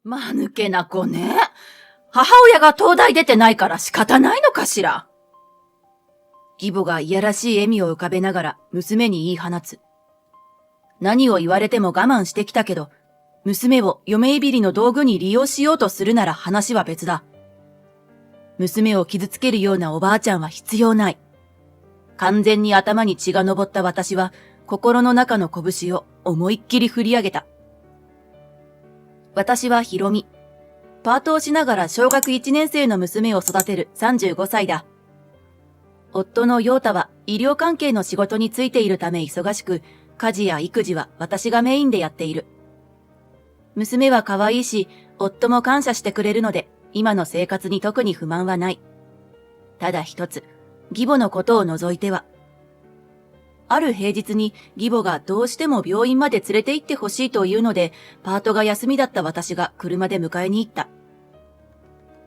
間抜けな子ね。母親が東大出てないから仕方ないのかしら。義母がいやらしい笑みを浮かべながら娘に言い放つ。何を言われても我慢してきたけど、娘を嫁いびりの道具に利用しようとするなら話は別だ。娘を傷つけるようなおばあちゃんは必要ない。完全に頭に血が上った私は、心の中の拳を思いっきり振り上げた。私はひろみ。パートをしながら小学1年生の娘を育てる35歳だ。夫の陽太は医療関係の仕事についているため忙しく、家事や育児は私がメインでやっている。娘は可愛いし、夫も感謝してくれるので、今の生活に特に不満はない。ただ一つ、義母のことを除いては。ある平日に義母がどうしても病院まで連れて行ってほしいというので、パートが休みだった私が車で迎えに行った。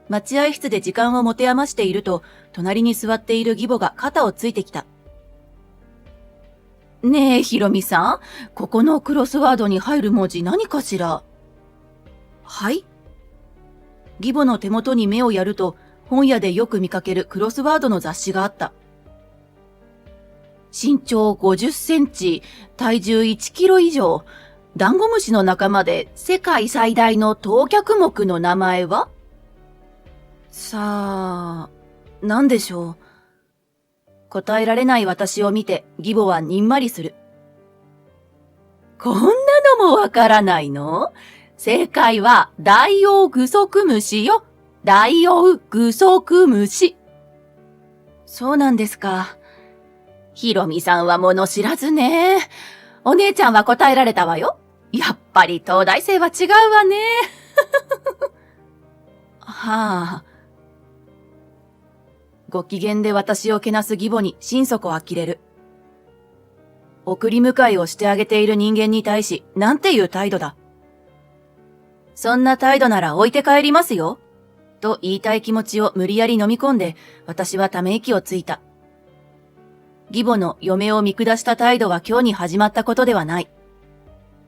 待合室で時間を持て余していると、隣に座っている義母が肩をついてきた。ねえ、ひろみさん、ここのクロスワードに入る文字何かしら？はい？義母の手元に目をやると、本屋でよく見かけるクロスワードの雑誌があった。身長50センチ、体重1キロ以上、ダンゴムシの仲間で世界最大の頭脚目の名前は？さあ、何でしょう。答えられない私を見て義母はにんまりする。こんなのもわからないの？正解はダイオウグソクムシよ。ダイオウグソクムシ。そうなんですか。ひろみさんは物知らずね。お姉ちゃんは答えられたわよ。やっぱり東大生は違うわね。はあ。ご機嫌で私をけなす義母に心底呆れる。送り迎えをしてあげている人間に対し、なんていう態度だ。そんな態度なら置いて帰りますよ。と言いたい気持ちを無理やり飲み込んで、私はため息をついた。義母の嫁を見下した態度は今日に始まったことではない。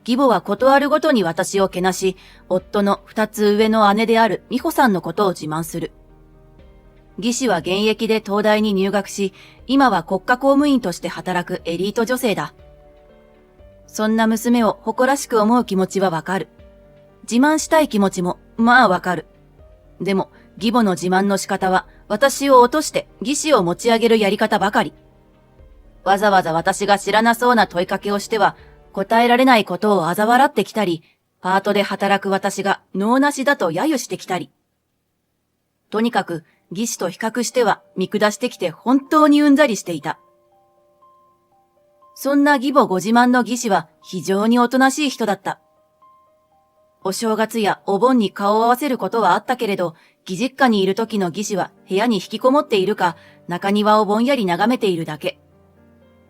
義母はことあるごとに私をけなし、夫の2つ上の姉である美穂さんのことを自慢する。義士は現役で東大に入学し、今は国家公務員として働くエリート女性だ。そんな娘を誇らしく思う気持ちはわかる。自慢したい気持ちも、まあわかる。でも、義母の自慢の仕方は、私を落として義士を持ち上げるやり方ばかり。わざわざ私が知らなそうな問いかけをしては、答えられないことを嘲笑ってきたり、パートで働く私が能なしだと揶揄してきたり。とにかく、義士と比較しては見下してきて本当にうんざりしていた。そんな義母ご自慢の義士は非常におとなしい人だった。お正月やお盆に顔を合わせることはあったけれど、義実家にいる時の義士は部屋に引きこもっているか、中庭をぼんやり眺めているだけ。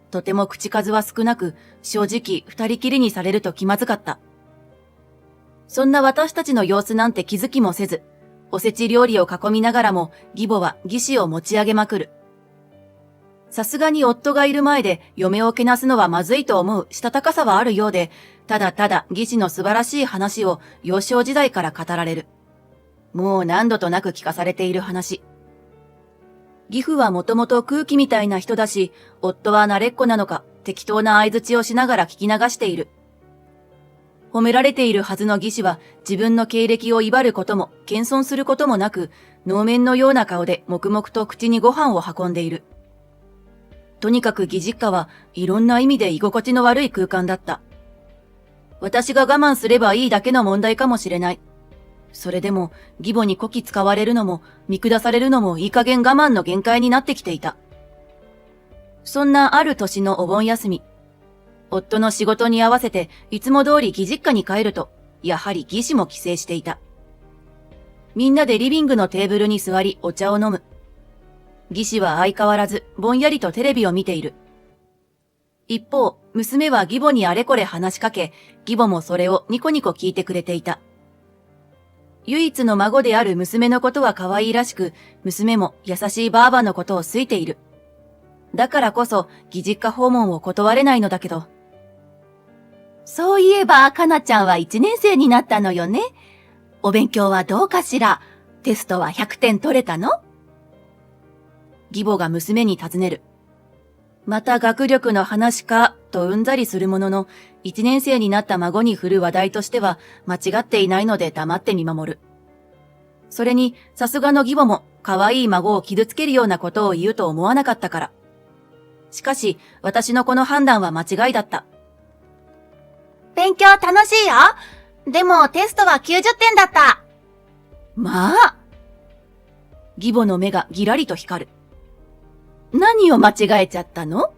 とても口数は少なく、正直二人きりにされると気まずかった。そんな私たちの様子なんて気づきもせず、おせち料理を囲みながらも義母は義士を持ち上げまくる。さすがに夫がいる前で嫁をけなすのはまずいと思うしたたかさはあるようで、ただただ義士の素晴らしい話を幼少時代から語られる。もう何度となく聞かされている話。義父はもともと空気みたいな人だし、夫は慣れっこなのか適当な相槌をしながら聞き流している。褒められているはずの義士は自分の経歴を威張ることも謙遜することもなく、能面のような顔で黙々と口にご飯を運んでいる。とにかく義実家はいろんな意味で居心地の悪い空間だった。私が我慢すればいいだけの問題かもしれない。それでも義母にこき使われるのも見下されるのもいい加減我慢の限界になってきていた。そんなある年のお盆休み、夫の仕事に合わせていつも通り義実家に帰ると、やはり義士も帰省していた。みんなでリビングのテーブルに座りお茶を飲む。義士は相変わらずぼんやりとテレビを見ている。一方、娘は義母にあれこれ話しかけ、義母もそれをニコニコ聞いてくれていた。唯一の孫である娘のことは可愛いらしく、娘も優しいばあばのことを好いている。だからこそ、義実家訪問を断れないのだけど。そういえば、かなちゃんは1年生になったのよね。お勉強はどうかしら？テストは100点取れたの？義母が娘に尋ねる。また学力の話か、とうんざりするものの、1年生になった孫に振る話題としては、間違っていないので黙って見守る。それに、さすがの義母も、可愛い孫を傷つけるようなことを言うと思わなかったから。しかし、私のこの判断は間違いだった。勉強楽しいよ。でもテストは90点だった。まあ。義母の目がギラリと光る。何を間違えちゃったの？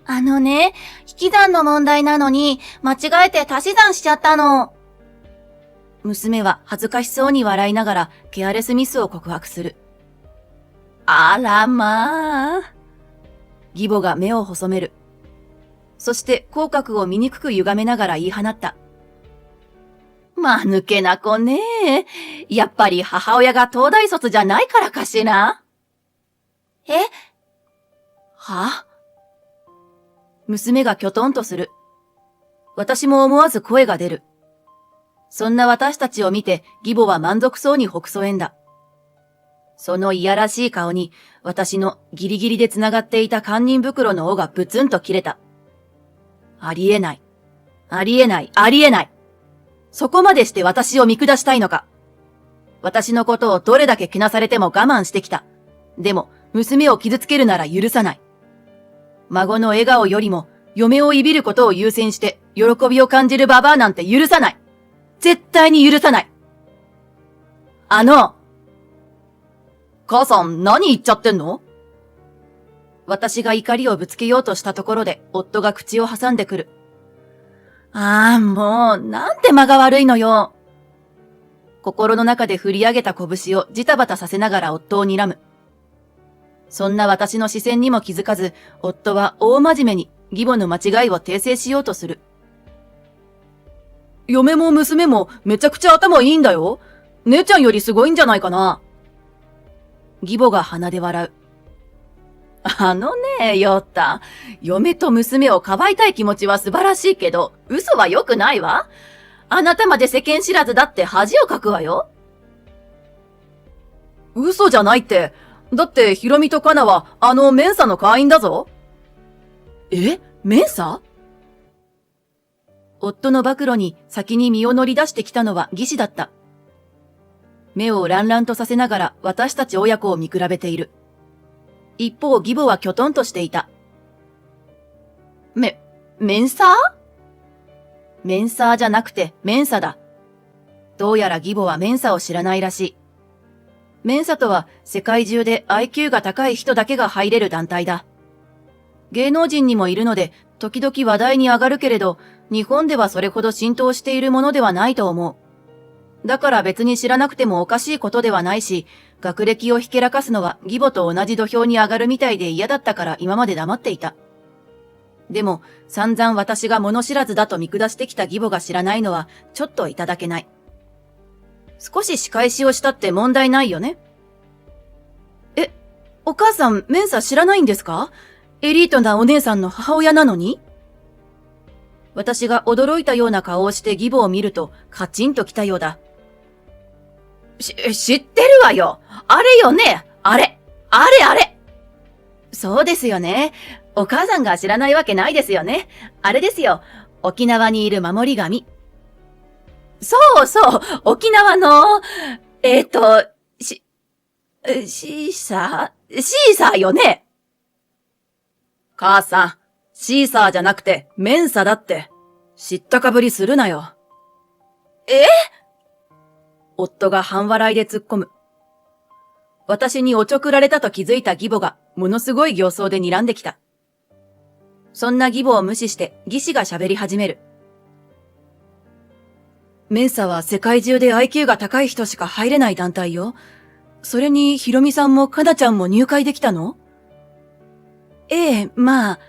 引き算の問題なのに、間違えて足し算しちゃったの。娘は恥ずかしそうに笑いながらケアレスミスを告白する。あらまあ。義母が目を細める。そして口角を醜く歪めながら言い放った。まぬけな子ねえ。やっぱり母親が東大卒じゃないからかしら。え？は？娘がきょとんとする。私も思わず声が出る。そんな私たちを見て義母は満足そうにほくそ笑んだ。そのいやらしい顔に私のギリギリで繋がっていた堪忍袋の尾がブツンと切れた。ありえない。ありえない。ありえない。そこまでして私を見下したいのか。私のことをどれだけけなされても我慢してきた。でも、娘を傷つけるなら許さない。孫の笑顔よりも、嫁をいびることを優先して、喜びを感じるババアなんて許さない。絶対に許さない。母さん何言っちゃってんの？私が怒りをぶつけようとしたところで、夫が口を挟んでくる。ああ、もう、なんて間が悪いのよ。心の中で振り上げた拳をジタバタさせながら夫を睨む。そんな私の視線にも気づかず、夫は大真面目に義母の間違いを訂正しようとする。嫁も娘もめちゃくちゃ頭いいんだよ。姉ちゃんよりすごいんじゃないかな。義母が鼻で笑う。ヨタ。嫁と娘をかばいたい気持ちは素晴らしいけど、嘘は良くないわ。あなたまで世間知らずだって恥をかくわよ。嘘じゃないって。だって、ヒロミとカナは、メンサの会員だぞ。え？メンサ？夫の暴露に先に身を乗り出してきたのは義士だった。目を乱々とさせながら私たち親子を見比べている。一方、義母はきょとんとしていた。メンサー？メンサーじゃなくてメンサだ。どうやら義母はメンサを知らないらしい。メンサとは世界中で IQ が高い人だけが入れる団体だ。芸能人にもいるので時々話題に上がるけれど、日本ではそれほど浸透しているものではないと思う。だから別に知らなくてもおかしいことではないし、学歴をひけらかすのは義母と同じ土俵に上がるみたいで嫌だったから今まで黙っていた。でも散々私が物知らずだと見下してきた義母が知らないのはちょっといただけない。少し仕返しをしたって問題ないよね。お母さんメンサ知らないんですか？エリートなお姉さんの母親なのに？私が驚いたような顔をして義母を見るとカチンときたようだ。知ってるわよ。あれよね。あれ。そうですよね。お母さんが知らないわけないですよね。あれですよ。沖縄にいる守り神。そうそう。沖縄の、シーサーよね。母さん、シーサーじゃなくてメンサだって。知ったかぶりするなよ。夫が半笑いで突っ込む。私におちょくられたと気づいた義母がものすごい形相で睨んできた。そんな義母を無視して義士が喋り始める。メンサは世界中で IQ が高い人しか入れない団体よ。それにヒロミさんもカナちゃんも入会できたの？まあ。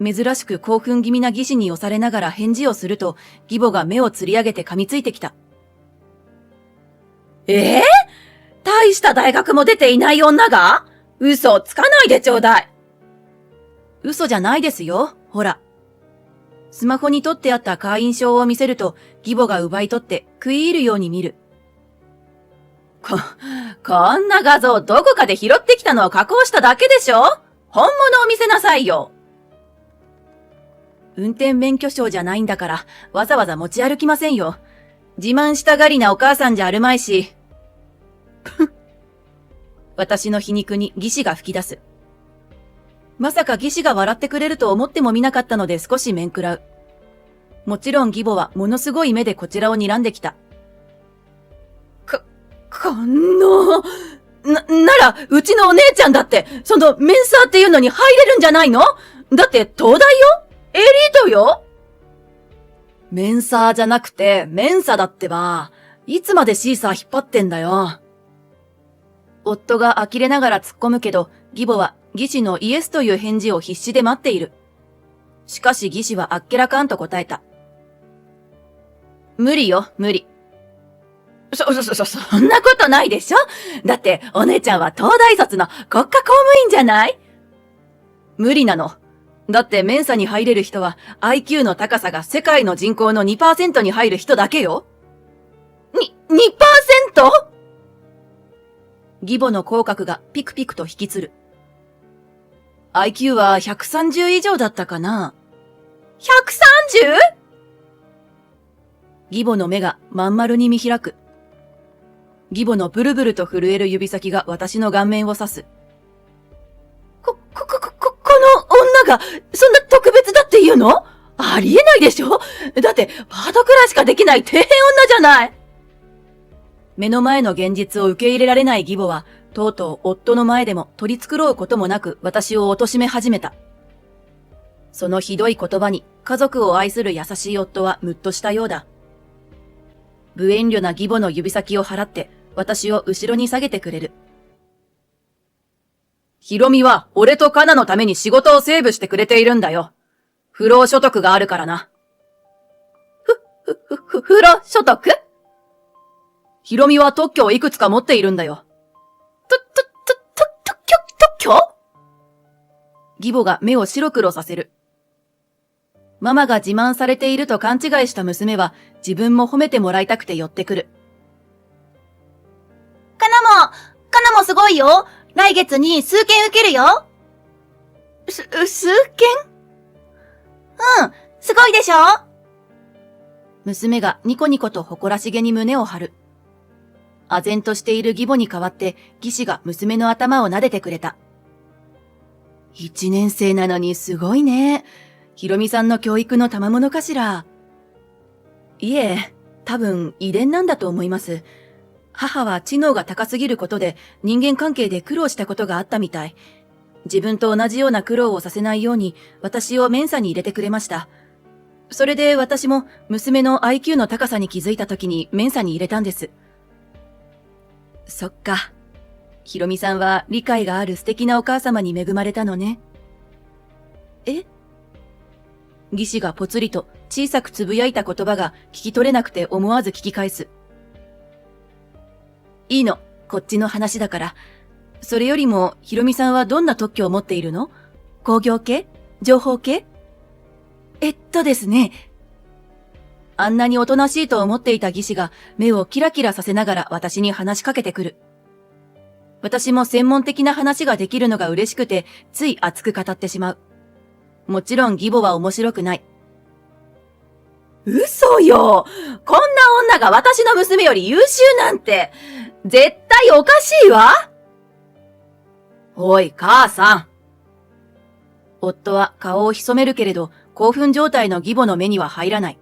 珍しく興奮気味な義士に押されながら返事をすると、義母が目をつり上げて噛みついてきた。大した大学も出ていない女が？嘘をつかないでちょうだい。嘘じゃないですよ、ほら。スマホに撮ってあった会員証を見せると、義母が奪い取って食い入るように見る。こんな画像どこかで拾ってきたのを加工しただけでしょ？本物を見せなさいよ。運転免許証じゃないんだから、わざわざ持ち歩きませんよ。自慢したがりなお母さんじゃあるまいし。私の皮肉に義士が吹き出す。まさか義士が笑ってくれると思ってもみなかったので少し面食らう。もちろん義母はものすごい目でこちらを睨んできた。なら、うちのお姉ちゃんだって、そのメンサーっていうのに入れるんじゃないの？だって東大よ？エリートよ？メンサーじゃなくて、メンサだってば。いつまでシーサー引っ張ってんだよ。夫が呆れながら突っ込むけど、義母は義士のイエスという返事を必死で待っている。しかし義士はあっけらかんと答えた。無理よ、無理。そんなことないでしょ？だってお姉ちゃんは東大卒の国家公務員じゃない？無理なの。だってメンサに入れる人は IQ の高さが世界の人口の 2% に入る人だけよ。2%？ 義母の口角がピクピクと引きつる。IQ は130以上だったかな？ 130？ 義母の目がまん丸に見開く。義母のブルブルと震える指先が私の顔面を刺す。この女がそんな特別だって言うの？ありえないでしょ？だってパートくらいしかできない底辺女じゃない。目の前の現実を受け入れられない義母は、とうとう夫の前でも取り繕うこともなく私を貶め始めた。そのひどい言葉に家族を愛する優しい夫はムッとしたようだ。無遠慮な義母の指先を払って私を後ろに下げてくれる。ひろみは俺とカナのために仕事をセーブしてくれているんだよ。不労所得があるからな。不労所得？ひろみは特許をいくつか持っているんだよ。特許？義母が目を白黒させる。ママが自慢されていると勘違いした娘は自分も褒めてもらいたくて寄ってくる。カナもすごいよ。来月に数件受けるよ。数件？うん、すごいでしょ？娘がニコニコと誇らしげに胸を張る。唖然としている義母に代わって義士が娘の頭を撫でてくれた。1年生なのにすごいね。ひろみさんの教育の賜物かしら。いえ、多分遺伝なんだと思います。母は知能が高すぎることで人間関係で苦労したことがあったみたい。自分と同じような苦労をさせないように私をメンサに入れてくれました。それで私も娘の IQ の高さに気づいた時にメンサに入れたんです。そっか。ひろみさんは理解がある素敵なお母様に恵まれたのね。え？義士がぽつりと小さくつぶやいた言葉が聞き取れなくて思わず聞き返す。いいの、こっちの話だから。それよりも、ひろみさんはどんな特許を持っているの？工業系？情報系？ですね。あんなにおとなしいと思っていた義士が目をキラキラさせながら私に話しかけてくる。私も専門的な話ができるのが嬉しくて、つい熱く語ってしまう。もちろん義母は面白くない。嘘よ！こんな女が私の娘より優秀なんて、絶対おかしいわ！おい、母さん。夫は顔を潜めるけれど、興奮状態の義母の目には入らない。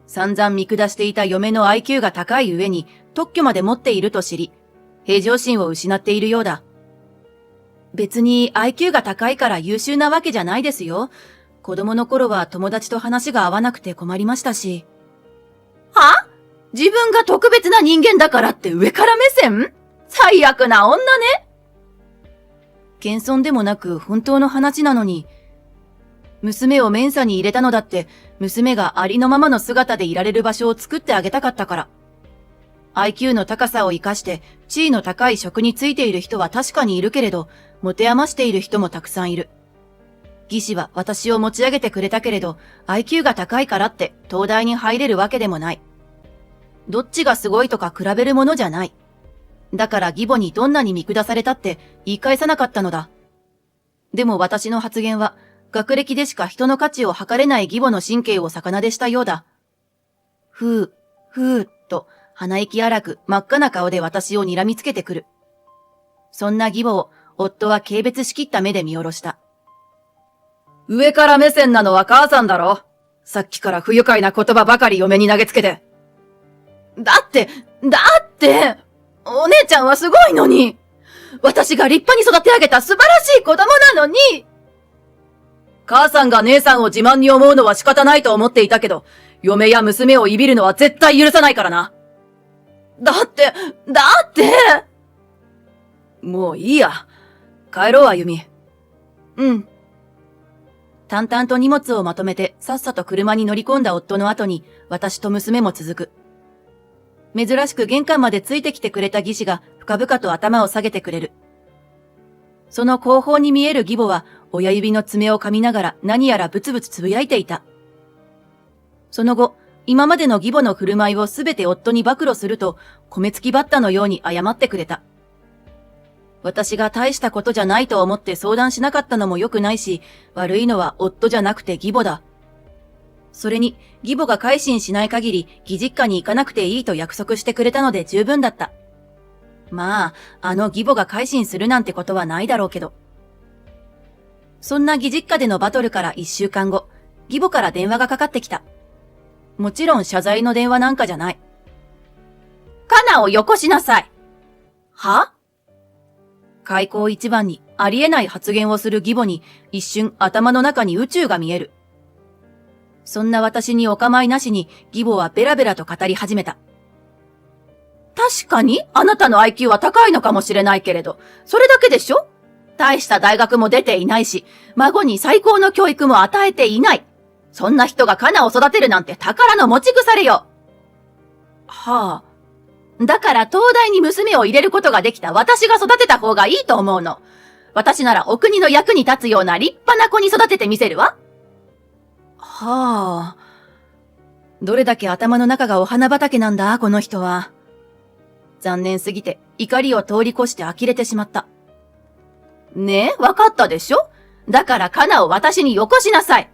散々見下していた嫁の IQ が高い上に特許まで持っていると知り、平常心を失っているようだ。別に IQ が高いから優秀なわけじゃないですよ。子供の頃は友達と話が合わなくて困りましたし。は？自分が特別な人間だからって上から目線？最悪な女ね。謙遜でもなく本当の話なのに、娘をメンサに入れたのだって、娘がありのままの姿でいられる場所を作ってあげたかったから。IQ の高さを生かして地位の高い職についている人は確かにいるけれど、持て余している人もたくさんいる。技師は私を持ち上げてくれたけれど、IQ が高いからって東大に入れるわけでもない。どっちがすごいとか比べるものじゃない。だから義母にどんなに見下されたって言い返さなかったのだ。でも私の発言は、学歴でしか人の価値を測れない義母の神経を逆なでしたようだ。ふう、と鼻息荒く真っ赤な顔で私を睨みつけてくる。そんな義母を夫は軽蔑しきった目で見下ろした。上から目線なのは母さんだろ。さっきから不愉快な言葉ばかり嫁に投げつけて。だって、お姉ちゃんはすごいのに。私が立派に育て上げた素晴らしい子供なのに。母さんが姉さんを自慢に思うのは仕方ないと思っていたけど、嫁や娘をいびるのは絶対許さないからな。だって。もういいや。帰ろう、あゆみ。うん。淡々と荷物をまとめてさっさと車に乗り込んだ夫の後に、私と娘も続く。珍しく玄関までついてきてくれた義士が深々と頭を下げてくれる。その後方に見える義母は親指の爪を噛みながら何やらブツブツつぶやいていた。その後、今までの義母の振る舞いをすべて夫に暴露すると、米付きバッタのように謝ってくれた。私が大したことじゃないと思って相談しなかったのも良くないし、悪いのは夫じゃなくて義母だ。それに、義母が改心しない限り、義実家に行かなくていいと約束してくれたので十分だった。まあ、義母が改心するなんてことはないだろうけど。そんな義実家でのバトルから1週間後、義母から電話がかかってきた。もちろん謝罪の電話なんかじゃない。カナをよこしなさい。は？開口一番にありえない発言をする義母に一瞬頭の中に宇宙が見える。そんな私にお構いなしに義母はベラベラと語り始めた。確かにあなたの IQ は高いのかもしれないけれど、それだけでしょ？大した大学も出ていないし、孫に最高の教育も与えていない。そんな人がカナを育てるなんて宝の持ち腐れよ。はあ。だから東大に娘を入れることができた私が育てた方がいいと思うの。私ならお国の役に立つような立派な子に育ててみせるわ。はあ。どれだけ頭の中がお花畑なんだ、この人は。残念すぎて怒りを通り越して呆れてしまった。ねえ、わかったでしょ？だからカナを私によこしなさい。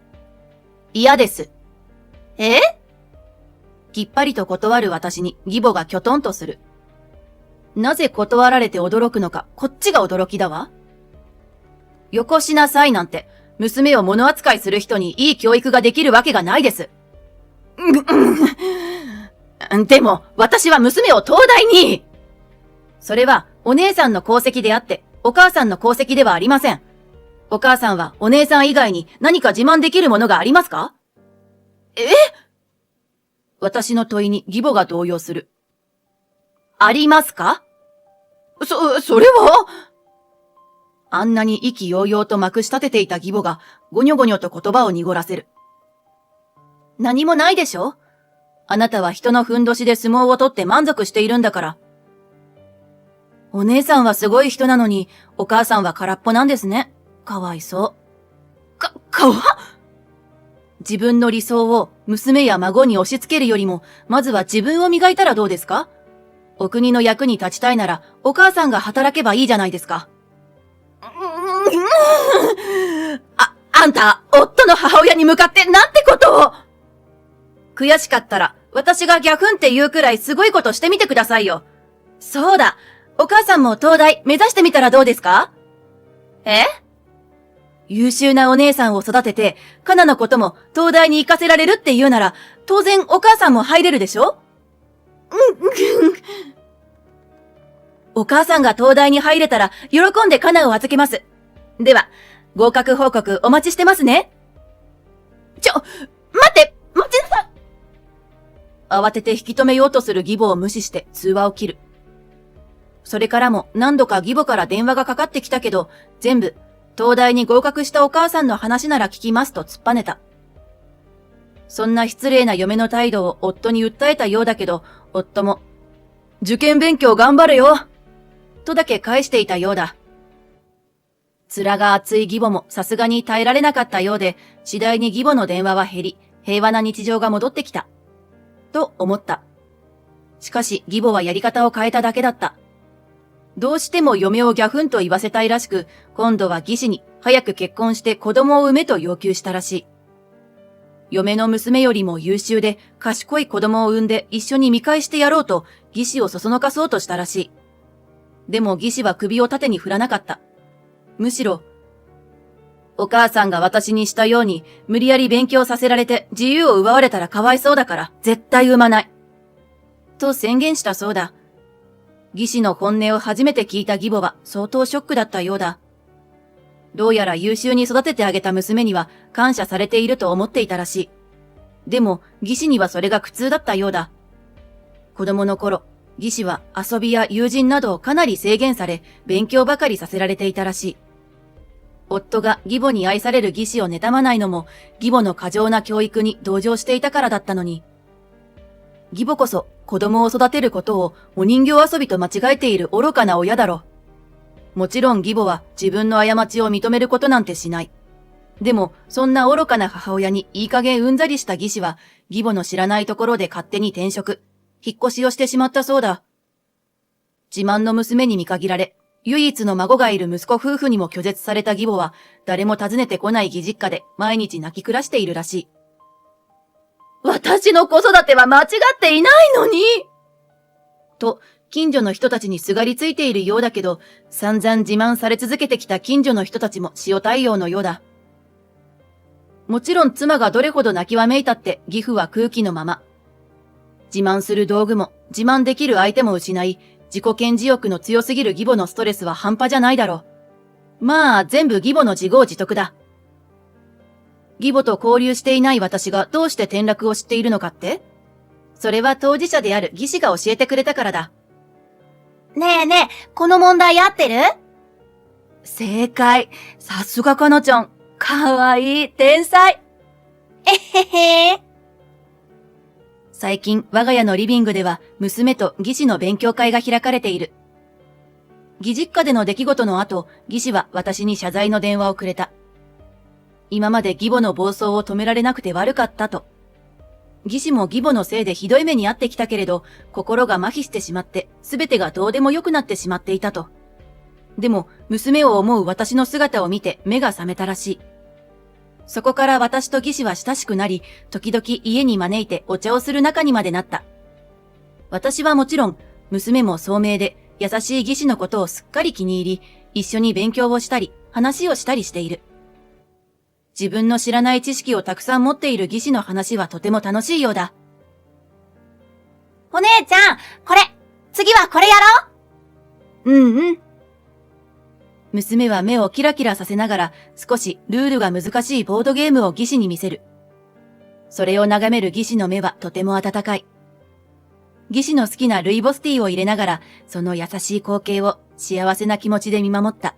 嫌です。え？きっぱりと断る私に義母がきょとんとする。なぜ断られて驚くのか、こっちが驚きだわ。よこしなさいなんて、娘を物扱いする人にいい教育ができるわけがないです。でも、私は娘を東大に。それはお姉さんの功績であって、お母さんの功績ではありません。お母さんはお姉さん以外に何か自慢できるものがありますか？私の問いに義母が動揺する。ありますか？それは…あんなに意気揚々とまくし立てていた義母がゴニョゴニョと言葉を濁らせる。何もないでしょ？あなたは人のふんどしで相撲を取って満足しているんだから。お姉さんはすごい人なのに、お母さんは空っぽなんですね。かわいそう。自分の理想を娘や孫に押し付けるよりも、まずは自分を磨いたらどうですか？お国の役に立ちたいなら、お母さんが働けばいいじゃないですか。あんた、夫の母親に向かってなんてことを！悔しかったら、私がギャフンって言うくらいすごいことしてみてくださいよ。そうだ、お母さんも東大目指してみたらどうですか？優秀なお姉さんを育てて、カナのことも東大に行かせられるって言うなら、当然お母さんも入れるでしょ？お母さんが東大に入れたら、喜んでカナを預けます。では、合格報告お待ちしてますね。待ちなさい！慌てて引き止めようとする義母を無視して通話を切る。それからも何度か義母から電話がかかってきたけど、全部、東大に合格したお母さんの話なら聞きますと突っぱねた。そんな失礼な嫁の態度を夫に訴えたようだけど、夫も、受験勉強頑張れよとだけ返していたようだ。面が熱い義母もさすがに耐えられなかったようで、次第に義母の電話は減り、平和な日常が戻ってきた。と思った。しかし義母はやり方を変えただけだった。どうしても嫁をギャフンと言わせたいらしく、今度は義士に早く結婚して子供を産めと要求したらしい。嫁の娘よりも優秀で賢い子供を産んで一緒に見返してやろうと義士をそそのかそうとしたらしい。でも義士は首を縦に振らなかった。むしろ、お母さんが私にしたように無理やり勉強させられて自由を奪われたらかわいそうだから絶対産まない。と宣言したそうだ。義士の本音を初めて聞いた義母は相当ショックだったようだ。どうやら優秀に育ててあげた娘には感謝されていると思っていたらしい。でも義士にはそれが苦痛だったようだ。子供の頃、義士は遊びや友人などをかなり制限され、勉強ばかりさせられていたらしい。夫が義母に愛される義士を妬まないのも、義母の過剰な教育に同情していたからだったのに。義母こそ子供を育てることをお人形遊びと間違えている愚かな親だろ。もちろん義母は自分の過ちを認めることなんてしない。でも、そんな愚かな母親にいい加減うんざりした義士は、義母の知らないところで勝手に転職、引っ越しをしてしまったそうだ。自慢の娘に見限られ、唯一の孫がいる息子夫婦にも拒絶された義母は、誰も訪ねてこない義実家で毎日泣き暮らしているらしい。私の子育ては間違っていないのにと、近所の人たちにすがりついているようだけど、散々自慢され続けてきた近所の人たちも塩対応のようだ。もちろん妻がどれほど泣きわめいたって義父は空気のまま。自慢する道具も自慢できる相手も失い、自己顕示欲の強すぎる義母のストレスは半端じゃないだろう。まあ、全部義母の自業自得だ。義母と交流していない私がどうして転落を知っているのかって？それは当事者である義士が教えてくれたからだ。ねえねえ、この問題合ってる？正解。さすがかなちゃん。かわいい。天才。えへへ。最近、我が家のリビングでは、娘と義士の勉強会が開かれている。義実家での出来事の後、義士は私に謝罪の電話をくれた。今まで義母の暴走を止められなくて悪かったと。義士も義母のせいでひどい目に遭ってきたけれど、心が麻痺してしまって、すべてがどうでもよくなってしまっていたと。でも、娘を思う私の姿を見て目が覚めたらしい。そこから私と義士は親しくなり、時々家に招いてお茶をする仲にまでなった。私はもちろん、娘も聡明で優しい義士のことをすっかり気に入り、一緒に勉強をしたり、話をしたりしている。自分の知らない知識をたくさん持っている義士の話はとても楽しいようだ。お姉ちゃん、これ、次はこれやろう。うんうん。娘は目をキラキラさせながら少しルールが難しいボードゲームを義士に見せる。それを眺める義士の目はとても温かい。義士の好きなルイボスティーを入れながらその優しい光景を幸せな気持ちで見守った。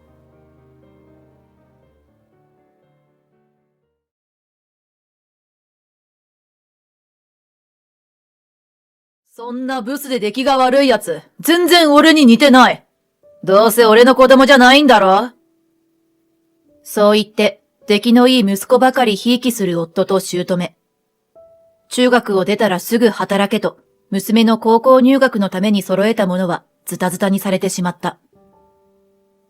そんなブスで出来が悪いやつ、全然俺に似てない。どうせ俺の子供じゃないんだろ？そう言って、出来のいい息子ばかりひいきする夫と姑。中学を出たらすぐ働けと、娘の高校入学のために揃えたものはズタズタにされてしまった。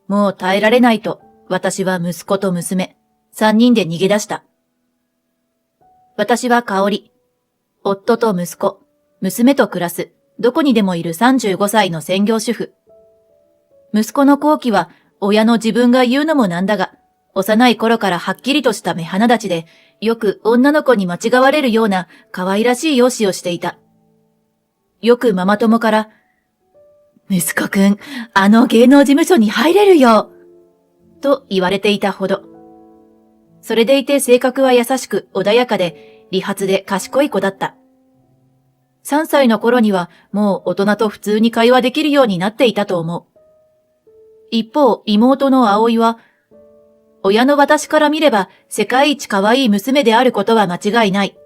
もう耐えられないと、私は息子と娘、三人で逃げ出した。私は香織、夫と息子、娘と暮らす、どこにでもいる35歳の専業主婦。息子の後期は、親の自分が言うのもなんだが、幼い頃からはっきりとした目鼻立ちで、よく女の子に間違われるような可愛らしい容姿をしていた。よくママ友から、息子くん、あの芸能事務所に入れるよと言われていたほど。それでいて性格は優しく穏やかで、利発で賢い子だった。3歳の頃にはもう大人と普通に会話できるようになっていたと思う。一方、妹の葵は、親の私から見れば世界一可愛い娘であることは間違いない。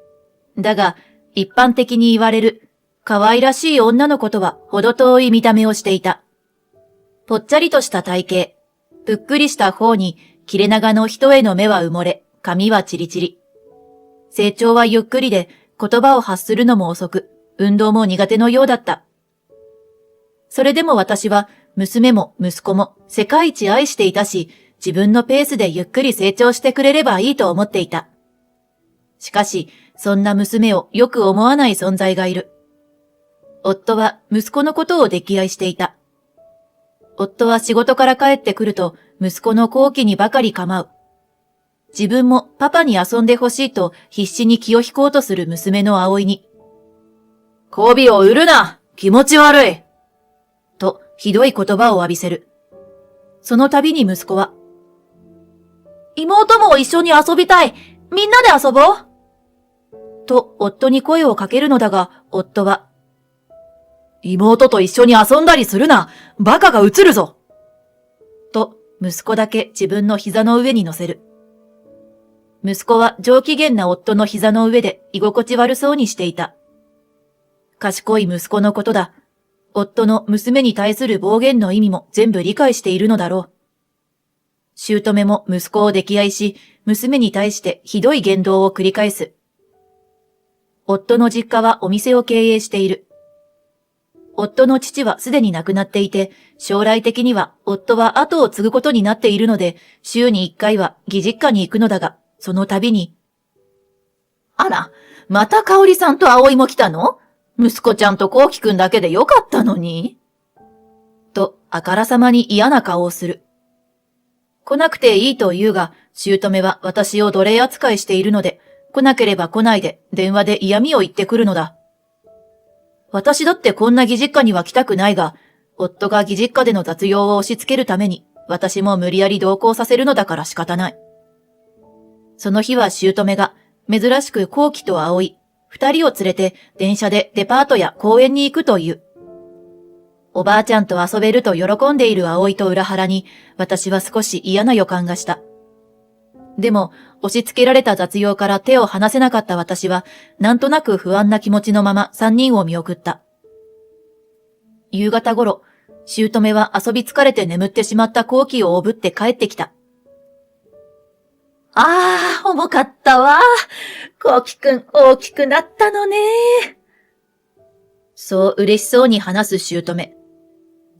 だが、一般的に言われる可愛らしい女の子とは程遠い見た目をしていた。ぽっちゃりとした体型、ぷっくりした方に切れ長の人への目は埋もれ、髪はチリチリ。成長はゆっくりで言葉を発するのも遅く、運動も苦手のようだった。それでも私は娘も息子も世界一愛していたし、自分のペースでゆっくり成長してくれればいいと思っていた。しかし、そんな娘をよく思わない存在がいる。夫は息子のことを溺愛していた。夫は仕事から帰ってくると息子の好奇にばかり構う。自分もパパに遊んでほしいと必死に気を引こうとする娘の葵に、媚びを売るな！気持ち悪い！とひどい言葉を浴びせる。その度に息子は、妹も一緒に遊びたい！みんなで遊ぼう！と夫に声をかけるのだが、夫は、妹と一緒に遊んだりするな！バカが映るぞ！と息子だけ自分の膝の上に乗せる。息子は上機嫌な夫の膝の上で居心地悪そうにしていた。賢い息子のことだ。夫の娘に対する暴言の意味も全部理解しているのだろう。姑も息子を溺愛し、娘に対してひどい言動を繰り返す。夫の実家はお店を経営している。夫の父はすでに亡くなっていて、将来的には夫は後を継ぐことになっているので、週に1回は義実家に行くのだが、その度に、あら、また香織さんと葵も来たの？息子ちゃんと幸輝くんだけでよかったのに。と、あからさまに嫌な顔をする。来なくていいと言うが、姑は私を奴隷扱いしているので、来なければ来ないで電話で嫌味を言ってくるのだ。私だってこんな義実家には来たくないが、夫が義実家での雑用を押し付けるために、私も無理やり同行させるのだから仕方ない。その日は姑が、珍しく幸輝と葵、二人を連れて電車でデパートや公園に行くという。おばあちゃんと遊べると喜んでいる葵と裏腹に、私は少し嫌な予感がした。でも、押し付けられた雑用から手を離せなかった私は、なんとなく不安な気持ちのまま三人を見送った。夕方頃、姑は遊び疲れて眠ってしまった幸輝をおぶって帰ってきた。ああ、重かったわ。幸輝くん大きくなったのね。そう嬉しそうに話す姑。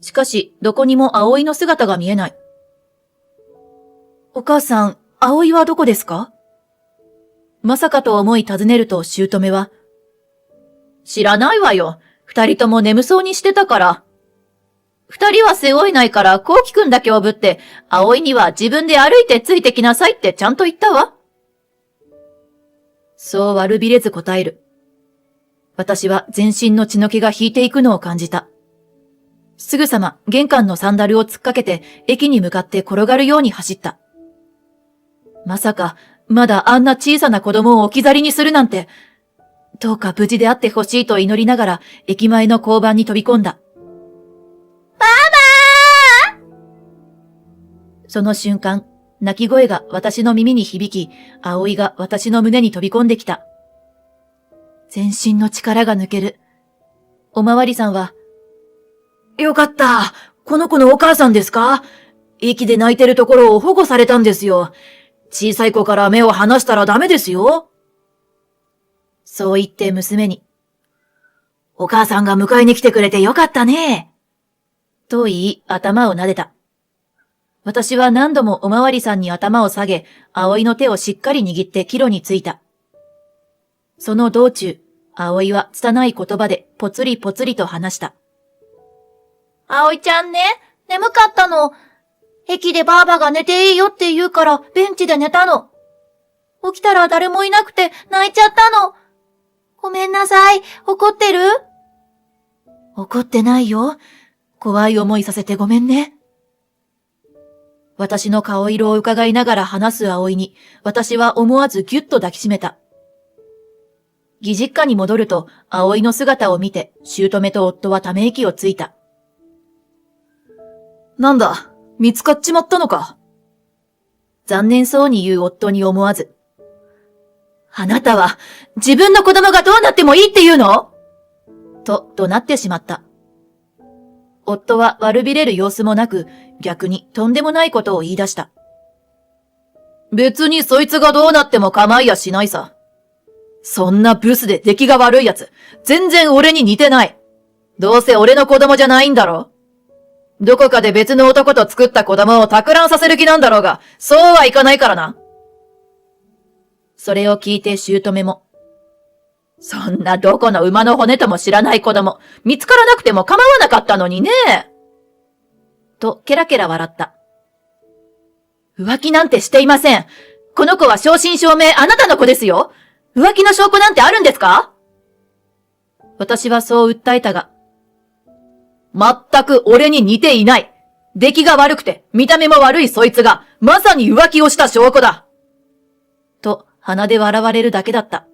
しかし、どこにも葵の姿が見えない。お母さん、葵はどこですか？まさかと思い尋ねると姑は、知らないわよ。二人とも眠そうにしてたから。二人は背負えないから幸輝くんだけおぶって、葵には自分で歩いてついてきなさいってちゃんと言ったわ。そう悪びれず答える。私は全身の血の気が引いていくのを感じた。すぐさま玄関のサンダルを突っかけて駅に向かって転がるように走った。まさか、まだあんな小さな子供を置き去りにするなんて。どうか無事であってほしいと祈りながら駅前の交番に飛び込んだ。ママー！その瞬間、泣き声が私の耳に響き、葵が私の胸に飛び込んできた。全身の力が抜ける。おまわりさんは、よかった。この子のお母さんですか？駅で泣いてるところを保護されたんですよ。小さい子から目を離したらダメですよ。そう言って娘に、お母さんが迎えに来てくれてよかったね。と言い、頭を撫でた。私は何度もおまわりさんに頭を下げ、葵の手をしっかり握って帰路に着いた。その道中、葵は拙い言葉でぽつりぽつりと話した。葵ちゃんね、眠かったの。駅でばあばが寝ていいよって言うからベンチで寝たの。起きたら誰もいなくて泣いちゃったの。ごめんなさい。怒ってる？怒ってないよ。怖い思いさせてごめんね。私の顔色を伺いながら話す葵に、私は思わずぎゅっと抱きしめた。義実家に戻ると、葵の姿を見て、姑と夫はため息をついた。なんだ、見つかっちまったのか。残念そうに言う夫に思わず。あなたは、自分の子供がどうなってもいいって言うの？と怒鳴ってしまった。夫は悪びれる様子もなく、逆にとんでもないことを言い出した。別にそいつがどうなっても構いやしないさ。そんなブスで出来が悪いやつ、全然俺に似てない。どうせ俺の子供じゃないんだろ。どこかで別の男と作った子供を托卵させる気なんだろうが、そうはいかないからな。それを聞いて姑も、そんなどこの馬の骨とも知らない子供、見つからなくても構わなかったのにね。と、ケラケラ笑った。浮気なんてしていません。この子は正真正銘あなたの子ですよ。浮気の証拠なんてあるんですか？私はそう訴えたが、全く俺に似ていない。出来が悪くて見た目も悪いそいつがまさに浮気をした証拠だ。と鼻で笑われるだけだった。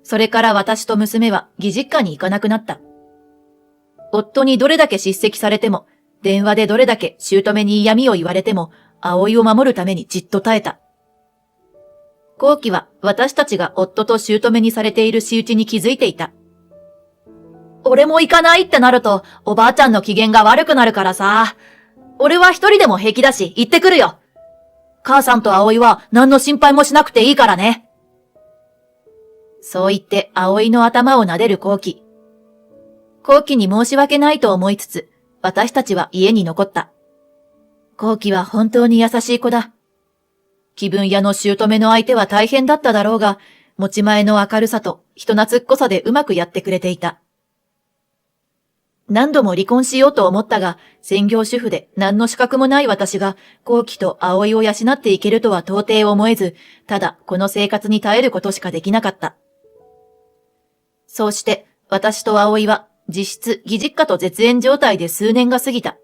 それから私と娘は義実家に行かなくなった。夫にどれだけ叱責されても、電話でどれだけ姑に嫌味を言われても、葵を守るためにじっと耐えた。後期は私たちが夫と姑にされている仕打ちに気づいていた。俺も行かないってなると、おばあちゃんの機嫌が悪くなるからさ。俺は一人でも平気だし、行ってくるよ。母さんと葵は何の心配もしなくていいからね。そう言って葵の頭を撫でる後期。後期に申し訳ないと思いつつ、私たちは家に残った。後期は本当に優しい子だ。気分屋の姑の相手は大変だっただろうが、持ち前の明るさと人懐っこさでうまくやってくれていた。何度も離婚しようと思ったが、専業主婦で何の資格もない私が、後期と葵を養っていけるとは到底思えず、ただこの生活に耐えることしかできなかった。そうして、私と葵は実質義実家と絶縁状態で数年が過ぎた。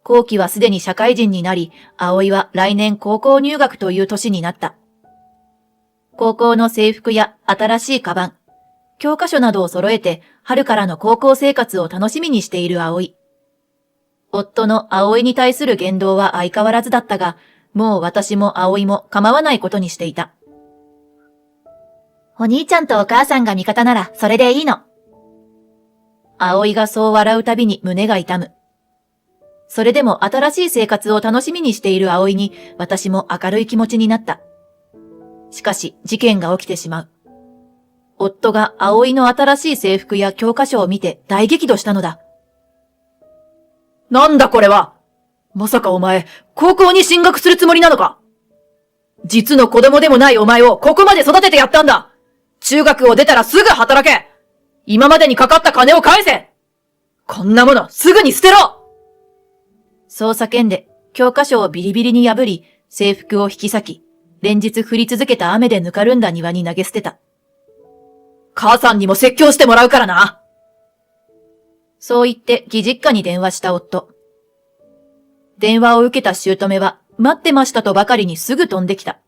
後期はすでに社会人になり、葵は来年高校入学という年になった。高校の制服や新しいカバン、教科書などを揃えて春からの高校生活を楽しみにしている葵。夫の葵に対する言動は相変わらずだったが、もう私も葵も構わないことにしていた。お兄ちゃんとお母さんが味方ならそれでいいの。葵がそう笑うたびに胸が痛む。それでも新しい生活を楽しみにしている葵に私も明るい気持ちになった。しかし事件が起きてしまう。夫が葵の新しい制服や教科書を見て大激怒したのだ。なんだこれは！まさかお前、高校に進学するつもりなのか？実の子供でもないお前をここまで育ててやったんだ！中学を出たらすぐ働け！今までにかかった金を返せ！こんなものすぐに捨てろ！そう叫んで、教科書をビリビリに破り、制服を引き裂き、連日降り続けた雨でぬかるんだ庭に投げ捨てた。母さんにも説教してもらうからな。そう言って義実家に電話した夫。電話を受けた姑は待ってましたとばかりにすぐ飛んできた。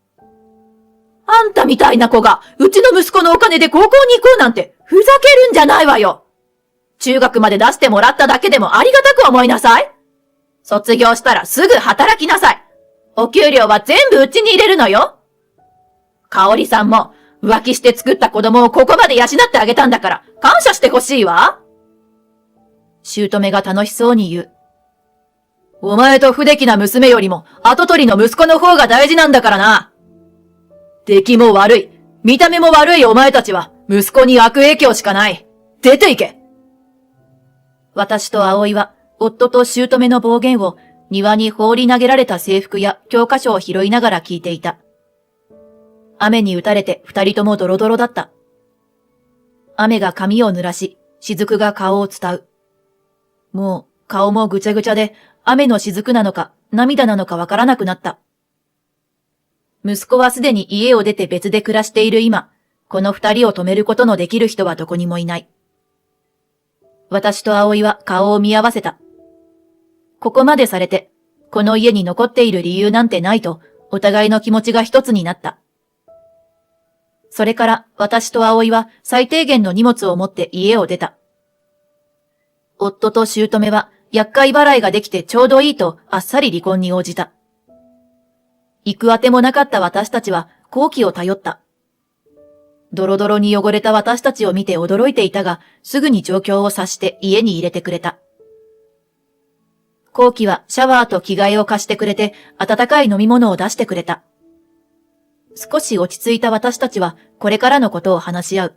あんたみたいな子がうちの息子のお金で高校に行こうなんてふざけるんじゃないわよ。中学まで出してもらっただけでもありがたく思いなさい。卒業したらすぐ働きなさい。お給料は全部うちに入れるのよ。香織さんも浮気して作った子供をここまで養ってあげたんだから感謝してほしいわ。姑が楽しそうに言う。お前と不出来な娘よりも跡取りの息子の方が大事なんだからな。出来も悪い、見た目も悪いお前たちは息子に悪影響しかない。出て行け。私と葵は夫と姑の暴言を庭に放り投げられた制服や教科書を拾いながら聞いていた。雨に打たれて二人ともドロドロだった。雨が髪を濡らし、雫が顔を伝う。もう顔もぐちゃぐちゃで、雨の雫なのか涙なのかわからなくなった。息子はすでに家を出て別で暮らしている今、この二人を止めることのできる人はどこにもいない。私と葵は顔を見合わせた。ここまでされて、この家に残っている理由なんてないと、お互いの気持ちが一つになった。それから私と葵は最低限の荷物を持って家を出た。夫と姑は厄介払いができてちょうどいいとあっさり離婚に応じた。行くあてもなかった私たちは後期を頼った。ドロドロに汚れた私たちを見て驚いていたが、すぐに状況を察して家に入れてくれた。後期はシャワーと着替えを貸してくれて、温かい飲み物を出してくれた。少し落ち着いた私たちは、これからのことを話し合う。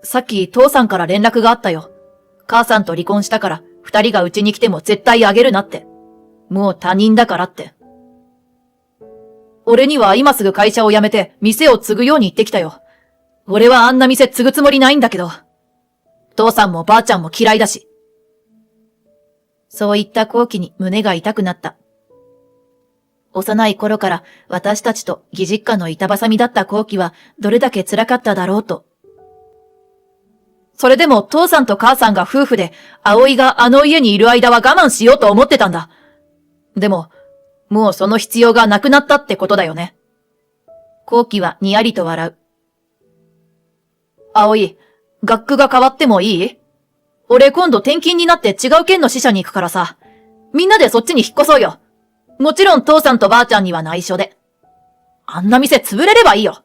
さっき父さんから連絡があったよ。母さんと離婚したから、二人がうちに来ても絶対あげるなって。もう他人だからって。俺には今すぐ会社を辞めて店を継ぐように言ってきたよ。俺はあんな店継ぐつもりないんだけど。父さんもばあちゃんも嫌いだし。そう言った後期に胸が痛くなった。幼い頃から私たちと義実家の板挟みだった後期はどれだけ辛かっただろうと。それでも父さんと母さんが夫婦で、葵があの家にいる間は我慢しようと思ってたんだ。でも、もうその必要がなくなったってことだよね。後期はにやりと笑う。葵、学区が変わってもいい？俺今度転勤になって違う県の支社に行くからさ。みんなでそっちに引っ越そうよ。もちろん父さんとばあちゃんには内緒で。あんな店潰れればいいよ。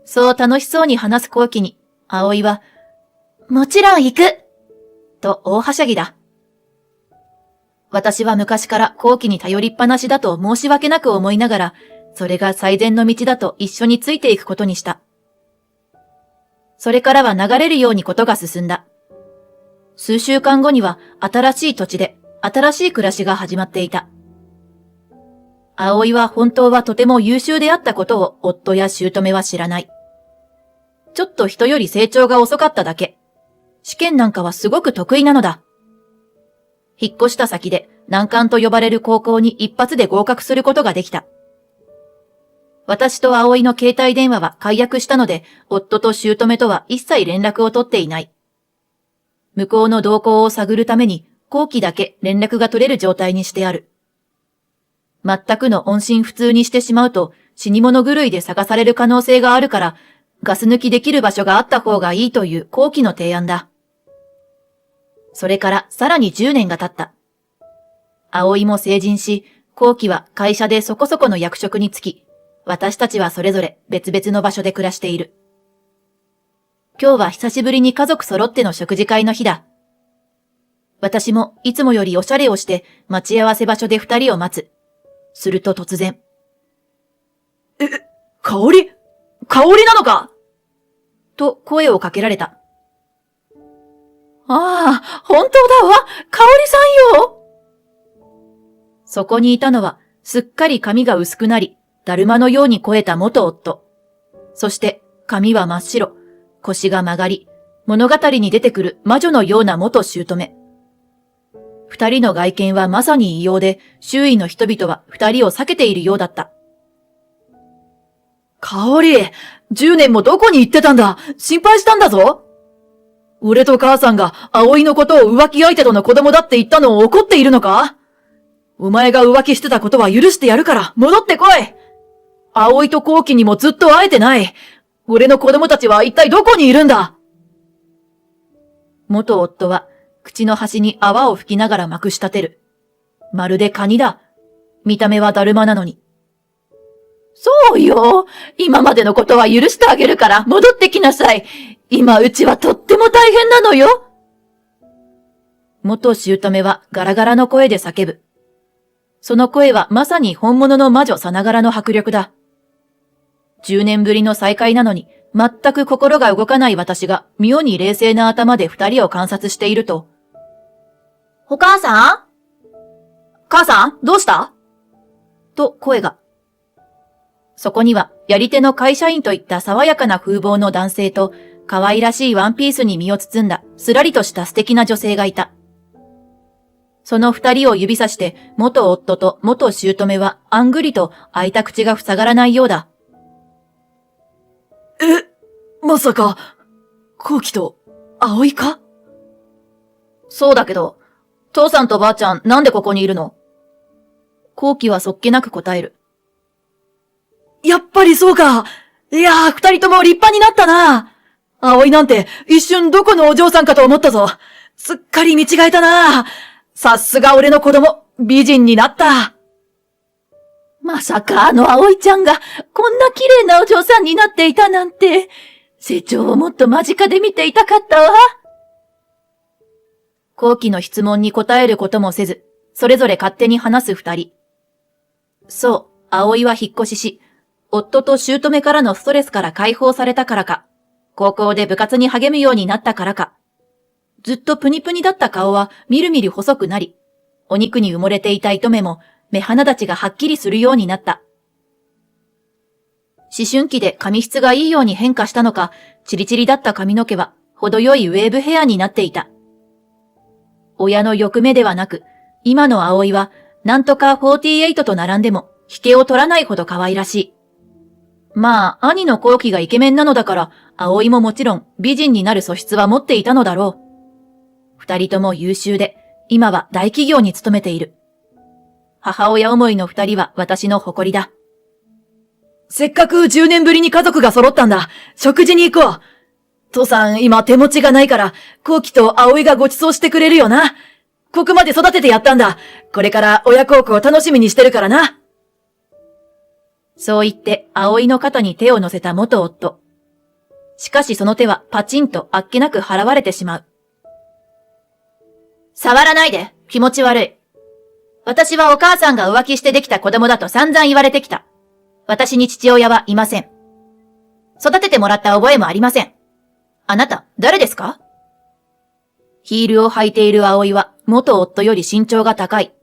そう楽しそうに話す後期に、葵は、もちろん行くと大はしゃぎだ。私は昔から後期に頼りっぱなしだと申し訳なく思いながら、それが最善の道だと一緒についていくことにした。それからは流れるようにことが進んだ。数週間後には新しい土地で新しい暮らしが始まっていた。葵は本当はとても優秀であったことを夫や姑は知らない。ちょっと人より成長が遅かっただけ。試験なんかはすごく得意なのだ。引っ越した先で難関と呼ばれる高校に一発で合格することができた。私と葵の携帯電話は解約したので、夫と姑とは一切連絡を取っていない。向こうの動向を探るために、後期だけ連絡が取れる状態にしてある。全くの音信不通にしてしまうと、死に物狂いで探される可能性があるから、ガス抜きできる場所があった方がいいという後期の提案だ。それからさらに10年が経った。葵も成人し、後期は会社でそこそこの役職に就き、私たちはそれぞれ別々の場所で暮らしている。今日は久しぶりに家族揃っての食事会の日だ。私もいつもよりおしゃれをして待ち合わせ場所で二人を待つ。すると突然。香りなのか？と声をかけられた。ああ、本当だわ。香織さんよ。そこにいたのは、すっかり髪が薄くなり、だるまのように肥えた元夫。そして、髪は真っ白、腰が曲がり、物語に出てくる魔女のような元姑。二人の外見はまさに異様で、周囲の人々は二人を避けているようだった。香織、10年もどこに行ってたんだ？心配したんだぞ。俺と母さんが葵のことを浮気相手との子供だって言ったのを怒っているのか？お前が浮気してたことは許してやるから戻ってこい。葵と後期にもずっと会えてない。俺の子供たちは一体どこにいるんだ？元夫は口の端に泡を吹きながらまくし立てる。まるでカニだ。見た目はだるまなのに。そうよ。今までのことは許してあげるから戻ってきなさい。今うちはとっても大変なのよ。元姑はガラガラの声で叫ぶ。その声はまさに本物の魔女さながらの迫力だ。10年ぶりの再会なのに全く心が動かない私が妙に冷静な頭で二人を観察していると。お母さん？母さん、どうした？と声が。そこにはやり手の会社員といった爽やかな風貌の男性と可愛らしいワンピースに身を包んだすらりとした素敵な女性がいた。その二人を指さして元夫と元姑はあんぐりと開いた口が塞がらないようだ。まさか、後期と葵か？そうだけど、父さんとばあちゃんなんでここにいるの？後期はそっけなく答える。やっぱりそうか。いやー、二人とも立派になったな。葵なんて一瞬どこのお嬢さんかと思ったぞ。すっかり見違えたな。さすが俺の子供、美人になった。まさか葵ちゃんがこんな綺麗なお嬢さんになっていたなんて、成長をもっと間近で見ていたかったわ。後期の質問に答えることもせず、それぞれ勝手に話す二人。そう、葵は引っ越しし、夫と姑からのストレスから解放されたからか、高校で部活に励むようになったからか、ずっとプニプニだった顔はみるみる細くなり、お肉に埋もれていた糸目も目鼻立ちがはっきりするようになった。思春期で髪質がいいように変化したのか、チリチリだった髪の毛は程よいウェーブヘアになっていた。親の欲目ではなく、今の葵はなんとか48と並んでも引けを取らないほど可愛らしい。まあ、兄の後期がイケメンなのだから、葵ももちろん美人になる素質は持っていたのだろう。二人とも優秀で、今は大企業に勤めている。母親思いの二人は私の誇りだ。せっかく10年ぶりに家族が揃ったんだ。食事に行こう。父さん、今手持ちがないから、後期と葵がご馳走してくれるよな。ここまで育ててやったんだ。これから親孝行楽しみにしてるからな。そう言って、葵の肩に手を乗せた元夫。しかしその手はパチンとあっけなく払われてしまう。触らないで、気持ち悪い。私はお母さんが浮気してできた子供だと散々言われてきた。私に父親はいません。育ててもらった覚えもありません。あなた、誰ですか？ヒールを履いている葵は元夫より身長が高い。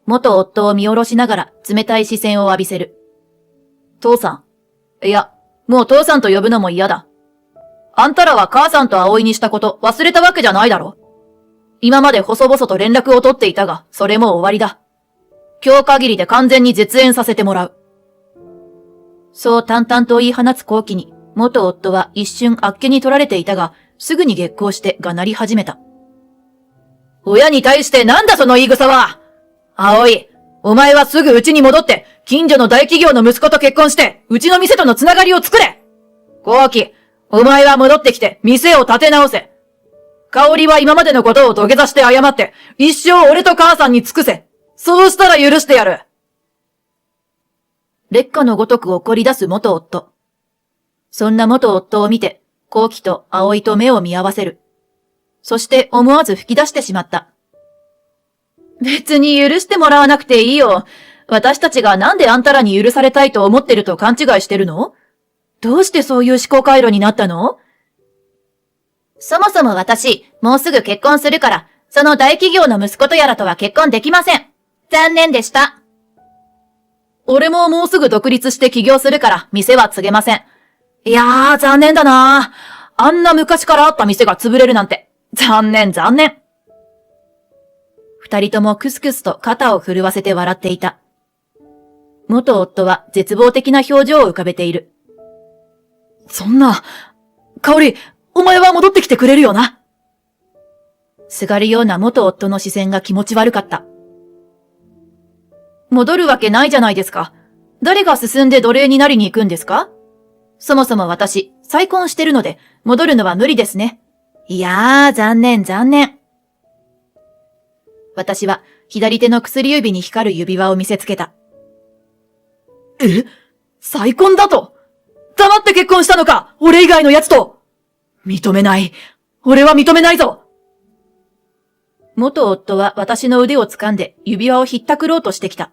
元夫を見下ろしながら冷たい視線を浴びせる。父さん。いや、もう父さんと呼ぶのも嫌だ。あんたらは母さんと葵にしたこと忘れたわけじゃないだろ。今まで細々と連絡を取っていたが、それも終わりだ。今日限りで完全に絶縁させてもらう。そう淡々と言い放つ後期に、元夫は一瞬あっけに取られていたが、すぐに激高してがなり始めた。親に対してなんだその言い草は！葵、お前はすぐ家に戻って、近所の大企業の息子と結婚して、うちの店とのつながりを作れ！後期、お前は戻ってきて、店を立て直せ。香織は今までのことを土下座して謝って、一生俺と母さんに尽くせ。そうしたら許してやる。烈火のごとく怒り出す元夫。そんな元夫を見て、後期と葵と目を見合わせる。そして思わず吹き出してしまった。別に許してもらわなくていいよ。私たちがなんであんたらに許されたいと思ってると勘違いしてるの？どうしてそういう思考回路になったの？そもそも私、もうすぐ結婚するから、その大企業の息子とやらとは結婚できません。残念でした。俺ももうすぐ独立して起業するから、店は継げません。いやー、残念だなー。あんな昔からあった店が潰れるなんて。残念。二人ともクスクスと肩を震わせて笑っていた。元夫は絶望的な表情を浮かべている。そんな、香織、お前は戻ってきてくれるよな。すがるような元夫の視線が気持ち悪かった。戻るわけないじゃないですか。誰が進んで奴隷になりに行くんですか？そもそも私、再婚してるので、戻るのは無理ですね。いやー、残念。私は、左手の薬指に光る指輪を見せつけた。え？再婚だと？黙って結婚したのか？俺以外の奴と！認めない。俺は認めないぞ！元夫は私の腕を掴んで指輪をひったくろうとしてきた。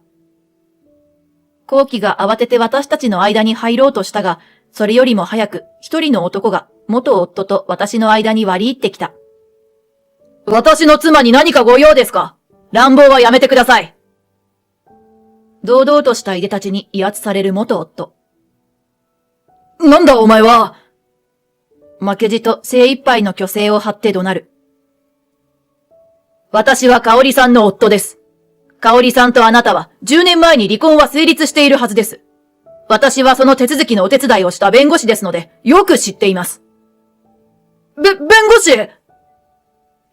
後期が慌てて私たちの間に入ろうとしたが、それよりも早く一人の男が元夫と私の間に割り入ってきた。私の妻に何かご用ですか？乱暴はやめてください。堂々としたいでたちに威圧される元夫。なんだお前は！負けじと精一杯の虚勢を張って怒鳴る。私は香織さんの夫です。香織さんとあなたは10年前に離婚は成立しているはずです。私はその手続きのお手伝いをした弁護士ですので、よく知っています。弁護士？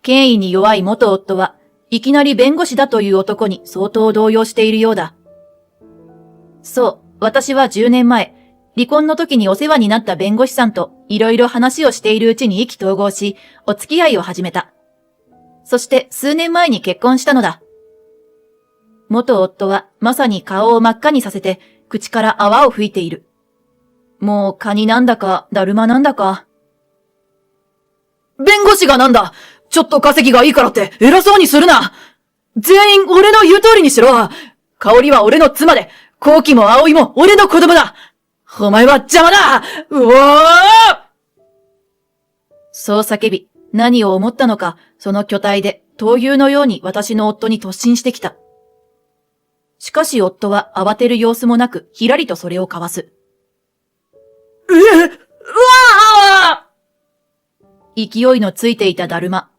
権威に弱い元夫は、いきなり弁護士だという男に相当動揺しているようだ。そう、私は10年前、離婚の時にお世話になった弁護士さんといろいろ話をしているうちに意気投合し、お付き合いを始めた。そして数年前に結婚したのだ。元夫はまさに顔を真っ赤にさせて、口から泡を吹いている。もうカニなんだか、だるまなんだか。弁護士がなんだ！ちょっと稼ぎがいいからって偉そうにするな！全員俺の言う通りにしろ！香織は俺の妻で、後期も葵も俺の子供だ！お前は邪魔だ！うおー！そう叫び、何を思ったのか、その巨体で、闘牛のように私の夫に突進してきた。しかし夫は慌てる様子もなく、ひらりとそれをかわす。うわー！勢いのついていただるま。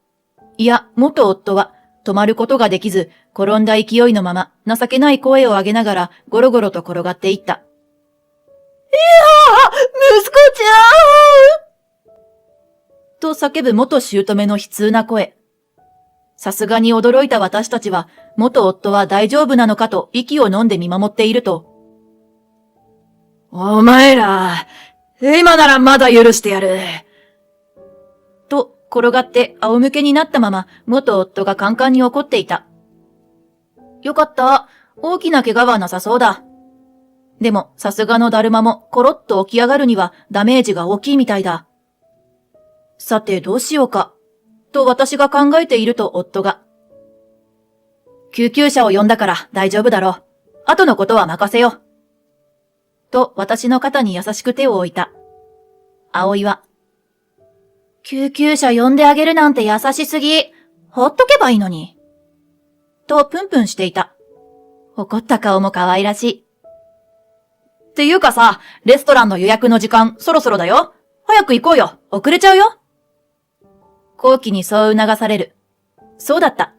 いや、元夫は、止まることができず、転んだ勢いのまま、情けない声を上げながら、ゴロゴロと転がっていった。いやー！息子ちゃん！と叫ぶ元姑の悲痛な声。さすがに驚いた私たちは、元夫は大丈夫なのかと息を飲んで見守っていると、お前ら、今ならまだ許してやる。と、転がって仰向けになったまま、元夫がカンカンに怒っていた。よかった。大きな怪我はなさそうだ。でも、さすがのだるまも、コロッと起き上がるには、ダメージが大きいみたいだ。さて、どうしようか。と私が考えていると夫が。救急車を呼んだから大丈夫だろう。後のことは任せよう。と私の肩に優しく手を置いた。葵は、救急車呼んであげるなんて優しすぎ。ほっとけばいいのに。とプンプンしていた。怒った顔も可愛らしい。っていうかさ、レストランの予約の時間そろそろだよ。早く行こうよ。遅れちゃうよ。後期にそう促される。そうだった。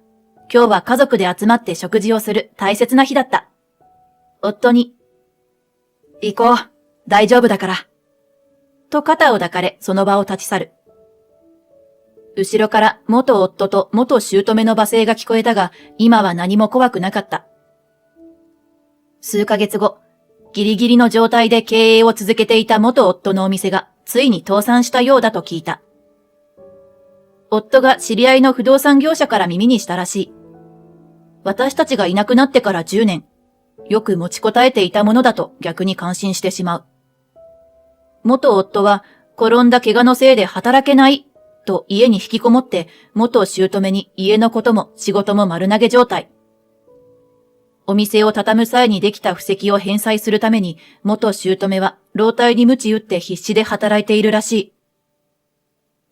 今日は家族で集まって食事をする大切な日だった。夫に、行こう。大丈夫だから。と肩を抱かれ、その場を立ち去る。後ろから元夫と元姑の罵声が聞こえたが、今は何も怖くなかった。数ヶ月後、ギリギリの状態で経営を続けていた元夫のお店が、ついに倒産したようだと聞いた。夫が知り合いの不動産業者から耳にしたらしい。私たちがいなくなってから10年、よく持ちこたえていたものだと逆に感心してしまう。元夫は転んだ怪我のせいで働けないと家に引きこもって元姑に家のことも仕事も丸投げ状態。お店を畳む際にできた布石を返済するために元姑は老体に鞭打って必死で働いているらしい。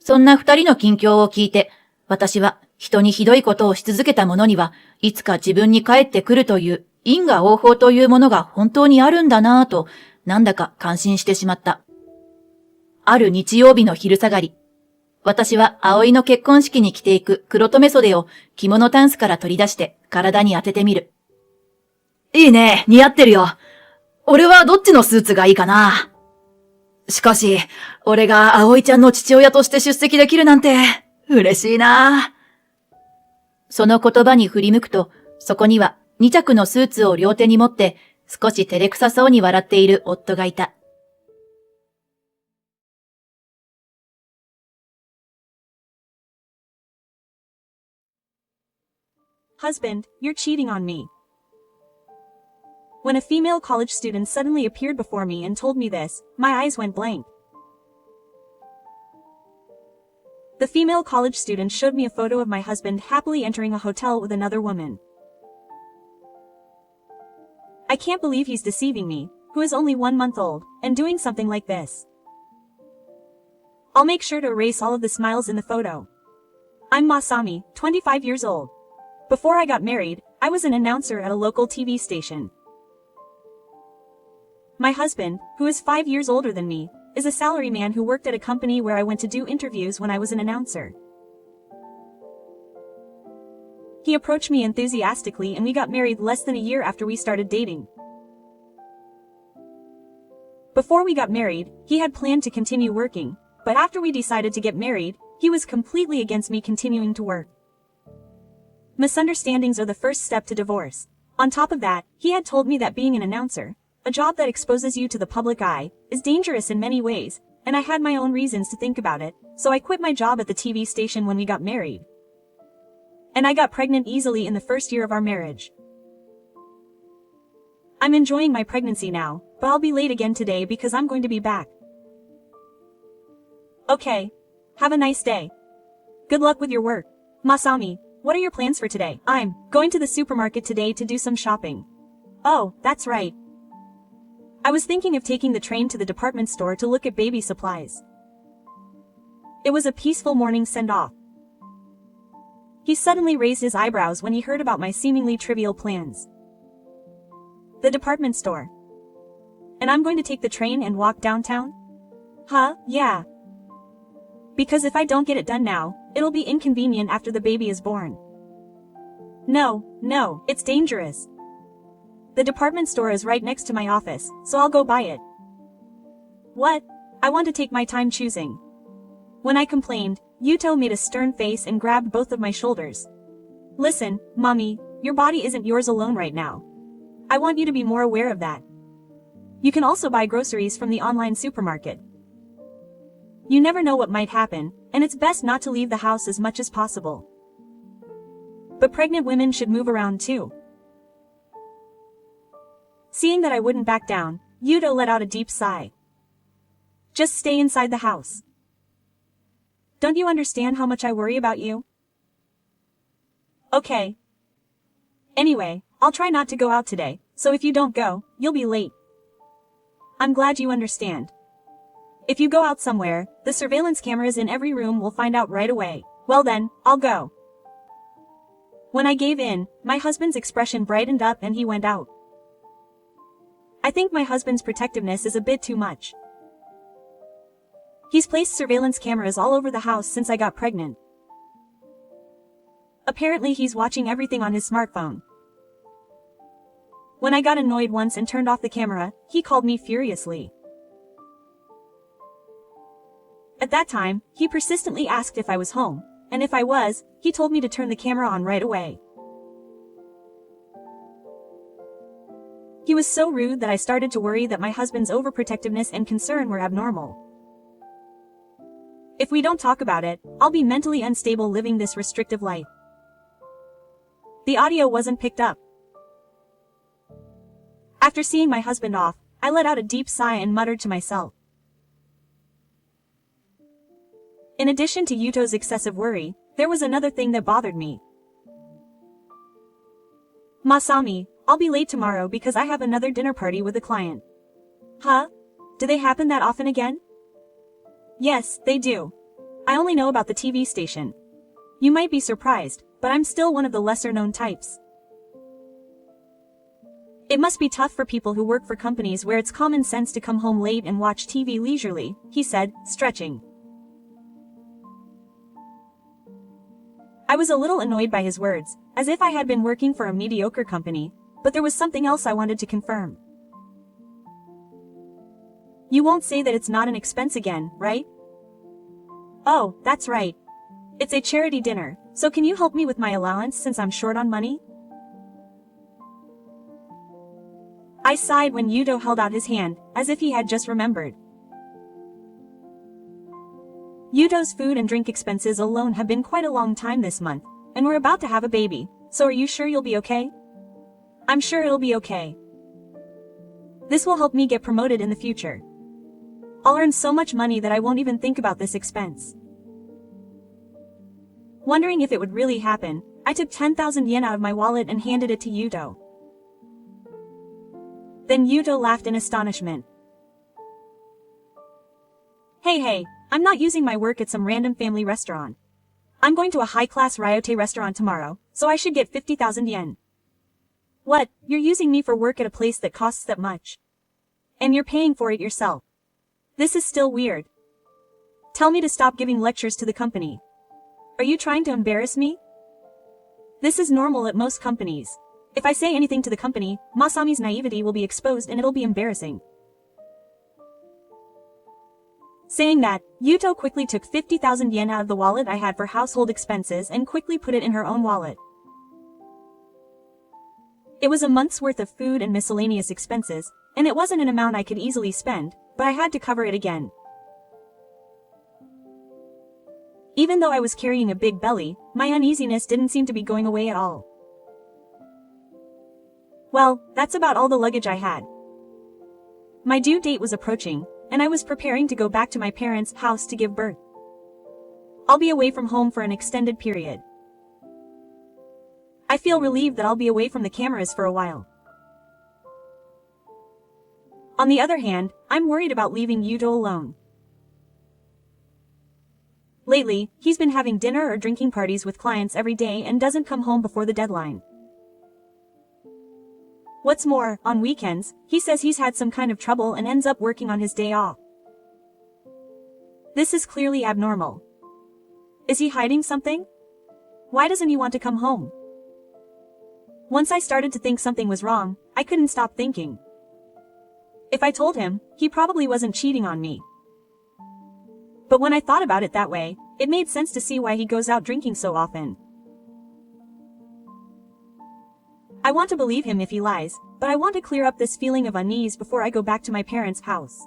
そんな二人の近況を聞いて、私は人にひどいことをし続けた者にはいつか自分に返ってくるという因果応報というものが本当にあるんだなぁと、なんだか感心してしまった。ある日曜日の昼下がり、私は葵の結婚式に着ていく黒留袖を着物タンスから取り出して体に当ててみる。いいね、似合ってるよ。俺はどっちのスーツがいいかな。しかし、俺が葵ちゃんの父親として出席できるなんて、嬉しいな。その言葉に振り向くと、そこには2着のスーツを両手に持って、少し照れくさそうに笑っている夫がいた。Husband, you're cheating on me. When a female college student suddenly appeared before me and told me this, my eyes went blank. The female college student showed me a photo of my husband happily entering a hotel with another woman. I can't believe he's deceiving me, who is only 1 month old, and doing something like this. I'll make sure to erase all of the smiles in the photo. I'm Masami, 25 years old. Before I got married, I was an announcer at a local TV station. My husband, who is 5 years older than me, is a salaryman who worked at a company where I went to do interviews when I was an announcer. He approached me enthusiastically and we got married less than a year after we started dating. Before we got married, he had planned to continue working, but after we decided to get married, he was completely against me continuing to work. Misunderstandings are the first step to divorce. On top of that, he had told me that being an announcer, a job that exposes you to the public eye, is dangerous in many ways, and I had my own reasons to think about it, so I quit my job at the TV station when we got married. And I got pregnant easily in the first year of our marriage. I'm enjoying my pregnancy now, but I'll be late again today because I'm going to be back. Okay. Have a nice day. Good luck with your work. Masami, what are your plans for today? I'm going to the supermarket today to do some shopping. Oh, that's right. I was thinking of taking the train to the department store to look at baby supplies. It was a peaceful morning send-off. He suddenly raised his eyebrows when he heard about my seemingly trivial plans. The department store. And I'm going to take the train and walk downtown? Huh, yeah. Because if I don't get it done now, it'll be inconvenient after the baby is born. No, it's dangerous. The department store is right next to my office, so I'll go buy it. What? I want to take my time choosing. When I complained, Yuto made a stern face and grabbed both of my shoulders. Listen, Mommy, your body isn't yours alone right now. I want you to be more aware of that. You can also buy groceries from the online supermarket. You never know what might happen, and it's best not to leave the house as much as possible. But pregnant women should move around too. Seeing that I wouldn't back down, Yuto let out a deep sigh. Just stay inside the house. Don't you understand how much I worry about you? Okay. Anyway, I'll try not to go out today, so if you don't go, you'll be late. I'm glad you understand. If you go out somewhere, the surveillance cameras in every room will find out right away. Well then, I'll go. When I gave in, my husband's expression brightened up and he went out. I think my husband's protectiveness is a bit too much. He's placed surveillance cameras all over the house since I got pregnant. Apparently he's watching everything on his smartphone. When I got annoyed once and turned off the camera, he called me furiously. At that time, he persistently asked if I was home, and if I was, he told me to turn the camera on right away. He was so rude that I started to worry that my husband's overprotectiveness and concern were abnormal. If we don't talk about it, I'll be mentally unstable living this restrictive life. The audio wasn't picked up. After seeing my husband off, I let out a deep sigh and muttered to myself. In addition to Yuto's excessive worry, there was another thing that bothered me. Masami, I'll be late tomorrow because I have another dinner party with a client. Huh? Do they happen that often again? Yes, they do. I only know about the TV station. You might be surprised, but I'm still one of the lesser-known types. It must be tough for people who work for companies where it's common sense to come home late and watch TV leisurely, he said, stretching. I was a little annoyed by his words, as if I had been working for a mediocre company, but there was something else I wanted to confirm. You won't say that it's not an expense again, right? Oh, that's right. It's a charity dinner, so can you help me with my allowance since I'm short on money? I sighed when Yuto held out his hand, as if he had just remembered. Yuto's food and drink expenses alone have been quite a long time this month, and we're about to have a baby, so are you sure you'll be okay? I'm sure it'll be okay. This will help me get promoted in the future. I'll earn so much money that I won't even think about this expense. Wondering if it would really happen, I took 10,000 yen out of my wallet and handed it to Yuto. Then Yuto laughed in astonishment. Hey, I'm not using my work at some random family restaurant. I'm going to a high-class Ryote restaurant tomorrow, so I should get 50,000 yen. What, you're using me for work at a place that costs that much? And you're paying for it yourself. This is still weird. Tell me to stop giving lectures to the company. Are you trying to embarrass me? This is normal at most companies. If I say anything to the company, Masami's naivety will be exposed and it'll be embarrassing. Saying that, Yuto quickly took 50,000 yen out of the wallet I had for household expenses and quickly put it in her own wallet. It was a month's worth of food and miscellaneous expenses, and it wasn't an amount I could easily spend, but I had to cover it again. Even though I was carrying a big belly, my uneasiness didn't seem to be going away at all. Well, that's about all the luggage I had. My due date was approaching, and I was preparing to go back to my parents' house to give birth. I'll be away from home for an extended period. I feel relieved that I'll be away from the cameras for a while. On the other hand, I'm worried about leaving Yuto alone. Lately, he's been having dinner or drinking parties with clients every day and doesn't come home before the deadline. What's more, on weekends, he says he's had some kind of trouble and ends up working on his day off. This is clearly abnormal. Is he hiding something? Why doesn't he want to come home? Once I started to think something was wrong, I couldn't stop thinking. If I told him, he probably wasn't cheating on me. But when I thought about it that way, it made sense to see why he goes out drinking so often. I want to believe him if he lies, but I want to clear up this feeling of unease before I go back to my parents' house.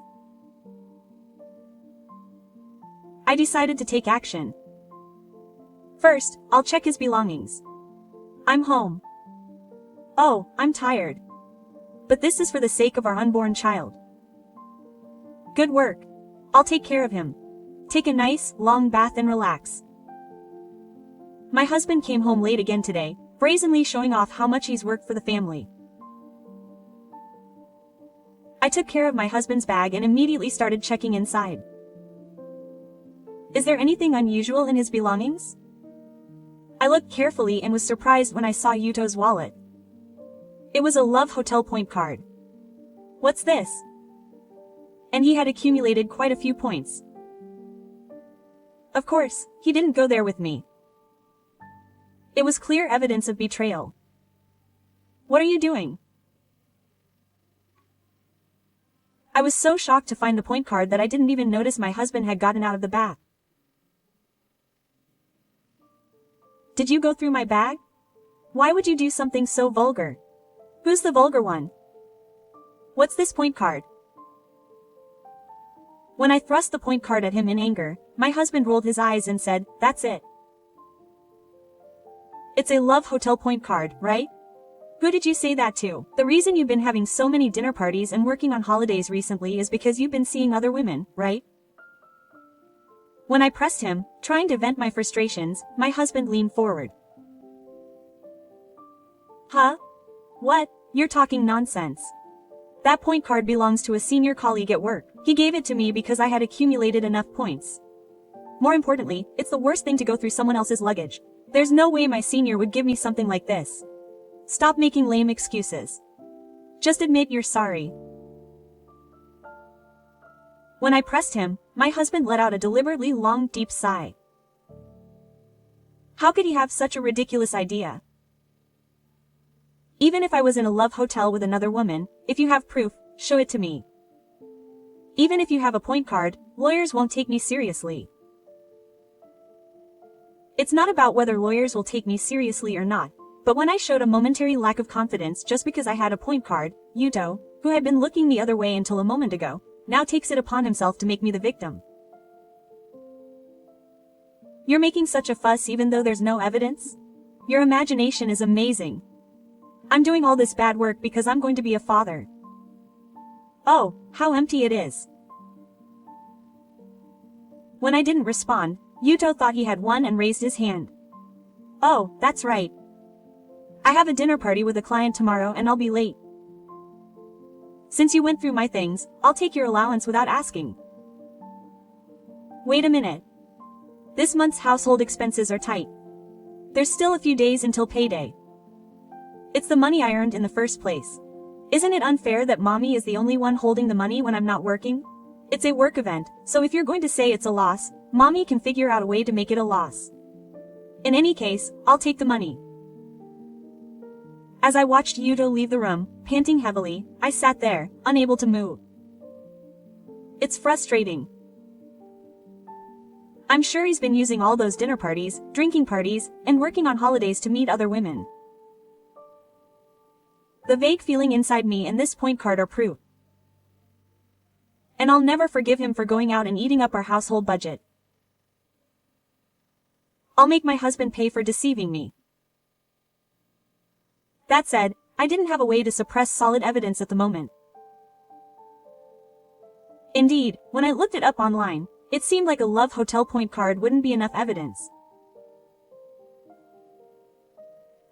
I decided to take action. First, I'll check his belongings. I'm home. Oh, I'm tired. But this is for the sake of our unborn child. Good work. I'll take care of him. Take a nice, long bath and relax. My husband came home late again today, brazenly showing off how much he's worked for the family. I took care of my husband's bag and immediately started checking inside. Is there anything unusual in his belongings? I looked carefully and was surprised when I saw Yuto's wallet. It was a Love Hotel point card. What's this? And he had accumulated quite a few points. Of course, he didn't go there with me. It was clear evidence of betrayal. What are you doing? I was so shocked to find the point card that I didn't even notice my husband had gotten out of the bath. Did you go through my bag? Why would you do something so vulgar? Who's the vulgar one? What's this point card? When I thrust the point card at him in anger, my husband rolled his eyes and said, "That's it. It's a Love Hotel point card, right? Who did you say that to? The reason you've been having so many dinner parties and working on holidays recently is because you've been seeing other women, right?" When I pressed him, trying to vent my frustrations, my husband leaned forward. Huh? What? You're talking nonsense. That point card belongs to a senior colleague at work. He gave it to me because I had accumulated enough points. More importantly, it's the worst thing to go through someone else's luggage. There's no way my senior would give me something like this. Stop making lame excuses. Just admit you're sorry. When I pressed him, my husband let out a deliberately long, deep sigh. How could he have such a ridiculous idea? Even if I was in a love hotel with another woman, if you have proof, show it to me. Even if you have a point card, lawyers won't take me seriously. It's not about whether lawyers will take me seriously or not, but when I showed a momentary lack of confidence just because I had a point card, Yuto, who had been looking the other way until a moment ago, now takes it upon himself to make me the victim. You're making such a fuss even though there's no evidence? Your imagination is amazing. I'm doing all this bad work because I'm going to be a father. Oh, how empty it is. When I didn't respond, Yuto thought he had won and raised his hand. Oh, that's right. I have a dinner party with a client tomorrow and I'll be late. Since you went through my things, I'll take your allowance without asking. Wait a minute. This month's household expenses are tight. There's still a few days until payday. It's the money I earned in the first place. Isn't it unfair that mommy is the only one holding the money when I'm not working? It's a work event, so if you're going to say it's a loss, mommy can figure out a way to make it a loss. In any case, I'll take the money. As I watched Yuto leave the room, panting heavily, I sat there, unable to move. It's frustrating. I'm sure he's been using all those dinner parties, drinking parties, and working on holidays to meet other women. The vague feeling inside me and this point card are proof. And I'll never forgive him for going out and eating up our household budget. I'll make my husband pay for deceiving me. That said, I didn't have a way to suppress solid evidence at the moment. Indeed, when I looked it up online, it seemed like a Love Hotel point card wouldn't be enough evidence.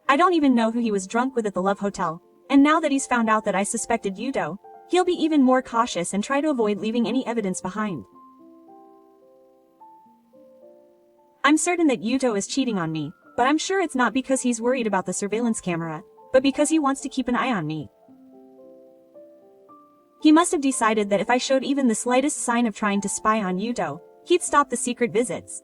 I don't even know who he was drunk with at the Love Hotel, and now that he's found out that I suspected Yuto, he'll be even more cautious and try to avoid leaving any evidence behind. I'm certain that Yuto is cheating on me, but I'm sure it's not because he's worried about the surveillance camera, but because he wants to keep an eye on me. He must have decided that if I showed even the slightest sign of trying to spy on Yuto, he'd stop the secret visits.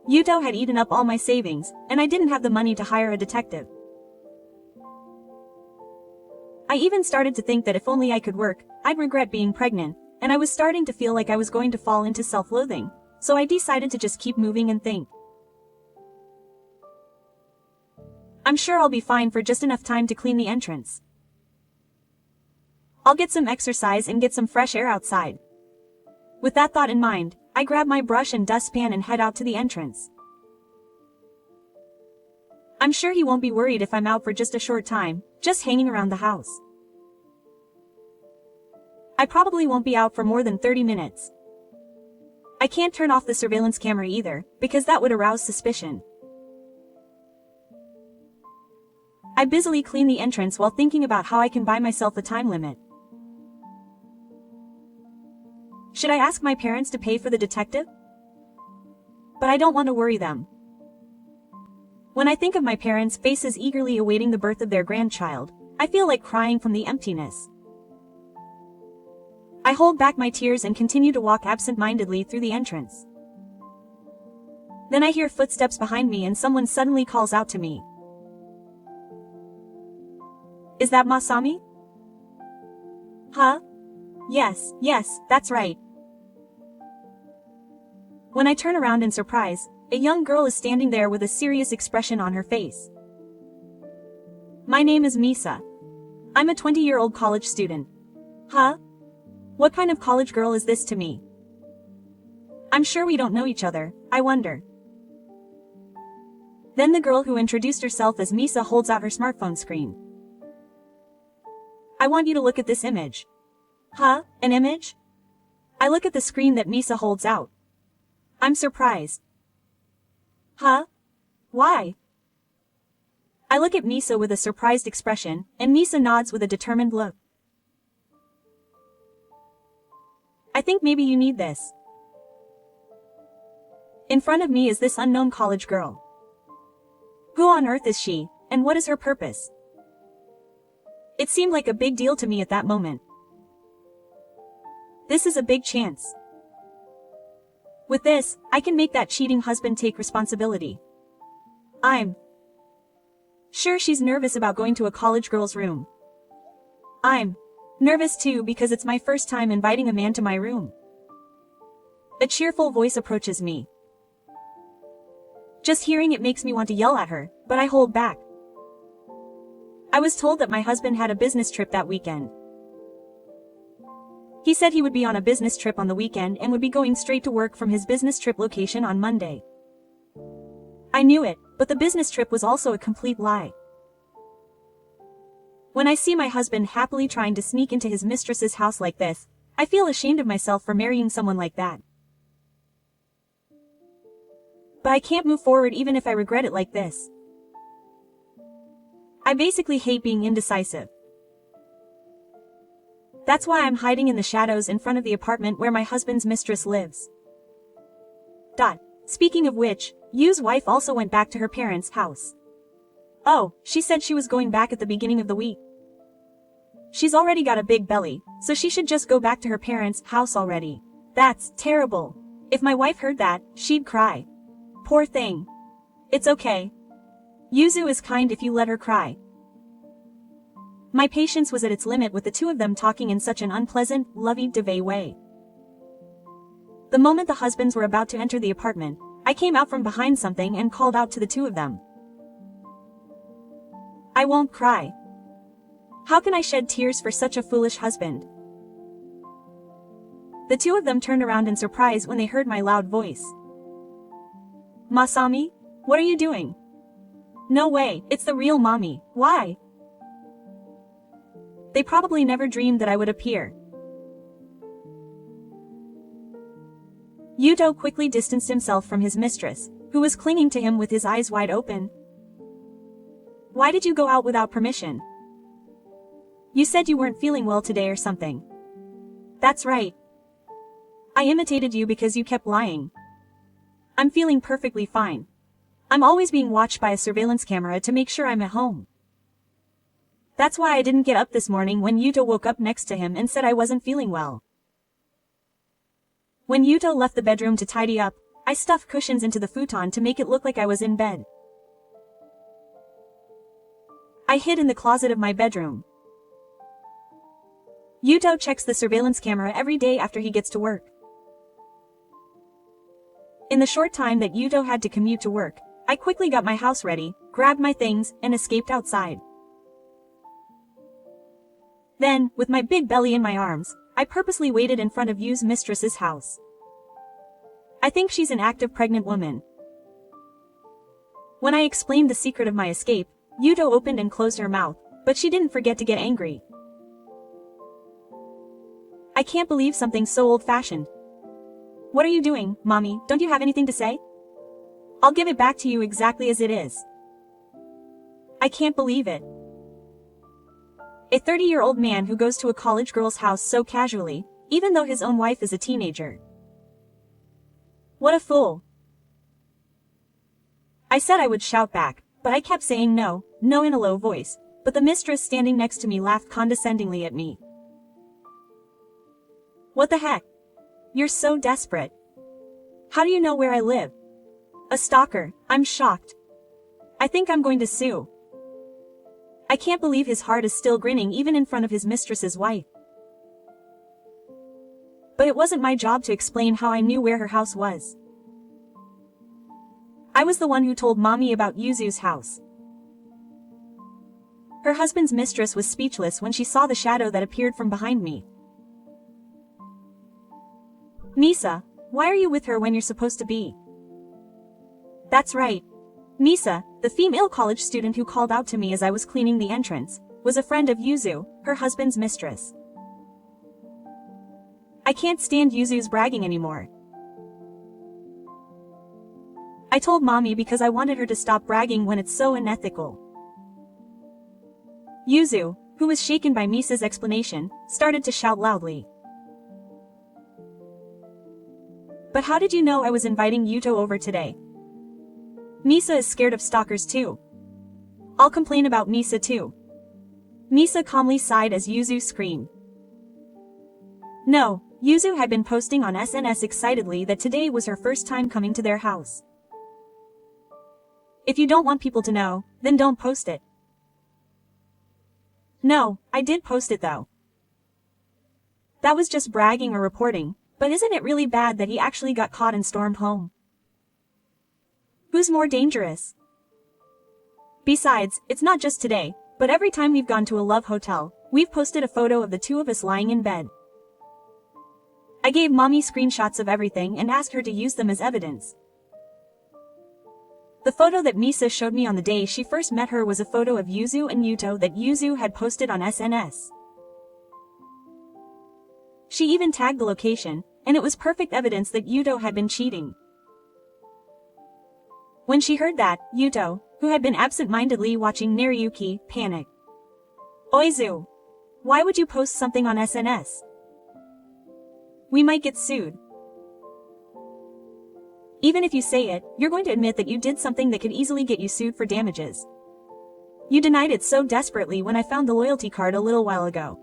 Yuto had eaten up all my savings, and I didn't have the money to hire a detective. I even started to think that if only I could work, I'd regret being pregnant, and I was starting to feel like I was going to fall into self-loathing, so I decided to just keep moving and think. I'm sure I'll be fine for just enough time to clean the entrance. I'll get some exercise and get some fresh air outside. With that thought in mind, I grab my brush and dustpan and head out to the entrance. I'm sure he won't be worried if I'm out for just a short time, just hanging around the house. I probably won't be out for more than 30 minutes. I can't turn off the surveillance camera either, because that would arouse suspicion. I busily clean the entrance while thinking about how I can buy myself a time limit. Should I ask my parents to pay for the detective? But I don't want to worry them. When I think of my parents' faces eagerly awaiting the birth of their grandchild, I feel like crying from the emptiness. I hold back my tears and continue to walk absent-mindedly through the entrance. Then I hear footsteps behind me and someone suddenly calls out to me. Is that Masami? Huh? Yes, that's right. When I turn around in surprise, a young girl is standing there with a serious expression on her face. My name is Misa. I'm a 20-year-old college student. Huh? What kind of college girl is this to me? I'm sure we don't know each other, I wonder. Then the girl who introduced herself as Misa holds out her smartphone screen. I want you to look at this image. Huh? An image? I look at the screen that Misa holds out. I'm surprised. Huh? Why? I look at Misa with a surprised expression, and Misa nods with a determined look. I think maybe you need this. In front of me is this unknown college girl. Who on earth is she, and what is her purpose? It seemed like a big deal to me at that moment. This is a big chance. With this, I can make that cheating husband take responsibility. I'm sure she's nervous about going to a college girl's room. I'm nervous too because it's my first time inviting a man to my room. A cheerful voice approaches me. Just hearing it makes me want to yell at her, but I hold back. I was told that my husband had a business trip that weekend. He said he would be on a business trip on the weekend and would be going straight to work from his business trip location on Monday. I knew it, but the business trip was also a complete lie. When I see my husband happily trying to sneak into his mistress's house like this, I feel ashamed of myself for marrying someone like that. But I can't move forward even if I regret it like this. I basically hate being indecisive. That's why I'm hiding in the shadows in front of the apartment where my husband's mistress lives. Speaking of which, Yu's wife also went back to her parents' house. Oh, she said she was going back at the beginning of the week. She's already got a big belly, so she should just go back to her parents' house already. That's terrible. If my wife heard that, she'd cry. Poor thing. It's okay. Yuzu is kind if you let her cry. My patience was at its limit with the two of them talking in such an unpleasant, lovey-dovey way. The moment the husbands were about to enter the apartment, I came out from behind something and called out to the two of them. I won't cry. How can I shed tears for such a foolish husband? The two of them turned around in surprise when they heard my loud voice. Masami, what are you doing? No way, it's the real mommy. Why? They probably never dreamed that I would appear. Yuto quickly distanced himself from his mistress, who was clinging to him with his eyes wide open. Why did you go out without permission? You said you weren't feeling well today or something. That's right. I imitated you because you kept lying. I'm feeling perfectly fine. I'm always being watched by a surveillance camera to make sure I'm at home. That's why I didn't get up this morning when Yuto woke up next to him and said I wasn't feeling well. When Yuto left the bedroom to tidy up, I stuffed cushions into the futon to make it look like I was in bed. I hid in the closet of my bedroom. Yuto checks the surveillance camera every day after he gets to work. In the short time that Yuto had to commute to work, I quickly got my house ready, grabbed my things, and escaped outside. Then, with my big belly in my arms, I purposely waited in front of Yu's mistress's house. I think she's an active pregnant woman. When I explained the secret of my escape, Yuto opened and closed her mouth, but she didn't forget to get angry. I can't believe something so old-fashioned. What are you doing, Mommy? Don't you have anything to say? I'll give it back to you exactly as it is. I can't believe it. A 30-year-old man who goes to a college girl's house so casually, even though his own wife is a teenager. What a fool. I said I would shout back, but I kept saying no, no in a low voice, but the mistress standing next to me laughed condescendingly at me. What the heck? You're so desperate. How do you know where I live? A stalker, I'm shocked. I think I'm going to sue. I can't believe his heart is still grinning even in front of his mistress's wife. But it wasn't my job to explain how I knew where her house was. I was the one who told Mommy about Yuzu's house. Her husband's mistress was speechless when she saw the shadow that appeared from behind me. Misa, why are you with her when you're supposed to be? That's right. Misa, the female college student who called out to me as I was cleaning the entrance, was a friend of Yuzu, her husband's mistress. I can't stand Yuzu's bragging anymore. I told Mommy because I wanted her to stop bragging when it's so unethical. Yuzu, who was shaken by Misa's explanation, started to shout loudly. But how did you know I was inviting Yuto over today? Misa is scared of stalkers too. I'll complain about Misa too. Misa calmly sighed as Yuzu screamed. No, Yuzu had been posting on SNS excitedly that today was her first time coming to their house. If you don't want people to know, then don't post it. No, I did post it though. That was just bragging or reporting, but isn't it really bad that he actually got caught and stormed home? Who's more dangerous? Besides, it's not just today, but every time we've gone to a love hotel, we've posted a photo of the two of us lying in bed. I gave Mommy screenshots of everything and asked her to use them as evidence. The photo that Misa showed me on the day she first met her was a photo of Yuzu and Yuto that Yuzu had posted on SNS. She even tagged the location, and it was perfect evidence that Yuto had been cheating. When she heard that, Yuto, who had been absent-mindedly watching Nariyuki, panicked. Oizu! Why would you post something on SNS? We might get sued. Even if you say it, you're going to admit that you did something that could easily get you sued for damages. You denied it so desperately when I found the loyalty card a little while ago.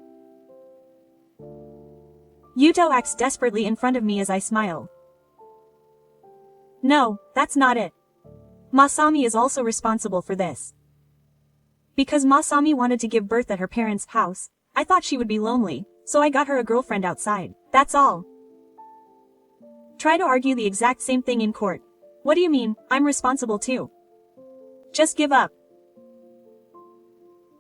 Yuto acts desperately in front of me as I smile. No, that's not it. Masami is also responsible for this. Because Masami wanted to give birth at her parents' house, I thought she would be lonely, so I got her a girlfriend outside. That's all. Try to argue the exact same thing in court. What do you mean, I'm responsible too? Just give up.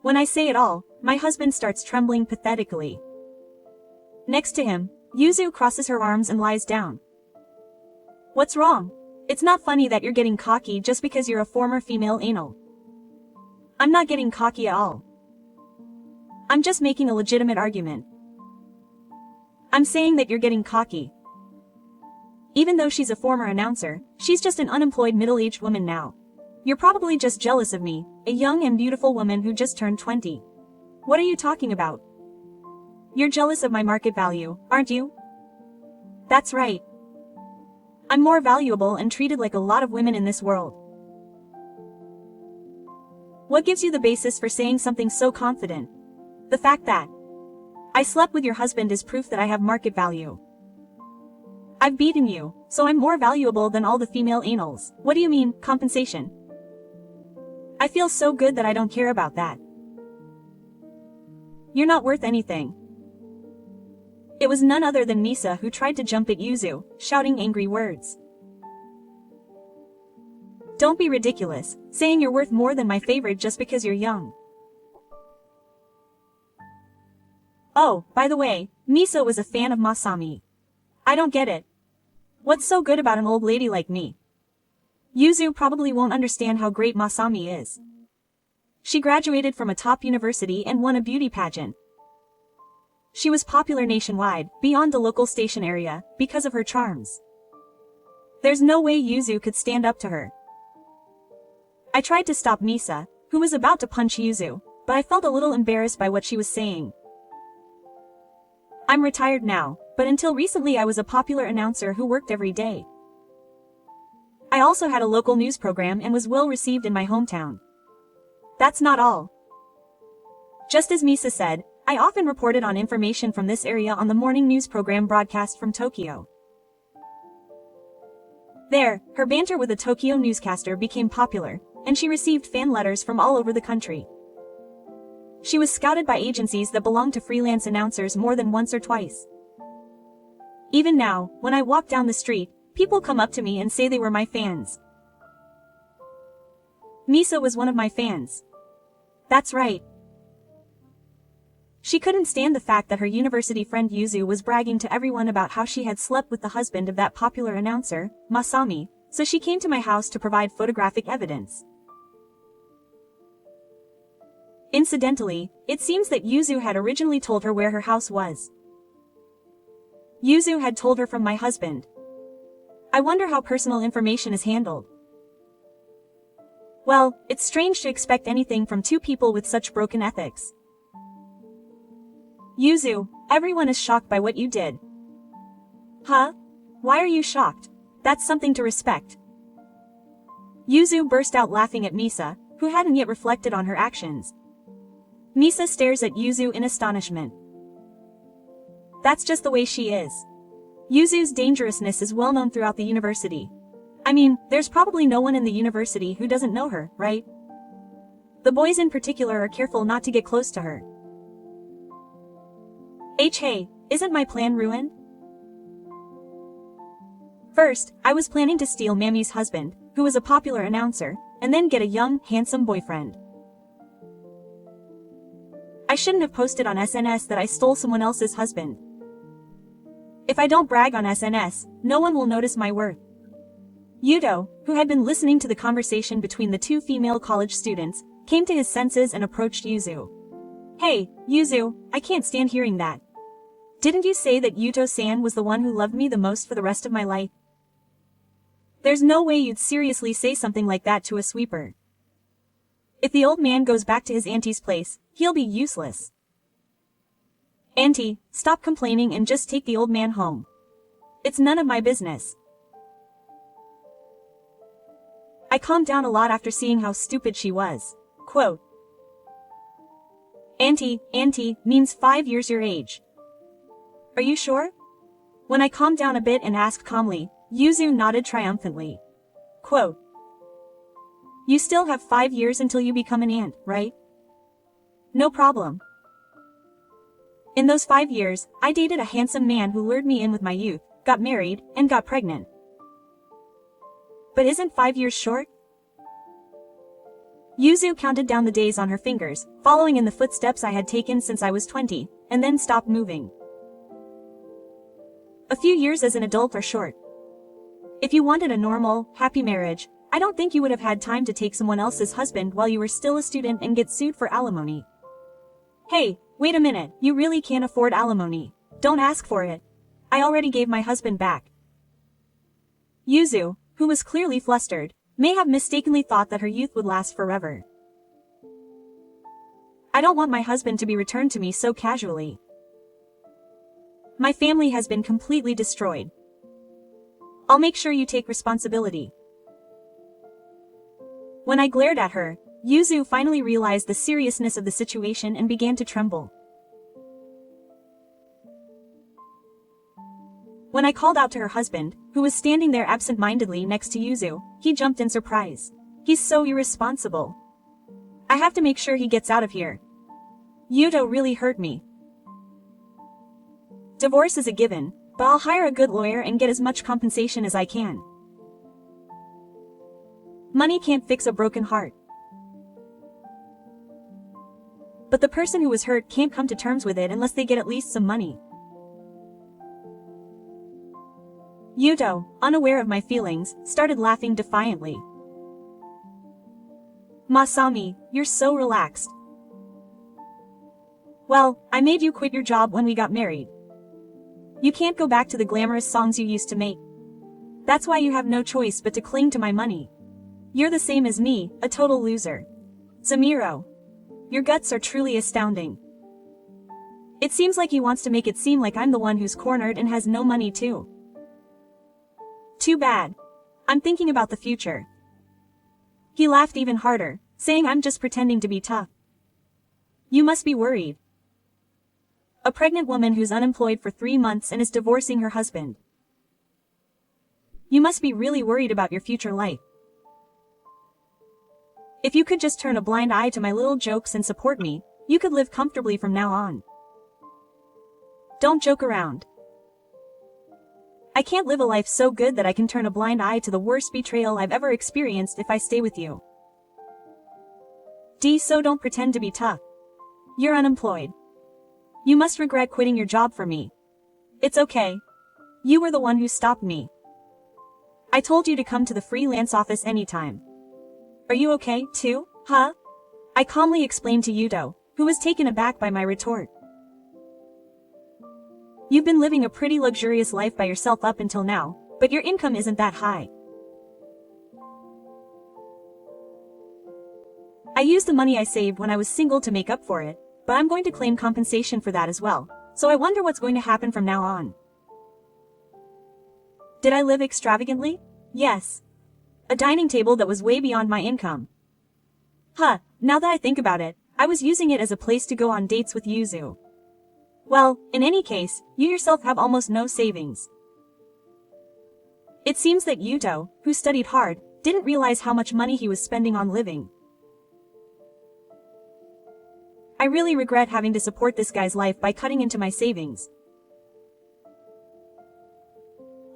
When I say it all, my husband starts trembling pathetically. Next to him, Yuzu crosses her arms and lies down. What's wrong? It's not funny that you're getting cocky just because you're a former female anal. I'm not getting cocky at all. I'm just making a legitimate argument. I'm saying that you're getting cocky. Even though she's a former announcer, she's just an unemployed middle-aged woman now. You're probably just jealous of me, a young and beautiful woman who just turned 20. What are you talking about? You're jealous of my market value, aren't you? That's right. I'm more valuable and treated like a lot of women in this world. What gives you the basis for saying something so confident? The fact that I slept with your husband is proof that I have market value. I've beaten you, so I'm more valuable than all the female anals. What do you mean, compensation? I feel so good that I don't care about that. You're not worth anything. It was none other than Misa who tried to jump at Yuzu, shouting angry words. Don't be ridiculous, saying you're worth more than my favorite just because you're young. Oh, by the way, Misa was a fan of Masami. I don't get it. What's so good about an old lady like me? Yuzu probably won't understand how great Masami is. She graduated from a top university and won a beauty pageant. She was popular nationwide, beyond the local station area, because of her charms. There's no way Yuzu could stand up to her. I tried to stop Misa, who was about to punch Yuzu, but I felt a little embarrassed by what she was saying. I'm retired now, but until recently I was a popular announcer who worked every day. I also had a local news program and was well received in my hometown. That's not all. Just as Misa said, I often reported on information from this area on the morning news program broadcast from Tokyo. There, her banter with a Tokyo newscaster became popular, and she received fan letters from all over the country. She was scouted by agencies that belong to freelance announcers more than once or twice. Even now, when I walk down the street, people come up to me and say they were my fans. Misa was one of my fans. That's right. She couldn't stand the fact that her university friend Yuzu was bragging to everyone about how she had slept with the husband of that popular announcer, Masami, so she came to my house to provide photographic evidence. Incidentally, it seems that Yuzu had originally told her where her house was. Yuzu had told her from my husband. I wonder how personal information is handled. Well, it's strange to expect anything from two people with such broken ethics. Yuzu, everyone is shocked by what you did. Huh? Why are you shocked? That's something to respect. Yuzu burst out laughing at Misa, who hadn't yet reflected on her actions. Misa stares at Yuzu in astonishment. That's just the way she is. Yuzu's dangerousness is well known throughout the university. I mean, there's probably no one in the university who doesn't know her, right? The boys in particular are careful not to get close to her. Hey, isn't my plan ruined? First, I was planning to steal Mammy's husband, who was a popular announcer, and then get a young, handsome boyfriend. I shouldn't have posted on SNS that I stole someone else's husband. If I don't brag on SNS, no one will notice my worth. Yuto, who had been listening to the conversation between the two female college students, came to his senses and approached Yuzu. Hey, Yuzu, I can't stand hearing that. Didn't you say that Yuto-san was the one who loved me the most for the rest of my life? There's no way you'd seriously say something like that to a sweeper. If the old man goes back to his auntie's place, he'll be useless. Auntie, stop complaining and just take the old man home. It's none of my business. I calmed down a lot after seeing how stupid she was. Quote. Auntie means 5 years your age. Are you sure? When I calmed down a bit and asked calmly, Yuzu nodded triumphantly. Quote. You still have 5 years until you become an aunt, right? No problem. In those 5 years, I dated a handsome man who lured me in with my youth, got married, and got pregnant. But isn't 5 years short? Yuzu counted down the days on her fingers, following in the footsteps I had taken since I was 20, and then stopped moving. A few years as an adult are short. If you wanted a normal, happy marriage, I don't think you would have had time to take someone else's husband while you were still a student and get sued for alimony. Hey, wait a minute, you really can't afford alimony. Don't ask for it. I already gave my husband back. Yuzu, who was clearly flustered, may have mistakenly thought that her youth would last forever. I don't want my husband to be returned to me so casually. My family has been completely destroyed. I'll make sure you take responsibility. When I glared at her, Yuzu finally realized the seriousness of the situation and began to tremble. When I called out to her husband, who was standing there absent-mindedly next to Yuzu, he jumped in surprise. He's so irresponsible. I have to make sure he gets out of here. Yuto really hurt me. Divorce is a given, but I'll hire a good lawyer and get as much compensation as I can. Money can't fix a broken heart. But the person who was hurt can't come to terms with it unless they get at least some money. Yuto, unaware of my feelings, started laughing defiantly. Masami, you're so relaxed. Well, I made you quit your job when we got married. You can't go back to the glamorous songs you used to make. That's why you have no choice but to cling to my money. You're the same as me, a total loser. Zamiro. Your guts are truly astounding. It seems like he wants to make it seem like I'm the one who's cornered and has no money too. Too bad. I'm thinking about the future. He laughed even harder, saying I'm just pretending to be tough. You must be worried. A pregnant woman who's unemployed for 3 months and is divorcing her husband. You must be really worried about your future life. If you could just turn a blind eye to my little jokes and support me, you could live comfortably from now on. Don't joke around. I can't live a life so good that I can turn a blind eye to the worst betrayal I've ever experienced if I stay with you. So don't pretend to be tough. You're unemployed. You must regret quitting your job for me. It's okay. You were the one who stopped me. I told you to come to the freelance office anytime. Are you okay, too, huh? I calmly explained to Yuto, who was taken aback by my retort. You've been living a pretty luxurious life by yourself up until now, but your income isn't that high. I used the money I saved when I was single to make up for it, but I'm going to claim compensation for that as well, so I wonder what's going to happen from now on. Did I live extravagantly? Yes. A dining table that was way beyond my income. Now that I think about it, I was using it as a place to go on dates with Yuzu. Well, in any case, you yourself have almost no savings. It seems that Yuto, who studied hard, didn't realize how much money he was spending on living. I really regret having to support this guy's life by cutting into my savings.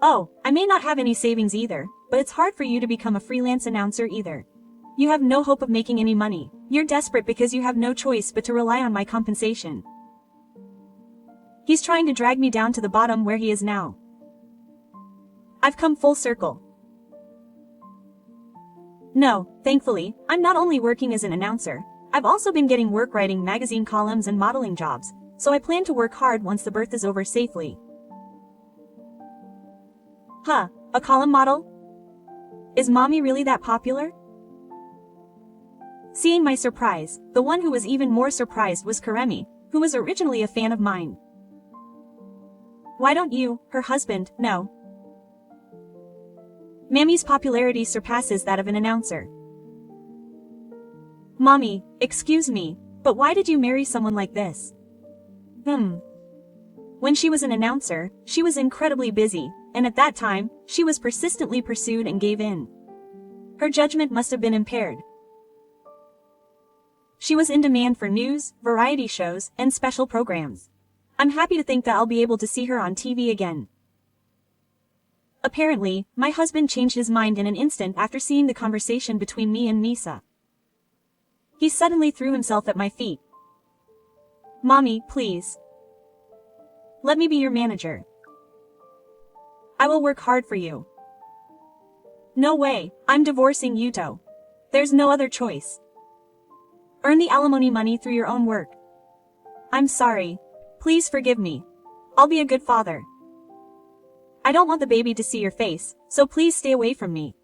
Oh, I may not have any savings either, but it's hard for you to become a freelance announcer either. You have no hope of making any money. You're desperate because you have no choice but to rely on my compensation. He's trying to drag me down to the bottom where he is now. I've come full circle. No, thankfully, I'm not only working as an announcer, I've also been getting work writing magazine columns and modeling jobs, so I plan to work hard once the birth is over safely. A column model? Is mommy really that popular? Seeing my surprise, the one who was even more surprised was Karemi, who was originally a fan of mine. Why don't you, her husband, know? Mammy's popularity surpasses that of an announcer. Mommy, excuse me, but why did you marry someone like this? When she was an announcer, she was incredibly busy, and at that time, she was persistently pursued and gave in. Her judgment must have been impaired. She was in demand for news, variety shows, and special programs. I'm happy to think that I'll be able to see her on TV again. Apparently, my husband changed his mind in an instant after seeing the conversation between me and Misa. He suddenly threw himself at my feet. Mommy, please. Let me be your manager. I will work hard for you. No way, I'm divorcing Yuto. There's no other choice. Earn the alimony money through your own work. I'm sorry. Please forgive me. I'll be a good father. I don't want the baby to see your face, so please stay away from me.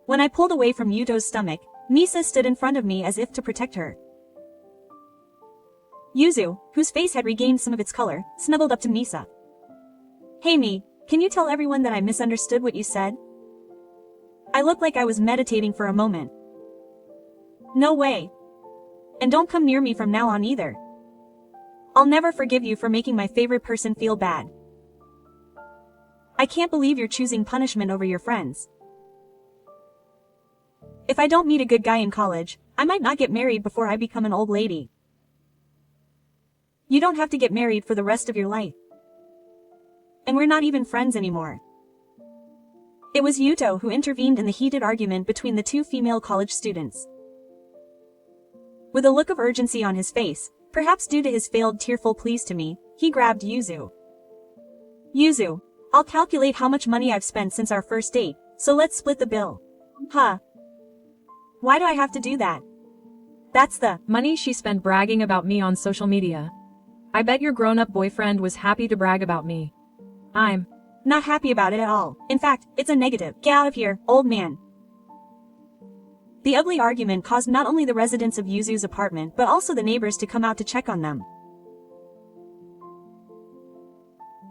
When I pulled away from Yuto's stomach, Misa stood in front of me as if to protect her. Yuzu, whose face had regained some of its color, snuggled up to Misa. Hey me, can you tell everyone that I misunderstood what you said? I looked like I was meditating for a moment. No way. And don't come near me from now on either. I'll never forgive you for making my favorite person feel bad. I can't believe you're choosing punishment over your friends. If I don't meet a good guy in college, I might not get married before I become an old lady. You don't have to get married for the rest of your life. And we're not even friends anymore. It was Yuto who intervened in the heated argument between the two female college students. With a look of urgency on his face, perhaps due to his failed tearful pleas to me, he grabbed Yuzu. Yuzu, I'll calculate how much money I've spent since our first date, so let's split the bill. Huh. Why do I have to do that? That's the money she spent bragging about me on social media. I bet your grown-up boyfriend was happy to brag about me. I'm not happy about it at all. In fact, it's a negative. Get out of here, old man. The ugly argument caused not only the residents of Yuzu's apartment but also the neighbors to come out to check on them.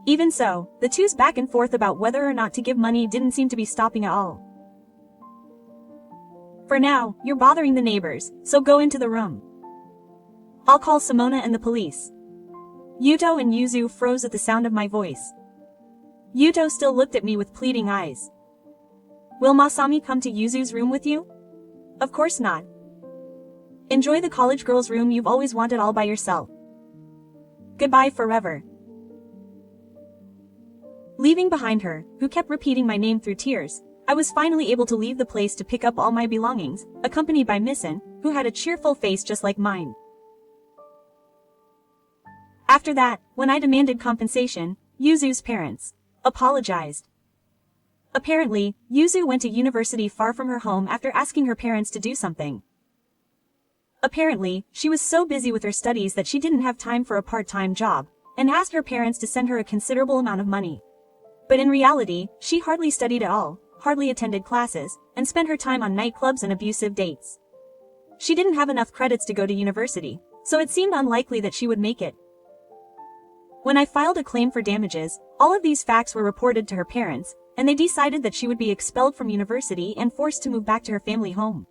Even so, the two's back and forth about whether or not to give money didn't seem to be stopping at all. For now, you're bothering the neighbors, so go into the room. I'll call Simona and the police. Yuto and Yuzu froze at the sound of my voice. Yuto still looked at me with pleading eyes. Will Masami come to Yuzu's room with you? Of course not. Enjoy the college girl's room you've always wanted all by yourself. Goodbye forever. Leaving behind her, who kept repeating my name through tears, I was finally able to leave the place to pick up all my belongings, accompanied by Missen, who had a cheerful face just like mine. After that, when I demanded compensation, Yuzu's parents apologized. Apparently, Yuzu went to university far from her home after asking her parents to do something. Apparently, she was so busy with her studies that she didn't have time for a part-time job, and asked her parents to send her a considerable amount of money. But in reality, she hardly studied at all, hardly attended classes, and spent her time on nightclubs and abusive dates. She didn't have enough credits to go to university, so it seemed unlikely that she would make it. When I filed a claim for damages, all of these facts were reported to her parents, and they decided that she would be expelled from university and forced to move back to her family home.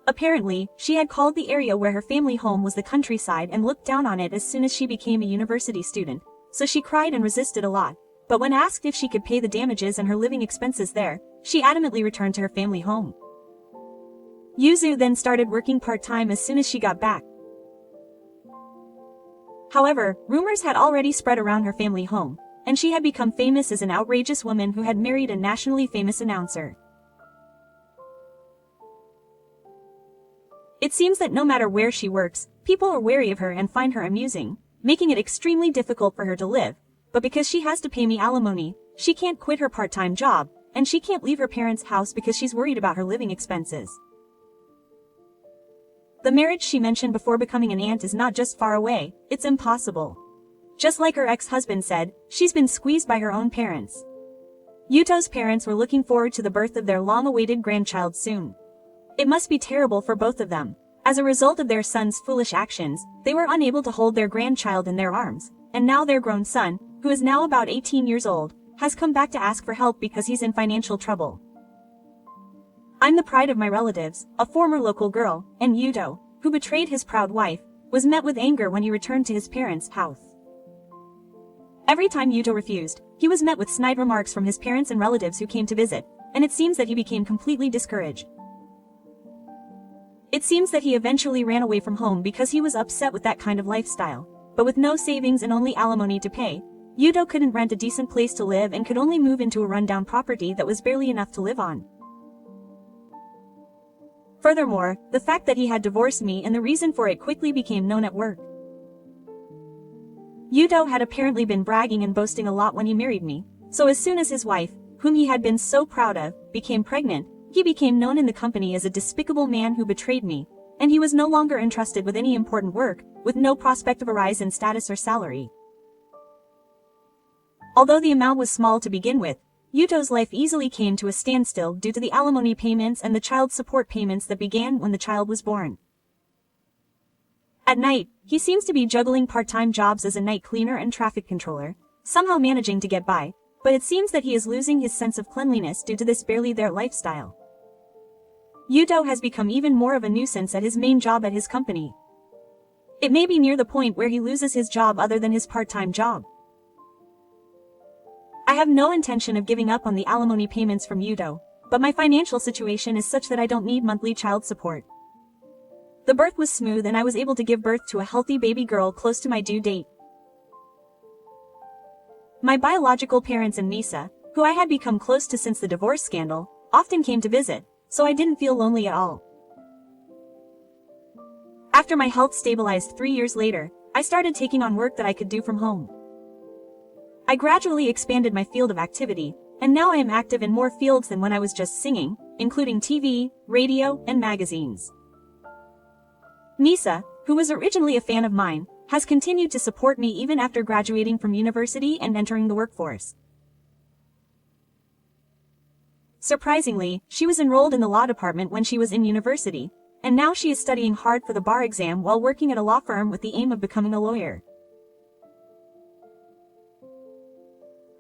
Apparently, she had called the area where her family home was the countryside and looked down on it as soon as she became a university student, so she cried and resisted a lot, but when asked if she could pay the damages and her living expenses there, she adamantly returned to her family home. Yuzu then started working part-time as soon as she got back. However, rumors had already spread around her family home, and she had become famous as an outrageous woman who had married a nationally famous announcer. It seems that no matter where she works, people are wary of her and find her amusing, making it extremely difficult for her to live, but because she has to pay me alimony, she can't quit her part-time job, and she can't leave her parents' house because she's worried about her living expenses. The marriage she mentioned before becoming an aunt is not just far away, it's impossible. Just like her ex-husband said, she's been squeezed by her own parents. Yuto's parents were looking forward to the birth of their long-awaited grandchild soon. It must be terrible for both of them. As a result of their son's foolish actions, they were unable to hold their grandchild in their arms, and now their grown son, who is now about 18 years old, has come back to ask for help because he's in financial trouble. I'm the pride of my relatives, a former local girl, and Yuto, who betrayed his proud wife, was met with anger when he returned to his parents' house. Every time Yuto refused, he was met with snide remarks from his parents and relatives who came to visit, and it seems that he became completely discouraged. It seems that he eventually ran away from home because he was upset with that kind of lifestyle, but with no savings and only alimony to pay, Yuto couldn't rent a decent place to live and could only move into a rundown property that was barely enough to live on. Furthermore, the fact that he had divorced me and the reason for it quickly became known at work. Yuto had apparently been bragging and boasting a lot when he married me, So as soon as his wife, whom he had been so proud of, became pregnant, he became known in the company as a despicable man who betrayed me, and he was no longer entrusted with any important work, with no prospect of a rise in status or salary. Although the amount was small to begin with, Yuto's life easily came to a standstill due to the alimony payments and the child support payments that began when the child was born. At night, he seems to be juggling part-time jobs as a night cleaner and traffic controller, somehow managing to get by, but it seems that he is losing his sense of cleanliness due to this barely there lifestyle. Yuto has become even more of a nuisance at his main job at his company. It may be near the point where he loses his job other than his part-time job. I have no intention of giving up on the alimony payments from Yuto, but my financial situation is such that I don't need monthly child support. The birth was smooth and I was able to give birth to a healthy baby girl close to my due date. My biological parents and Misa, who I had become close to since the divorce scandal, often came to visit, so I didn't feel lonely at all. After my health stabilized 3 years later, I started taking on work that I could do from home. I gradually expanded my field of activity, and now I am active in more fields than when I was just singing, including TV, radio, and magazines. Misa, who was originally a fan of mine, has continued to support me even after graduating from university and entering the workforce. Surprisingly, she was enrolled in the law department when she was in university, and now she is studying hard for the bar exam while working at a law firm with the aim of becoming a lawyer.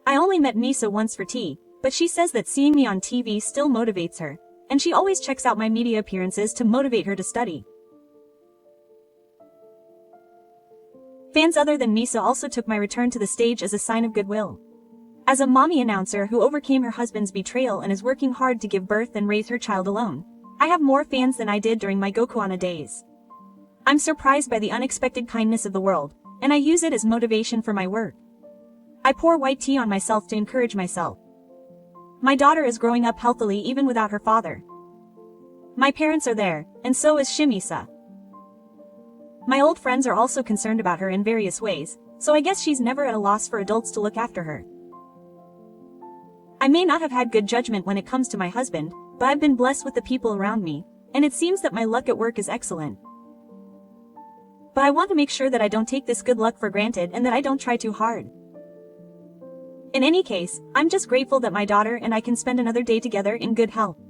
I only met Misa once for tea, but she says that seeing me on TV still motivates her, and she always checks out my media appearances to motivate her to study. Fans other than Misa also took my return to the stage as a sign of goodwill. As a mommy announcer who overcame her husband's betrayal and is working hard to give birth and raise her child alone, I have more fans than I did during my Gokuana days. I'm surprised by the unexpected kindness of the world, and I use it as motivation for my work. I pour white tea on myself to encourage myself. My daughter is growing up healthily even without her father. My parents are there, and so is Shimisa. My old friends are also concerned about her in various ways, so I guess she's never at a loss for adults to look after her. I may not have had good judgment when it comes to my husband, but I've been blessed with the people around me, and it seems that my luck at work is excellent. But I want to make sure that I don't take this good luck for granted and that I don't try too hard. In any case, I'm just grateful that my daughter and I can spend another day together in good health.「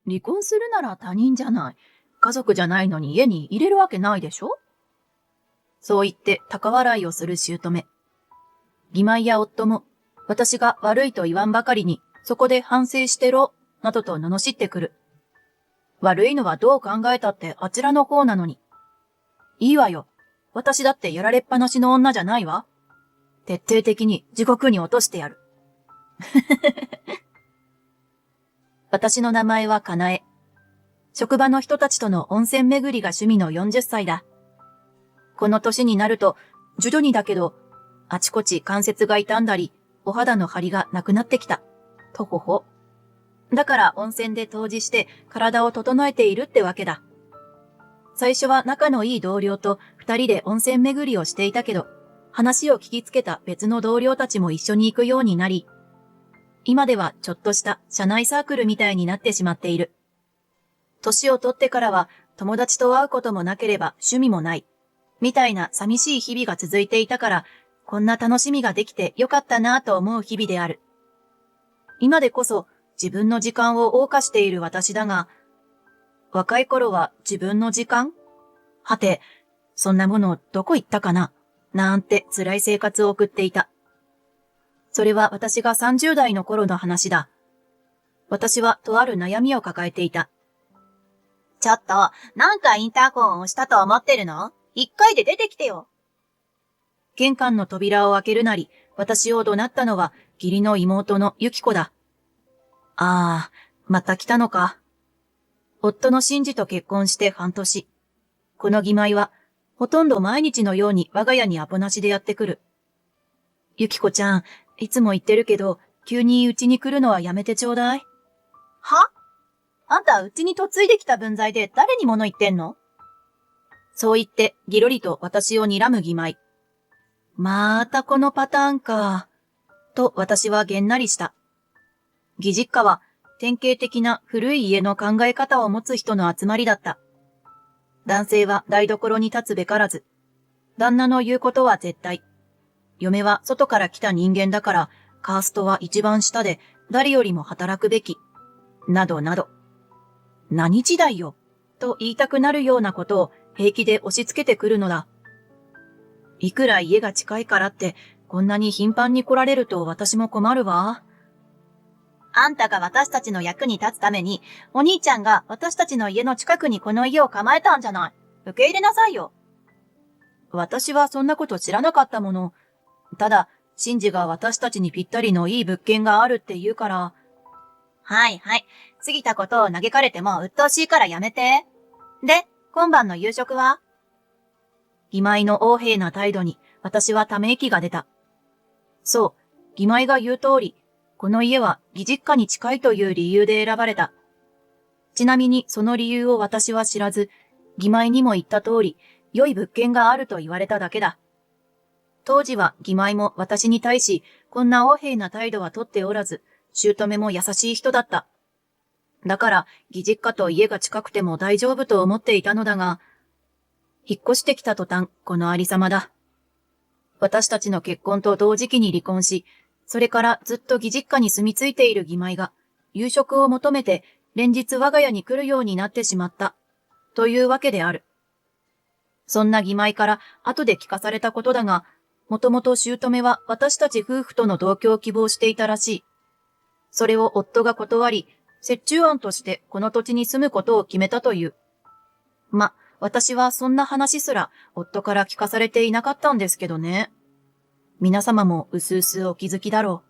離婚するなら他人じゃない。家族じゃないのに家に入れるわけないでしょ?」そう言って高笑いをする姑。義妹や夫も、私が悪いと言わんばかりに、そこで反省してろ、などと罵ってくる。悪いのはどう考えたってあちらの方なのに。いいわよ。私だってやられっぱなしの女じゃないわ。徹底的に地獄に落としてやる。私の名前はかなえ。職場の人たちとの温泉巡りが趣味の40歳だ。この年になると、徐々にだけど、あちこち関節が痛んだり、お肌の張りがなくなってきた。とほほ。だから温泉で湯治して体を整えているってわけだ。最初は仲のいい同僚と2人で温泉巡りをしていたけど、話を聞きつけた別の同僚たちも一緒に行くようになり、今ではちょっとした社内サークルみたいになってしまっている。年を取ってからは友達と会うこともなければ趣味もない。みたいな寂しい日々が続いていたから、こんな楽しみができてよかったなぁと思う日々である。今でこそ自分の時間を謳歌している私だが、若い頃は自分の時間?はて、そんなものどこ行ったかな?なんて辛い生活を送っていた。それは私が30代の頃の話だ。私はとある悩みを抱えていた。ちょっと、何回インターホンを押したと思ってるの?1回で出てきてよ。玄関の扉を開けるなり、私を怒鳴ったのは義理の妹のゆき子だ。ああ、また来たのか。夫の真治と結婚して半年。この義妹は、ほとんど毎日のように我が家にアポなしでやってくる。ゆきこちゃん、いつも言ってるけど、急にうちに来るのはやめてちょうだい。は？あんたうちに嫁いできた分際で誰に物言ってんの？そう言って、ぎろりと私を睨む義妹。またこのパターンか。と私はげんなりした。義実家は、典型的な古い家の考え方を持つ人の集まりだった。男性は台所に立つべからず。旦那の言うことは絶対。嫁は外から来た人間だから、カーストは一番下で、誰よりも働くべき。などなど。何時代よ、と言いたくなるようなことを平気で押し付けてくるのだ。いくら家が近いからって、こんなに頻繁に来られると私も困るわ。あんたが私たちの役に立つために、お兄ちゃんが私たちの家の近くにこの家を構えたんじゃない。受け入れなさいよ。私はそんなこと知らなかったもの。ただ、シンジが私たちにぴったりのいい物件があるって言うから。はいはい。過ぎたことを嘆かれても鬱陶しいからやめて。で、今晩の夕食は？義妹の横柄な態度に私はため息が出た。そう、義妹が言う通り、この家は義実家に近いという理由で選ばれた。ちなみにその理由を私は知らず、義妹にも言った通り、良い物件があると言われただけだ。当時は義妹も私に対し、こんな横柄な態度はとっておらず、姑も優しい人だった。だから、義実家と家が近くても大丈夫と思っていたのだが、引っ越してきた途端、このありさまだ。私たちの結婚と同時期に離婚し、それからずっと義実家に住み着いている義妹が、夕食を求めて連日我が家に来るようになってしまった、というわけである。そんな義妹から後で聞かされたことだが、もともと姑は私たち夫婦との同居を希望していたらしい。それを夫が断り、折衷案としてこの土地に住むことを決めたという。私はそんな話すら夫から聞かされていなかったんですけどね。皆様もうすうすお気づきだろう。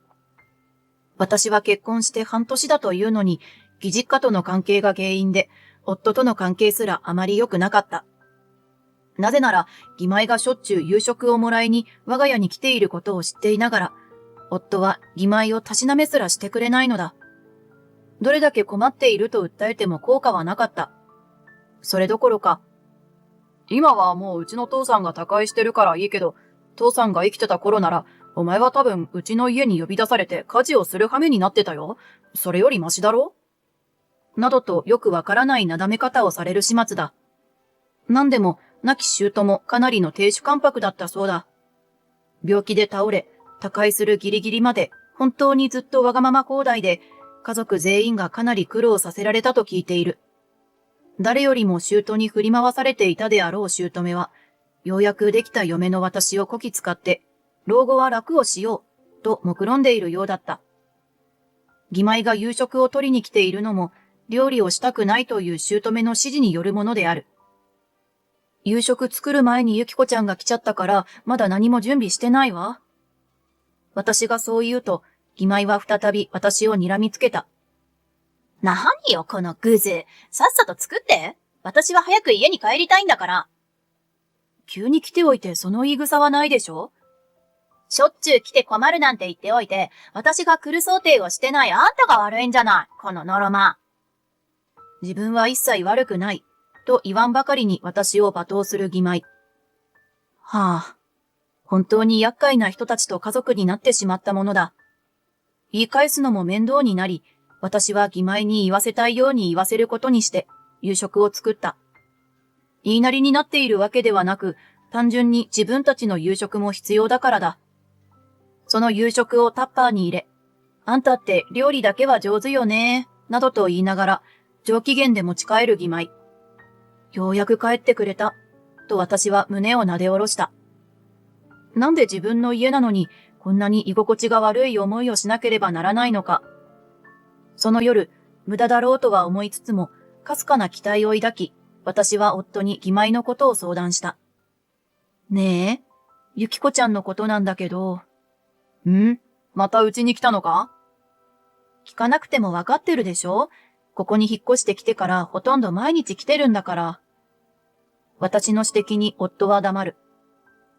私は結婚して半年だというのに、義実家との関係が原因で、夫との関係すらあまり良くなかった。なぜなら、義妹がしょっちゅう夕食をもらいに我が家に来ていることを知っていながら、夫は義妹をたしなめすらしてくれないのだ。どれだけ困っていると訴えても効果はなかった。それどころか、今はもううちの父さんが他界してるからいいけど、父さんが生きてた頃なら、お前は多分うちの家に呼び出されて家事をする羽目になってたよ。それよりマシだろ？などとよくわからないなだめ方をされる始末だ。なんでも、亡き姑もかなりの亭主関白だったそうだ。病気で倒れ、他界するギリギリまで、本当にずっとわがまま放題で、家族全員がかなり苦労させられたと聞いている。誰よりも姑に振り回されていたであろう姑は、ようやくできた嫁の私をこき使って、老後は楽をしよう、と目論んでいるようだった。義妹が夕食を取りに来ているのも、料理をしたくないという姑の指示によるものである。夕食作る前にゆきこちゃんが来ちゃったから、まだ何も準備してないわ。私がそう言うと、義妹は再び私を睨みつけた。なによ、このグズ。さっさと作って。私は早く家に帰りたいんだから。急に来ておいてその言い草はないでしょ？しょっちゅう来て困るなんて言っておいて、私が来る想定をしてないあんたが悪いんじゃない。こののろま。自分は一切悪くない。と言わんばかりに私を罵倒する義妹。本当に厄介な人たちと家族になってしまったものだ。言い返すのも面倒になり、私は義妹に言わせたいように言わせることにして、夕食を作った。言いなりになっているわけではなく、単純に自分たちの夕食も必要だからだ。その夕食をタッパーに入れ、あんたって料理だけは上手よね、などと言いながら、上機嫌で持ち帰る義妹。ようやく帰ってくれた、と私は胸をなで下ろした。なんで自分の家なのに、こんなに居心地が悪い思いをしなければならないのか。その夜、無駄だろうとは思いつつも、かすかな期待を抱き、私は夫に義妹のことを相談した。ねえ、ゆきこちゃんのことなんだけど。またうちに来たのか？聞かなくてもわかってるでしょ？ここに引っ越してきてからほとんど毎日来てるんだから。私の指摘に夫は黙る。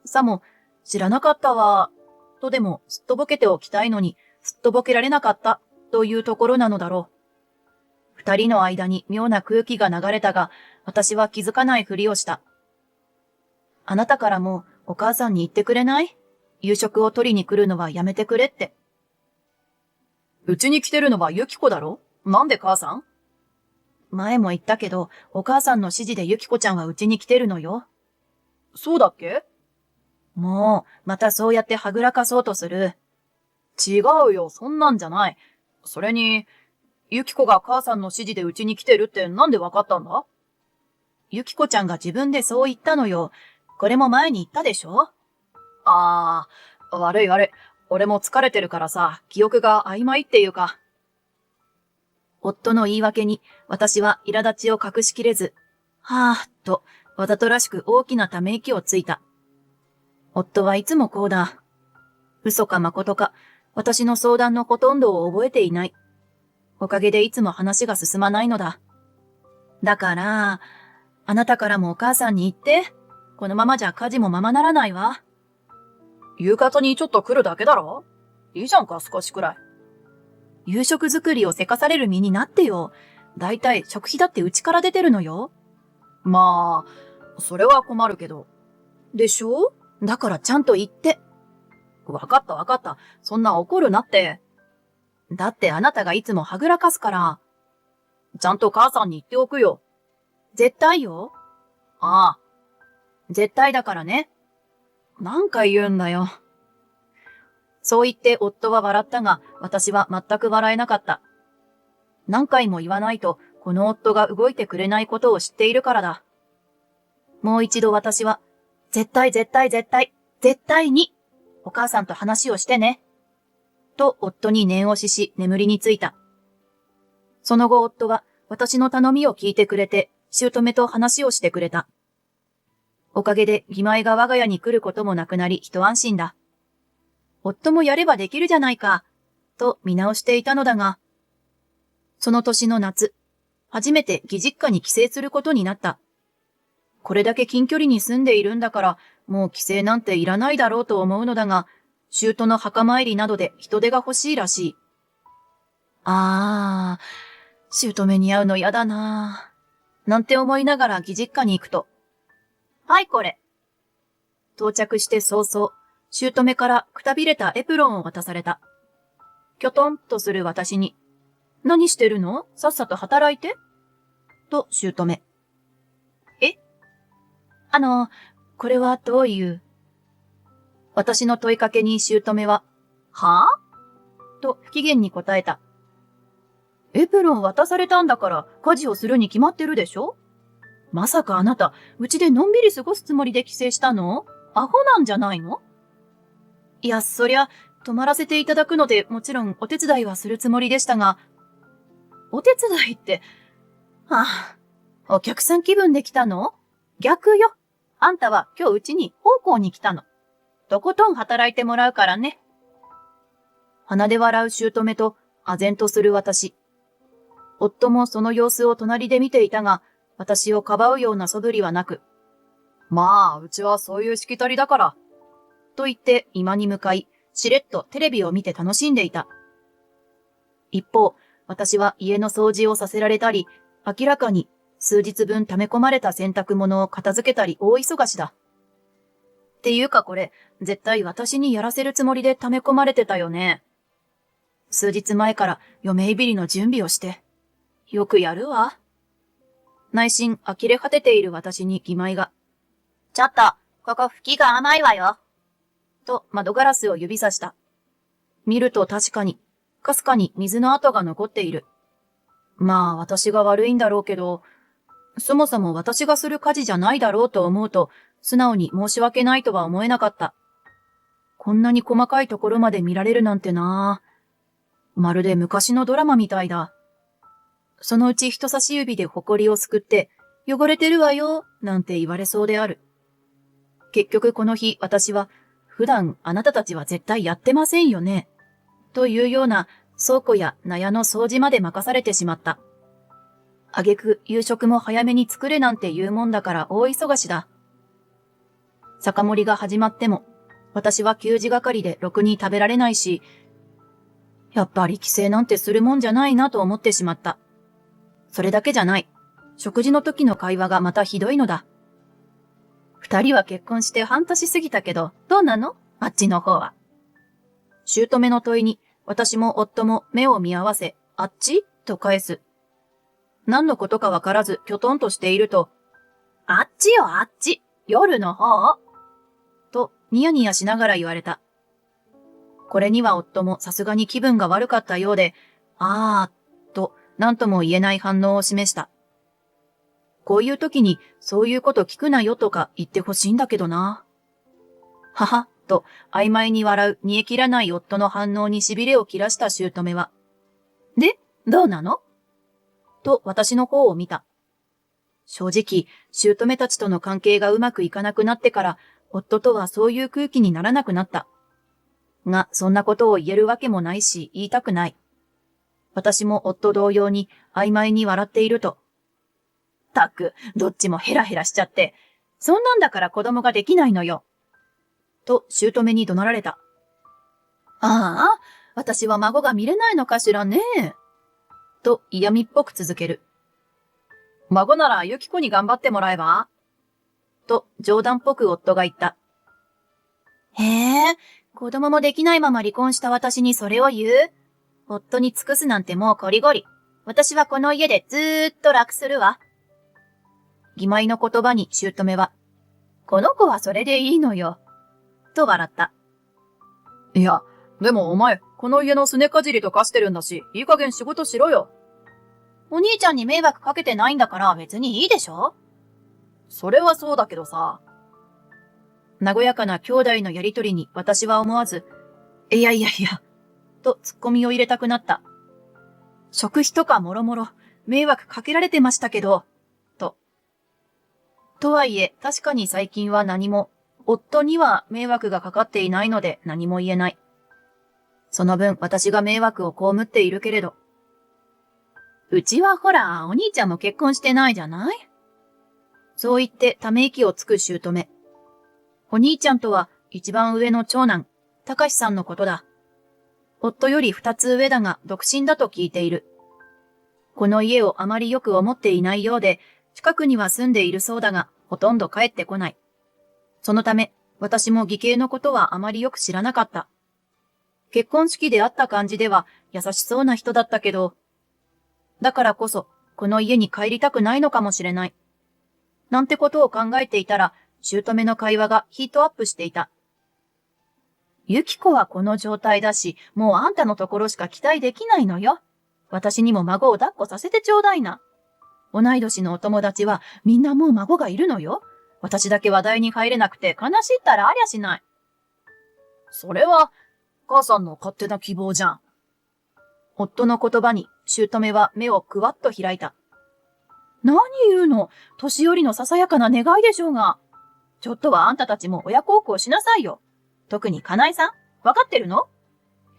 さも、知らなかったわ、とでもすっとぼけておきたいのに、すっとぼけられなかった、というところなのだろう。二人の間に妙な空気が流れたが、私は気づかないふりをした。あなたからもお母さんに言ってくれない？夕食を取りに来るのはやめてくれって。うちに来てるのはユキコだろ？なんで母さん？前も言ったけど、お母さんの指示でユキコちゃんはうちに来てるのよ。そうだっけ？もう、またそうやってはぐらかそうとする。違うよ、そんなんじゃない。それに、ユキコが母さんの指示でうちに来てるってなんでわかったんだ？ユキコちゃんが自分でそう言ったのよ。これも前に言ったでしょ？悪い。俺も疲れてるからさ、記憶が曖昧っていうか。夫の言い訳に、私は苛立ちを隠しきれず、はぁ、と、わざとらしく大きなため息をついた。夫はいつもこうだ。嘘か誠か、私の相談のほとんどを覚えていない。おかげでいつも話が進まないのだ。だから、あなたからもお母さんに言って、このままじゃ家事もままならないわ。夕方にちょっと来るだけだろ？いいじゃんか、少しくらい。夕食作りをせかされる身になってよ。だいたい食費だってうちから出てるのよ。まあ、それは困るけど。でしょ？だからちゃんと言って。わかった。そんな怒るなって。だってあなたがいつもはぐらかすから。ちゃんと母さんに言っておくよ。絶対よ。ああ。絶対だからね。なんか言うんだよ。そう言って夫は笑ったが、私は全く笑えなかった。何回も言わないと、この夫が動いてくれないことを知っているからだ。もう一度私は、絶対に、お母さんと話をしてね。と夫に念押しし眠りについた。その後夫は私の頼みを聞いてくれて、姑と話をしてくれた。おかげで義妹が我が家に来ることもなくなり一安心だ。夫もやればできるじゃないか、と見直していたのだが、その年の夏、初めて義実家に帰省することになった。これだけ近距離に住んでいるんだから、もう帰省なんていらないだろうと思うのだが、姑の墓参りなどで人手が欲しいらしい。姑に会うのやだなぁ。なんて思いながら義実家に行くと、はいこれ。到着して早々、姑からくたびれたエプロンを渡された。きょとんとする私に、何してるの？さっさと働いて。と姑。え？これはどういう？私の問いかけに姑は、はぁ？と不機嫌に答えた。エプロン渡されたんだから家事をするに決まってるでしょ？まさかあなた、うちでのんびり過ごすつもりで帰省したの？アホなんじゃないの？いや、そりゃ、泊まらせていただくので、もちろんお手伝いはするつもりでしたが、お手伝いって、お客さん気分で来たの？逆よ。あんたは今日うちに奉公に来たの。とことん働いてもらうからね。鼻で笑う姑と、唖然とする私。夫もその様子を隣で見ていたが、私をかばうような素振りはなく、まあ、うちはそういうしきたりだから、と言って今に向かい、しれっとテレビを見て楽しんでいた。一方、私は家の掃除をさせられたり、明らかに数日分溜め込まれた洗濯物を片付けたり大忙しだ。っていうかこれ、絶対私にやらせるつもりで溜め込まれてたよね。数日前から嫁いびりの準備をして。よくやるわ。内心呆れ果てている私に義妹が、ちょっと、ここ吹きが甘いわよ。と窓ガラスを指さした。見ると確かに、かすかに水の跡が残っている。まあ私が悪いんだろうけど、そもそも私がする家事じゃないだろうと思うと、素直に申し訳ないとは思えなかった。こんなに細かいところまで見られるなんてなぁ。まるで昔のドラマみたいだ。そのうち人差し指で埃をすくって、汚れてるわよ、なんて言われそうである。結局この日私は、普段あなたたちは絶対やってませんよね。というような倉庫や納屋の掃除まで任されてしまった。挙句夕食も早めに作れなんて言うもんだから大忙しだ。酒盛りが始まっても、私は給仕係でろくに食べられないし、やっぱり帰省なんてするもんじゃないなと思ってしまった。それだけじゃない。食事の時の会話がまたひどいのだ。二人は結婚して半年過ぎたけど、どうなの？あっちの方は。姑の問いに、私も夫も目を見合わせ、あっち？と返す。何のことかわからず、きょとんとしていると、あっちよ、あっち。夜の方。と、ニヤニヤしながら言われた。これには夫もさすがに気分が悪かったようで、あー、と、何とも言えない反応を示した。こういう時に、そういうこと聞くなよとか言ってほしいんだけどな。はは、と、曖昧に笑う煮え切らない夫の反応に痺れを切らした姑は、で、どうなの？と私の方を見た。正直、姑たちとの関係がうまくいかなくなってから、夫とはそういう空気にならなくなった。が、そんなことを言えるわけもないし、言いたくない。私も夫同様に曖昧に笑っていると、たく、どっちもヘラヘラしちゃって、そんなんだから子供ができないのよ。と、姑に怒鳴られた。ああ、私は孫が見れないのかしらね。と嫌味っぽく続ける。孫ならユキコに頑張ってもらえば？と冗談っぽく夫が言った。へえ、子供もできないまま離婚した私にそれを言う？夫に尽くすなんてもうこりごり。私はこの家でずーっと楽するわ。義妹の言葉に姑は、この子はそれでいいのよ。と笑った。いや、でもお前、この家のすねかじりとかしてるんだし、いい加減仕事しろよ。お兄ちゃんに迷惑かけてないんだから別にいいでしょ？それはそうだけどさ。和やかな兄弟のやりとりに私は思わず、いや、と突っ込みを入れたくなった。食費とかもろもろ、迷惑かけられてましたけど、と。とはいえ、確かに最近は何も、夫には迷惑がかかっていないので何も言えない。その分私が迷惑を被っているけれど。うちはほら、お兄ちゃんも結婚してないじゃない？そう言ってため息をつく姑。お兄ちゃんとは一番上の長男、高志さんのことだ。夫より二つ上だが独身だと聞いている。この家をあまりよく思っていないようで、近くには住んでいるそうだが、ほとんど帰ってこない。そのため、私も義兄のことはあまりよく知らなかった。結婚式で会った感じでは優しそうな人だったけど、だからこそ、この家に帰りたくないのかもしれない。なんてことを考えていたら、姑の会話がヒートアップしていた。ユキコはこの状態だし、もうあんたのところしか期待できないのよ。私にも孫を抱っこさせてちょうだいな。同い年のお友達はみんなもう孫がいるのよ。私だけ話題に入れなくて悲しったらありゃしない。それは、母さんの勝手な希望じゃん。夫の言葉に、姑は目をくわっと開いた。何言うの？年寄りのささやかな願いでしょうが。ちょっとはあんたたちも親孝行しなさいよ。特にかなえさん、わかってるの？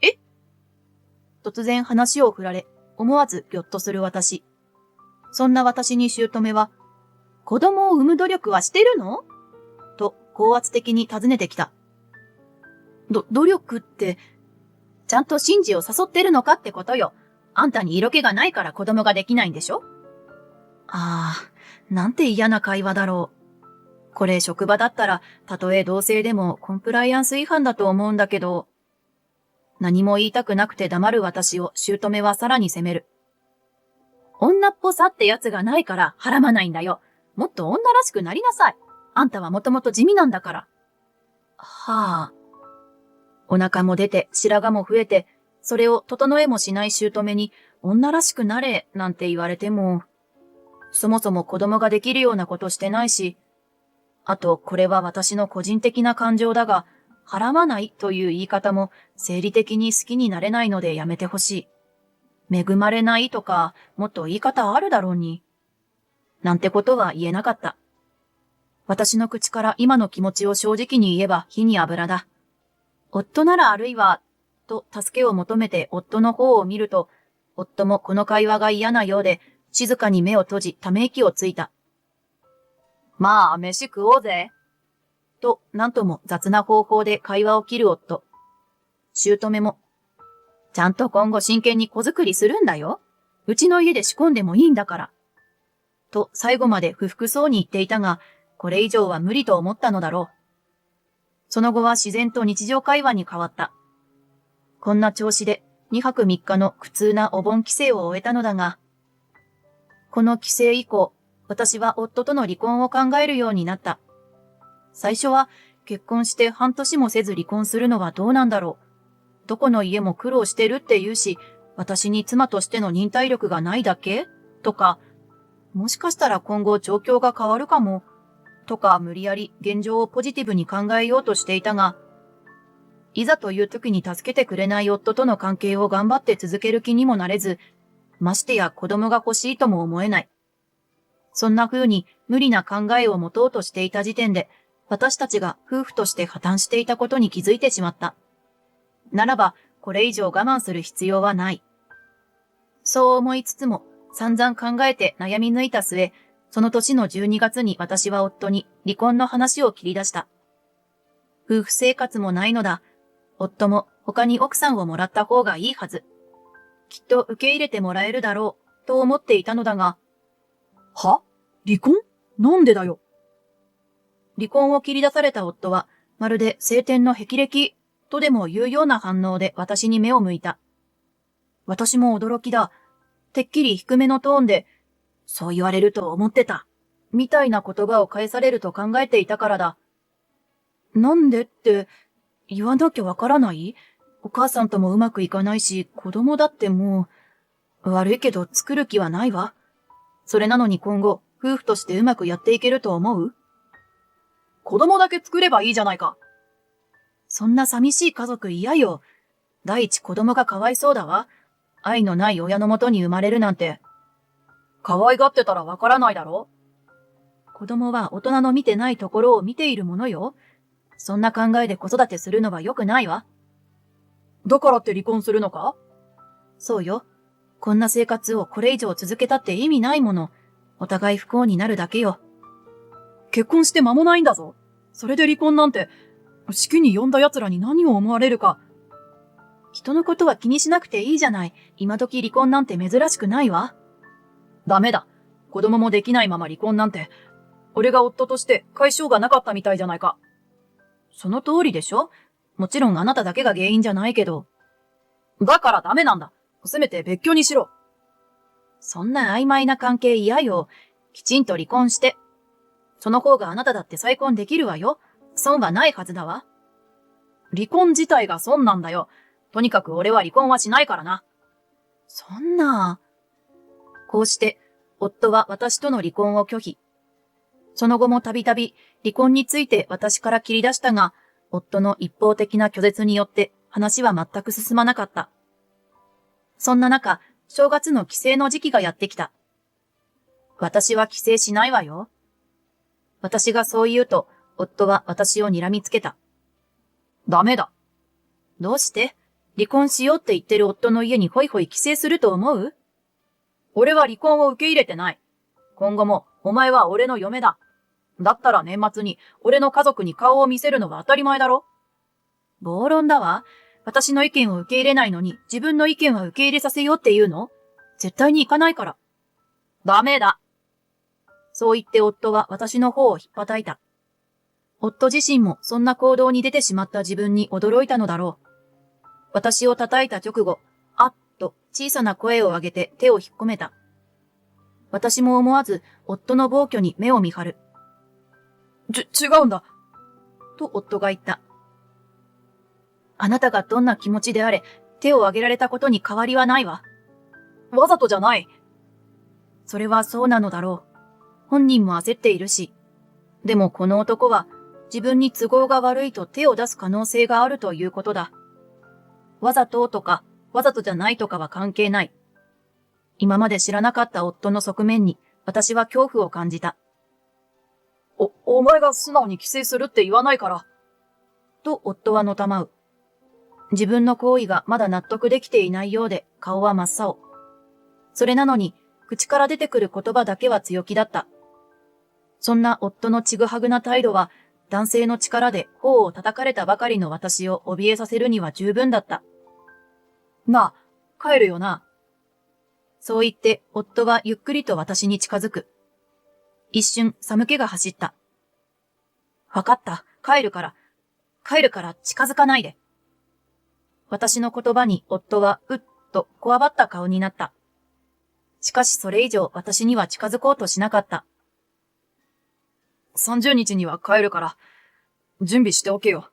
え？突然話を振られ、思わずぎょっとする私。そんな私に姑は、子供を産む努力はしてるの？と高圧的に尋ねてきた。努力って、ちゃんと真治を誘ってるのかってことよ。あんたに色気がないから子供ができないんでしょ？ああ、なんて嫌な会話だろう。これ職場だったら、たとえ同性でもコンプライアンス違反だと思うんだけど、何も言いたくなくて黙る私を姑はさらに責める。女っぽさってやつがないからはらまないんだよ。もっと女らしくなりなさい。あんたはもともと地味なんだから。はあ。お腹も出て白髪も増えて、それを整えもしない姑に女らしくなれなんて言われても、そもそも子供ができるようなことしてないし、あとこれは私の個人的な感情だが、はらまないという言い方も生理的に好きになれないのでやめてほしい。恵まれないとか、もっと言い方あるだろうに。なんてことは言えなかった。私の口から今の気持ちを正直に言えば火に油だ。夫ならあるいは、と助けを求めて夫の方を見ると、夫もこの会話が嫌なようで、静かに目を閉じ、ため息をついた。まあ、飯食おうぜ。と、なんとも雑な方法で会話を切る夫。姑も、ちゃんと今後真剣に子作りするんだよ。うちの家で仕込んでもいいんだから。と、最後まで不服そうに言っていたが、これ以上は無理と思ったのだろう。その後は自然と日常会話に変わった。こんな調子で2泊3日の苦痛なお盆帰省を終えたのだが、この帰省以降、私は夫との離婚を考えるようになった。最初は結婚して半年もせず離婚するのはどうなんだろう。どこの家も苦労してるって言うし、私に妻としての忍耐力がないだけとか、もしかしたら今後状況が変わるかもとか無理やり現状をポジティブに考えようとしていたが、いざという時に助けてくれない夫との関係を頑張って続ける気にもなれず、ましてや子供が欲しいとも思えない。そんな風に無理な考えを持とうとしていた時点で、私たちが夫婦として破綻していたことに気づいてしまった。ならば、これ以上我慢する必要はない。そう思いつつも、散々考えて悩み抜いた末、その年の12月に私は夫に離婚の話を切り出した。夫婦生活もないのだ。夫も他に奥さんをもらった方がいいはず。きっと受け入れてもらえるだろう、と思っていたのだが。は？離婚？なんでだよ。離婚を切り出された夫は、まるで晴天の霹靂、とでも言うような反応で私に目を向いた。私も驚きだ。てっきり低めのトーンで、そう言われると思ってた。みたいな言葉を返されると考えていたからだ。なんでって、言わなきゃわからない？お母さんともうまくいかないし、子供だってもう、悪いけど作る気はないわ。それなのに今後、夫婦としてうまくやっていけると思う？子供だけ作ればいいじゃないか。そんな寂しい家族嫌よ。第一子供がかわいそうだわ。愛のない親のもとに生まれるなんて。可愛がってたらわからないだろ？子供は大人の見てないところを見ているものよ。そんな考えで子育てするのは良くないわ。だからって離婚するのか？そうよ。こんな生活をこれ以上続けたって意味ないもの。お互い不幸になるだけよ。結婚して間もないんだぞ。それで離婚なんて、式に呼んだ奴らに何を思われるか。人のことは気にしなくていいじゃない。今時離婚なんて珍しくないわ。ダメだ。子供もできないまま離婚なんて、俺が夫として解消がなかったみたいじゃないか。その通りでしょ？もちろんあなただけが原因じゃないけど。だからダメなんだ。せめて別居にしろ。そんな曖昧な関係嫌よ。きちんと離婚して。その方があなただって再婚できるわよ。損はないはずだわ。離婚自体が損なんだよ。とにかく俺は離婚はしないからな。そんな。こうして、夫は私との離婚を拒否。その後もたびたび離婚について私から切り出したが、夫の一方的な拒絶によって話は全く進まなかった。そんな中、正月の帰省の時期がやってきた。私は帰省しないわよ。私がそう言うと、夫は私を睨みつけた。ダメだ。どうして？離婚しようって言ってる夫の家にホイホイ帰省すると思う？俺は離婚を受け入れてない。今後もお前は俺の嫁だ。だったら年末に俺の家族に顔を見せるのは当たり前だろ？暴論だわ。私の意見を受け入れないのに自分の意見は受け入れさせようって言うの？絶対に行かないから。ダメだ。そう言って夫は私の方を引っ叩いた。夫自身もそんな行動に出てしまった自分に驚いたのだろう。私を叩いた直後、あっと小さな声を上げて手を引っ込めた。私も思わず夫の暴挙に目を見張る。違うんだ。と夫が言った。あなたがどんな気持ちであれ、手を挙げられたことに変わりはないわ。わざとじゃない。それはそうなのだろう。本人も焦っているし。でもこの男は自分に都合が悪いと手を出す可能性があるということだ。わざととかわざとじゃないとかは関係ない。今まで知らなかった夫の側面に私は恐怖を感じた。お前が素直に帰省するって言わないから。と夫はのたまう。自分の行為がまだ納得できていないようで顔は真っ青。それなのに口から出てくる言葉だけは強気だった。そんな夫のちぐはぐな態度は、男性の力で頬を叩かれたばかりの私を怯えさせるには十分だった。なあ、帰るよな。そう言って、夫はゆっくりと私に近づく。一瞬、寒気が走った。わかった、帰るから近づかないで。私の言葉に夫はうっとこわばった顔になった。しかしそれ以上私には近づこうとしなかった。30日には帰るから、準備しておけよ。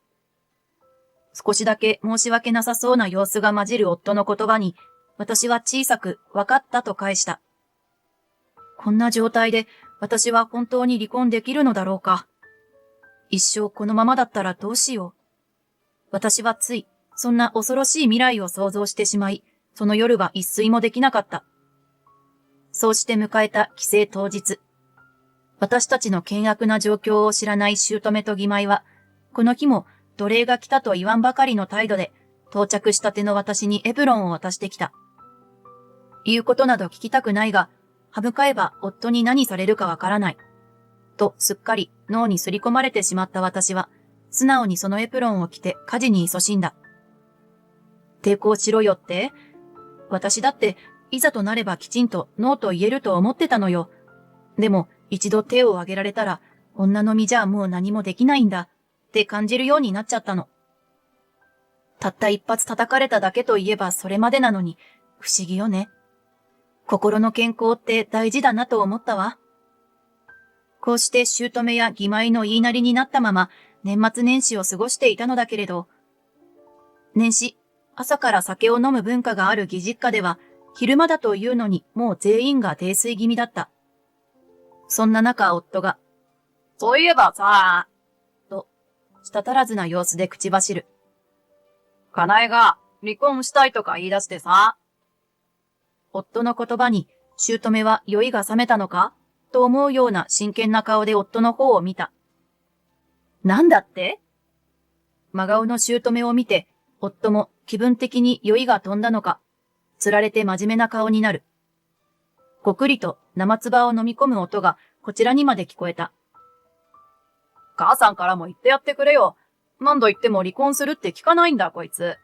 少しだけ申し訳なさそうな様子が混じる夫の言葉に、私は小さくわかったと返した。こんな状態で私は本当に離婚できるのだろうか。一生このままだったらどうしよう。私はつい、そんな恐ろしい未来を想像してしまい、その夜は一睡もできなかった。そうして迎えた帰省当日。私たちの険悪な状況を知らない姑と義妹は、この日も奴隷が来たと言わんばかりの態度で、到着したての私にエプロンを渡してきた。言うことなど聞きたくないが、歯向かえば夫に何されるかわからない。とすっかり脳にすり込まれてしまった私は、素直にそのエプロンを着て家事に勤しんだ。抵抗しろよって？私だっていざとなればきちんとノーと言えると思ってたのよ。でも一度手を挙げられたら女の身じゃもう何もできないんだって感じるようになっちゃったの。たった一発叩かれただけといえばそれまでなのに不思議よね。心の健康って大事だなと思ったわ。こうして姑や義妹の言いなりになったまま年末年始を過ごしていたのだけれど、年始、朝から酒を飲む文化がある義実家では、昼間だというのにもう全員が泥酔気味だった。そんな中夫が、そういえばさと、舌足らずな様子で口走る。かなえが離婚したいとか言い出してさ。夫の言葉に、姑は酔いが覚めたのかと思うような真剣な顔で夫の方を見た。なんだって？真顔の姑を見て、夫も気分的に酔いが飛んだのか、つられて真面目な顔になる。ごくりと生唾を飲み込む音がこちらにまで聞こえた。母さんからも言ってやってくれよ。何度言っても離婚するって聞かないんだ、こいつ。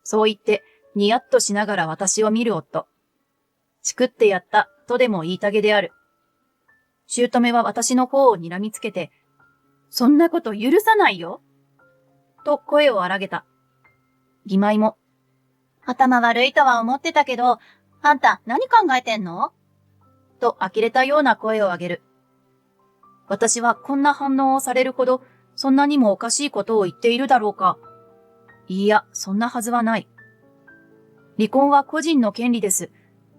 そう言って、ニヤッとしながら私を見る夫。チクってやった、とでも言いたげである。姑は私の方を睨みつけて、そんなこと許さないよ。と声を荒げた。義妹も、頭悪いとは思ってたけど、あんた何考えてんの？と呆れたような声を上げる。私はこんな反応をされるほど、そんなにもおかしいことを言っているだろうか。いや、そんなはずはない。離婚は個人の権利です。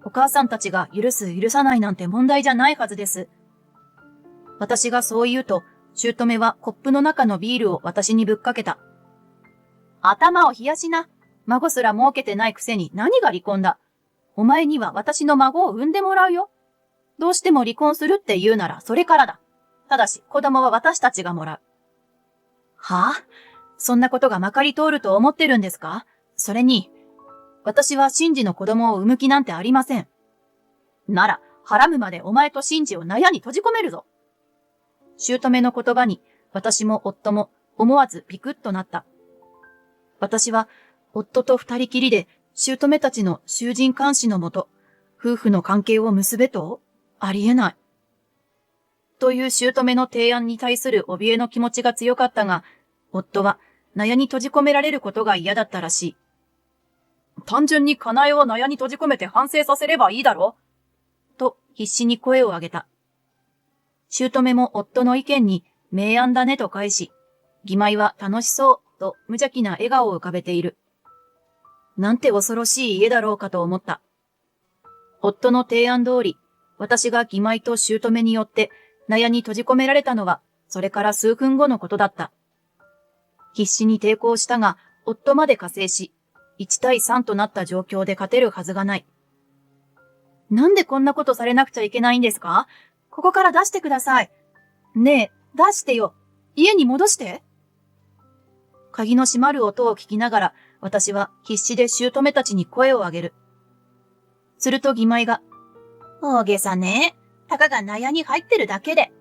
お母さんたちが許す許さないなんて問題じゃないはずです。私がそう言うと、姑はコップの中のビールを私にぶっかけた。頭を冷やしな。孫すら設けてないくせに何が離婚だ。お前には私の孫を産んでもらうよ。どうしても離婚するって言うならそれからだ。ただし子供は私たちがもらう。はぁ？そんなことがまかり通ると思ってるんですか？それに、私は真治の子供を産む気なんてありません。なら、はらむまでお前と真治を納屋に閉じ込めるぞ。姑の言葉に、私も夫も思わずピクッとなった。私は、夫と二人きりで、姑たちの囚人監視のもと、夫婦の関係を結べと？ありえない。という姑の提案に対する怯えの気持ちが強かったが、夫は納屋に閉じ込められることが嫌だったらしい。単純にかなえを納屋に閉じ込めて反省させればいいだろと必死に声を上げた。姑も夫の意見に明暗だねと返し、義妹は楽しそうと無邪気な笑顔を浮かべている。なんて恐ろしい家だろうかと思った。夫の提案通り、私が義妹と姑によって納屋に閉じ込められたのは、それから数分後のことだった。必死に抵抗したが、夫まで加勢し、1対3となった状況で勝てるはずがない。なんでこんなことされなくちゃいけないんですか？ここから出してください。ねえ、出してよ。家に戻して。鍵の閉まる音を聞きながら、私は必死で姑たちに声を上げる。すると義妹が、大げさね。たかが納屋に入ってるだけで。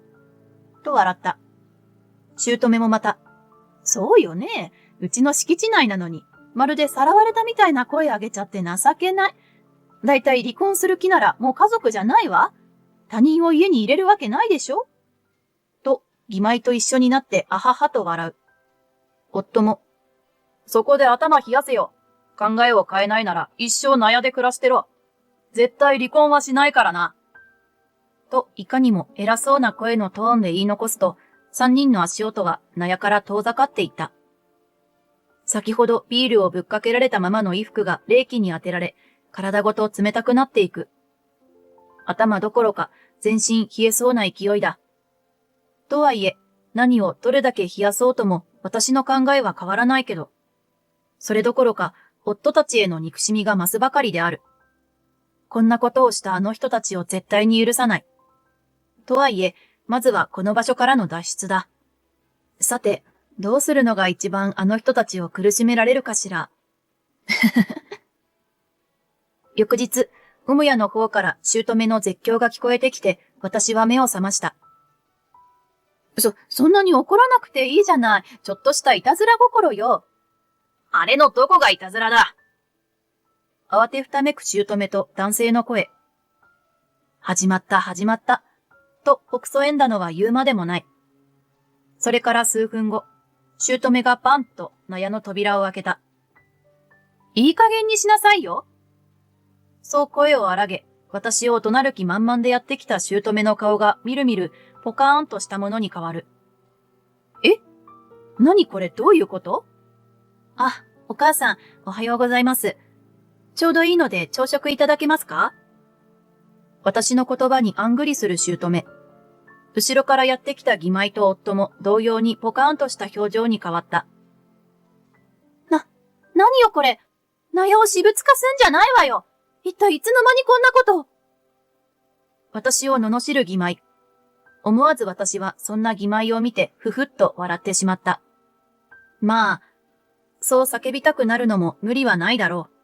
と笑った。姑もまた、そうよね。うちの敷地内なのに、まるでさらわれたみたいな声あげちゃって情けない。だいたい離婚する気ならもう家族じゃないわ。他人を家に入れるわけないでしょと、義妹と一緒になってあははと笑う。夫も、そこで頭冷やせよ。考えを変えないなら一生納屋で暮らしてろ。絶対離婚はしないからな。と、いかにも偉そうな声のトーンで言い残すと、三人の足音は納屋から遠ざかっていった。先ほどビールをぶっかけられたままの衣服が冷気に当てられ、体ごと冷たくなっていく。頭どころか全身冷えそうな勢いだ。とはいえ、何をどれだけ冷やそうとも私の考えは変わらないけど、それどころか夫たちへの憎しみが増すばかりである。こんなことをしたあの人たちを絶対に許さない。とはいえ、まずはこの場所からの脱出だ。さて、どうするのが一番あの人たちを苦しめられるかしら。翌日、母屋の方から姑の絶叫が聞こえてきて、私は目を覚ました。そんなに怒らなくていいじゃない。ちょっとしたいたずら心よ。あれのどこがいたずらだ。慌てふためく姑と男性の声。始まった。と、北総縁だのは言うまでもない。それから数分後、姑がパンと納屋の扉を開けた。いい加減にしなさいよ。そう声を荒げ、私を怒鳴る気満々でやってきた姑の顔がみるみるポカーンとしたものに変わる。え？何これどういうこと？あ、お母さん、おはようございます。ちょうどいいので朝食いただけますか？私の言葉にあんぐりする姑。後ろからやってきた義妹と夫も同様にポカーンとした表情に変わった。何よこれ。納屋を私物化すんじゃないわよ。一体いつの間にこんなことを。私を罵る義妹。思わず私はそんな義妹を見てふふっと笑ってしまった。まあ、そう叫びたくなるのも無理はないだろう。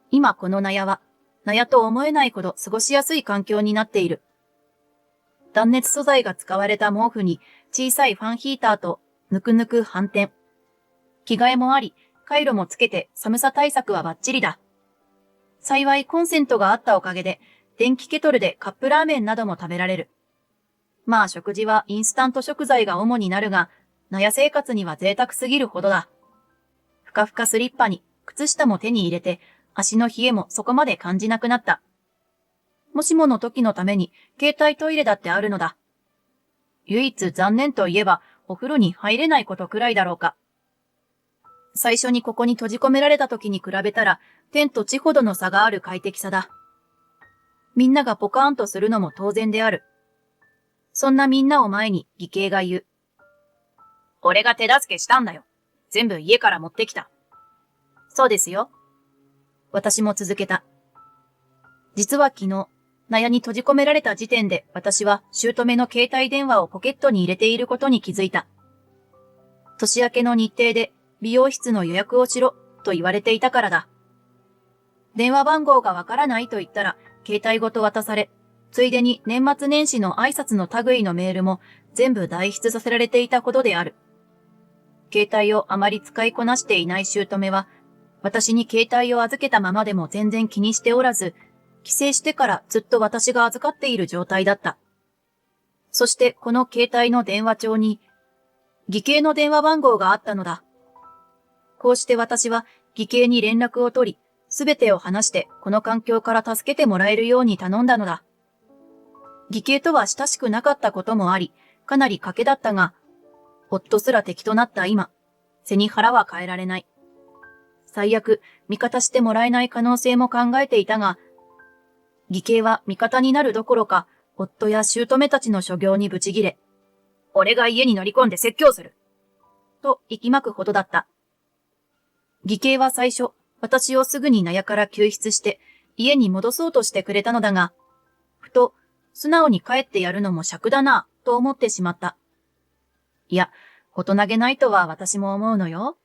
今この納屋は、納屋と思えないほど過ごしやすい環境になっている。断熱素材が使われた毛布に小さいファンヒーターとぬくぬく反転。着替えもあり、カイロもつけて寒さ対策はバッチリだ。幸いコンセントがあったおかげで、電気ケトルでカップラーメンなども食べられる。まあ食事はインスタント食材が主になるが、納屋生活には贅沢すぎるほどだ。ふかふかスリッパに靴下も手に入れて、足の冷えもそこまで感じなくなった。もしもの時のために携帯トイレだってあるのだ。唯一残念といえばお風呂に入れないことくらいだろうか。最初にここに閉じ込められた時に比べたら天と地ほどの差がある快適さだ。みんながポカーンとするのも当然である。そんなみんなを前に義兄が言う。俺が手助けしたんだよ。全部家から持ってきた。そうですよ。私も続けた。実は昨日、納屋に閉じ込められた時点で私は姑の携帯電話をポケットに入れていることに気づいた。年明けの日程で美容室の予約をしろと言われていたからだ。電話番号がわからないと言ったら携帯ごと渡され、ついでに年末年始の挨拶の類のメールも全部代筆させられていたことである。携帯をあまり使いこなしていない姑は、私に携帯を預けたままでも全然気にしておらず、帰省してからずっと私が預かっている状態だった。そしてこの携帯の電話帳に、義兄の電話番号があったのだ。こうして私は義兄に連絡を取り、すべてを話してこの環境から助けてもらえるように頼んだのだ。義兄とは親しくなかったこともあり、かなり賭けだったが、夫すら敵となった今、背に腹は変えられない。最悪、味方してもらえない可能性も考えていたが、義兄は味方になるどころか、夫や姑たちの所業にブチギレ、俺が家に乗り込んで説教する。と息巻くほどだった。義兄は最初、私をすぐに納屋から救出して、家に戻そうとしてくれたのだが、ふと、素直に帰ってやるのも尺だな、と思ってしまった。いや、事投げないとは私も思うのよ。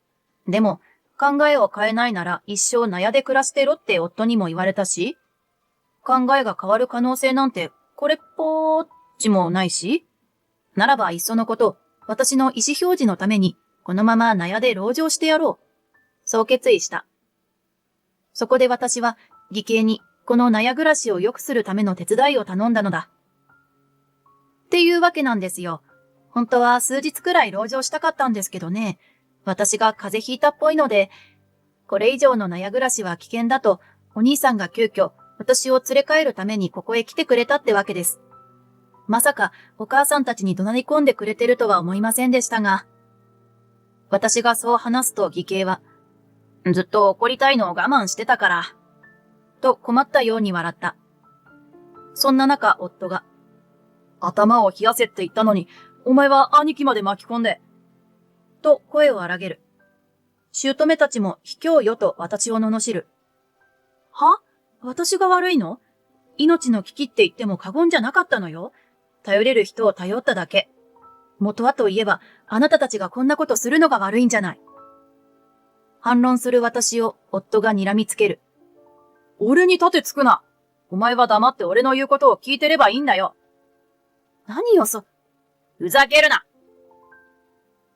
でも、考えを変えないなら一生納屋で暮らしてろって夫にも言われたし、考えが変わる可能性なんてこれっぽっちもないし、ならばいっそのこと、私の意思表示のためにこのまま納屋で籠城してやろう。そう決意した。そこで私は義兄にこの納屋暮らしを良くするための手伝いを頼んだのだ。っていうわけなんですよ。本当は数日くらい籠城したかったんですけどね。私が風邪ひいたっぽいので、これ以上の納屋暮らしは危険だと、お兄さんが急遽私を連れ帰るためにここへ来てくれたってわけです。まさかお母さんたちに怒鳴り込んでくれてるとは思いませんでしたが、私がそう話すと義兄は、ずっと怒りたいのを我慢してたから、と困ったように笑った。そんな中、夫が、頭を冷やせって言ったのに、お前は兄貴まで巻き込んで、と声を荒げる。姑たちも卑怯よと私を罵る。は？私が悪いの？命の危機って言っても過言じゃなかったのよ。頼れる人を頼っただけ。元はといえば、あなたたちがこんなことするのが悪いんじゃない。反論する私を夫が睨みつける。俺に盾つくな。お前は黙って俺の言うことを聞いてればいいんだよ。何よふざけるな。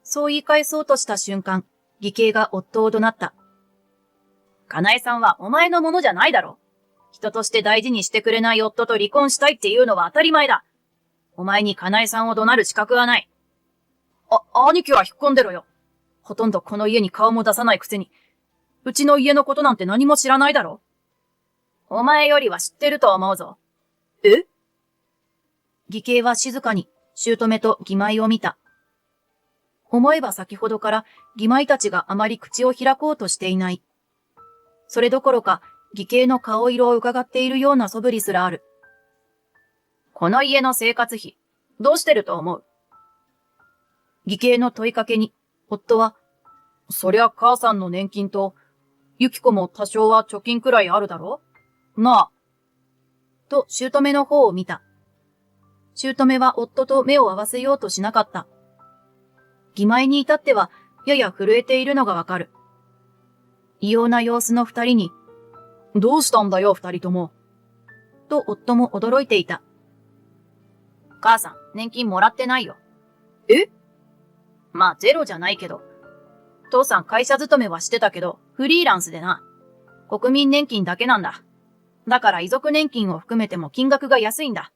そう言い返そうとした瞬間、義兄が夫を怒鳴った。かなえさんはお前のものじゃないだろ。人として大事にしてくれない夫と離婚したいっていうのは当たり前だ。お前にかなえさんを怒鳴る資格はない。兄貴は引っ込んでろよ。ほとんどこの家に顔も出さないくせに、うちの家のことなんて何も知らないだろ。お前よりは知ってると思うぞ。え？義兄は静かに姑と義妹を見た。思えば先ほどから義妹たちがあまり口を開こうとしていない。それどころか義兄の顔色を伺っているような素振りすらある。この家の生活費、どうしてると思う？義兄の問いかけに、夫は、そりゃ母さんの年金と、ゆき子も多少は貯金くらいあるだろ？なあ。と、姑の方を見た。姑は夫と目を合わせようとしなかった。義妹に至っては、やや震えているのがわかる。異様な様子の二人に、どうしたんだよ、二人とも。と、夫も驚いていた。母さん、年金もらってないよ。え？まあ、ゼロじゃないけど。父さん会社勤めはしてたけど、フリーランスでな。国民年金だけなんだ。だから遺族年金を含めても金額が安いんだ。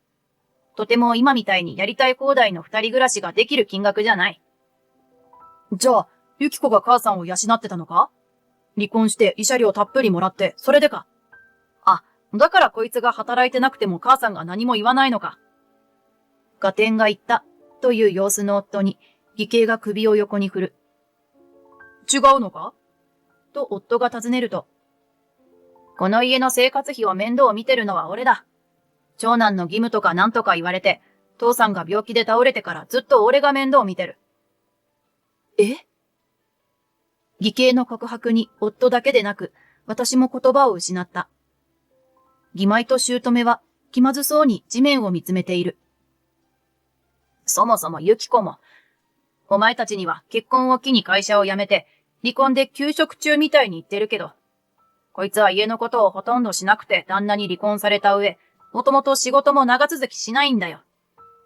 とても今みたいにやりたい放題の二人暮らしができる金額じゃない。じゃあ、ゆき子が母さんを養ってたのか？離婚して慰謝料たっぷりもらって、それでか。あ、だからこいつが働いてなくても母さんが何も言わないのか。ガテンが言った、という様子の夫に、義兄が首を横に振る。違うのか？と夫が尋ねると、この家の生活費を面倒を見てるのは俺だ。長男の義務とかなんとか言われて、父さんが病気で倒れてからずっと俺が面倒を見てる。え？義兄の告白に夫だけでなく、私も言葉を失った。義妹と姑は気まずそうに地面を見つめている。そもそもゆき子も、お前たちには結婚を機に会社を辞めて、離婚で休職中みたいに言ってるけど、こいつは家のことをほとんどしなくて旦那に離婚された上、もともと仕事も長続きしないんだよ。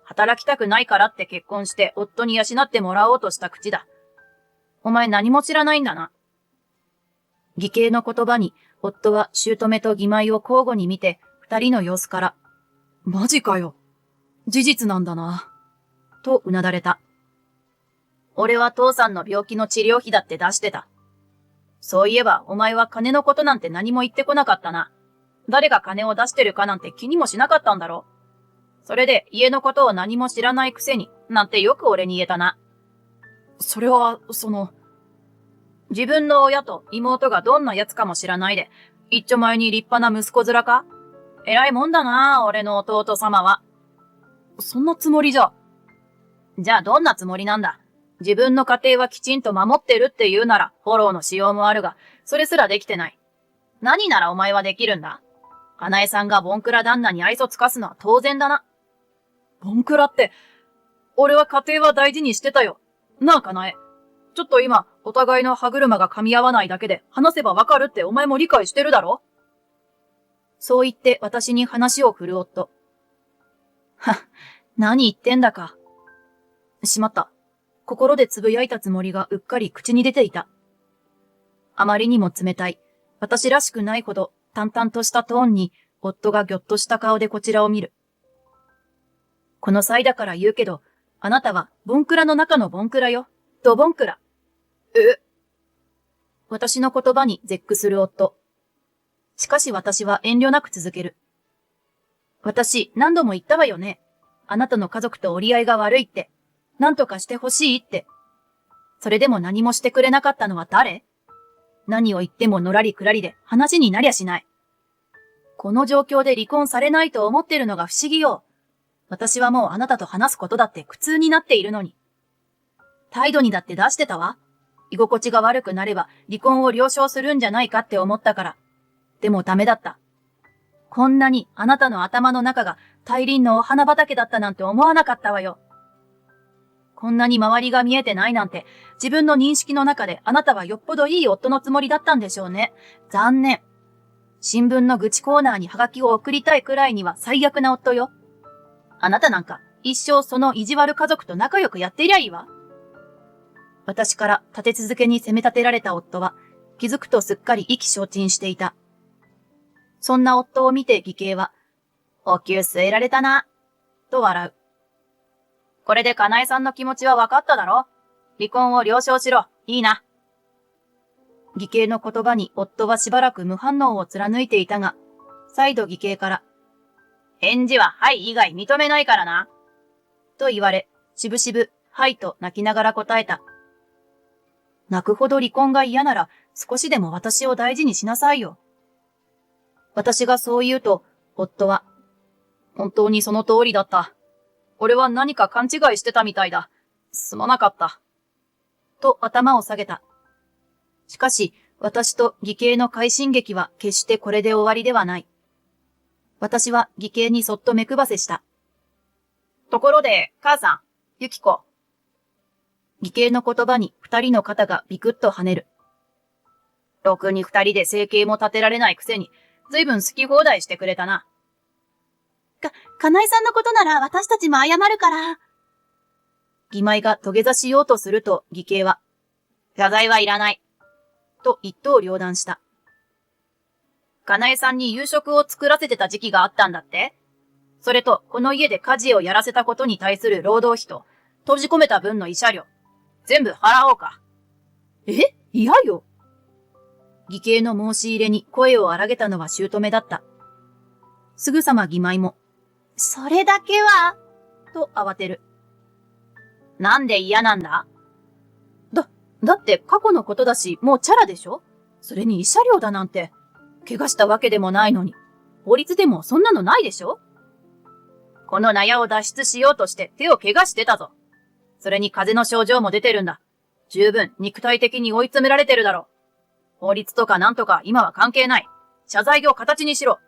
働きたくないからって結婚して夫に養ってもらおうとした口だ。お前何も知らないんだな。義兄の言葉に、夫は姑と義妹を交互に見て、二人の様子から、マジかよ。事実なんだな。とうなだれた。俺は父さんの病気の治療費だって出してた。そういえばお前は金のことなんて何も言ってこなかったな。誰が金を出してるかなんて気にもしなかったんだろ。それで家のことを何も知らないくせに、なんてよく俺に言えたな。それは、自分の親と妹がどんな奴かも知らないで、一丁前に立派な息子面か？偉いもんだな、俺の弟様は。そんなつもりじゃ。じゃあどんなつもりなんだ？自分の家庭はきちんと守ってるって言うならフォローのしようもあるが、それすらできてない。何ならお前はできるんだ？かなえさんがボンクラ旦那に愛想つかすのは当然だな。ボンクラって、俺は家庭は大事にしてたよ。なあかなえ。ちょっと今、お互いの歯車が噛み合わないだけで話せばわかるってお前も理解してるだろ？そう言って私に話を振る夫。何言ってんだか。しまった。心でつぶやいたつもりがうっかり口に出ていた。あまりにも冷たい、私らしくないほど淡々としたトーンに、夫がぎょっとした顔でこちらを見る。この際だから言うけど、あなたはボンクラの中のボンクラよ。ドボンクラ。私の言葉に絶句する夫。しかし私は遠慮なく続ける。私何度も言ったわよね。あなたの家族と折り合いが悪いって。何とかしてほしいって。それでも何もしてくれなかったのは誰？何を言ってものらりくらりで話になりゃしない。この状況で離婚されないと思ってるのが不思議よ。私はもうあなたと話すことだって苦痛になっているのに。態度にだって出してたわ。居心地が悪くなれば離婚を了承するんじゃないかって思ったから。でもダメだった。こんなにあなたの頭の中が大輪のお花畑だったなんて思わなかったわよ。こんなに周りが見えてないなんて自分の認識の中であなたはよっぽどいい夫のつもりだったんでしょうね。残念。新聞の愚痴コーナーにハガキを送りたいくらいには最悪な夫よ。あなたなんか一生その意地悪家族と仲良くやっていりゃいいわ。私から立て続けに責め立てられた夫は気づくとすっかり意気消沈していた。そんな夫を見て義兄は、お灸据えられたな、と笑う。これでかなえさんの気持ちは分かっただろ？離婚を了承しろ、いいな。義兄の言葉に夫はしばらく無反応を貫いていたが、再度義兄から、返事ははい以外認めないからな。と言われ、しぶしぶ、はいと泣きながら答えた。泣くほど離婚が嫌なら、少しでも私を大事にしなさいよ。私がそう言うと、夫は、本当にその通りだった。俺は何か勘違いしてたみたいだ。すまなかった。と頭を下げた。しかし、私と義兄の快進撃は決してこれで終わりではない。私は義兄にそっと目配せした。ところで、母さん、ゆき子。義兄の言葉に二人の肩がビクッと跳ねる。ろくに二人で生計も立てられないくせに、ずいぶん好き放題してくれたな。かなえさんのことなら私たちも謝るから。義妹が土下座しようとすると義兄は、謝罪はいらない。と一刀両断した。かなえさんに夕食を作らせてた時期があったんだって？それと、この家で家事をやらせたことに対する労働費と、閉じ込めた分の慰謝料、全部払おうか。嫌よ。義兄の申し入れに声を荒げたのは姑だった。すぐさま義妹も、それだけは、と慌てる。なんで嫌なんだ？だって過去のことだし、もうチャラでしょ？それに慰謝料だなんて、怪我したわけでもないのに、法律でもそんなのないでしょ？この納屋を脱出しようとして手を怪我してたぞ。それに風邪の症状も出てるんだ。十分肉体的に追い詰められてるだろう。法律とかなんとか今は関係ない。謝罪を形にしろ。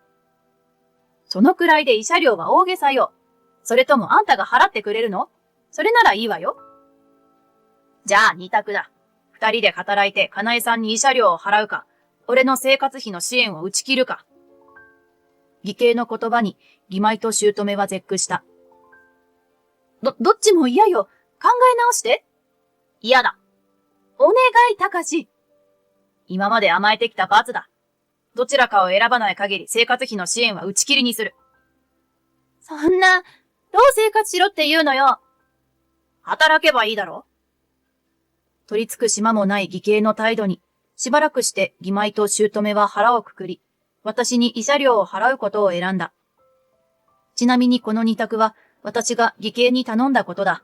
そのくらいで慰謝料は大げさよ。それともあんたが払ってくれるの？それならいいわよ。じゃあ二択だ。二人で働いてかなえさんに慰謝料を払うか、俺の生活費の支援を打ち切るか。義兄の言葉に義妹と姑は絶句した。どっちも嫌よ。考え直して。嫌だ。お願い、たかし。今まで甘えてきた罰だ。どちらかを選ばない限り生活費の支援は打ち切りにする。そんな、どう生活しろって言うのよ。働けばいいだろ。取り付く島もない義兄の態度に、しばらくして義妹と姑は腹をくくり、私に慰謝料を払うことを選んだ。ちなみにこの二択は、私が義兄に頼んだことだ。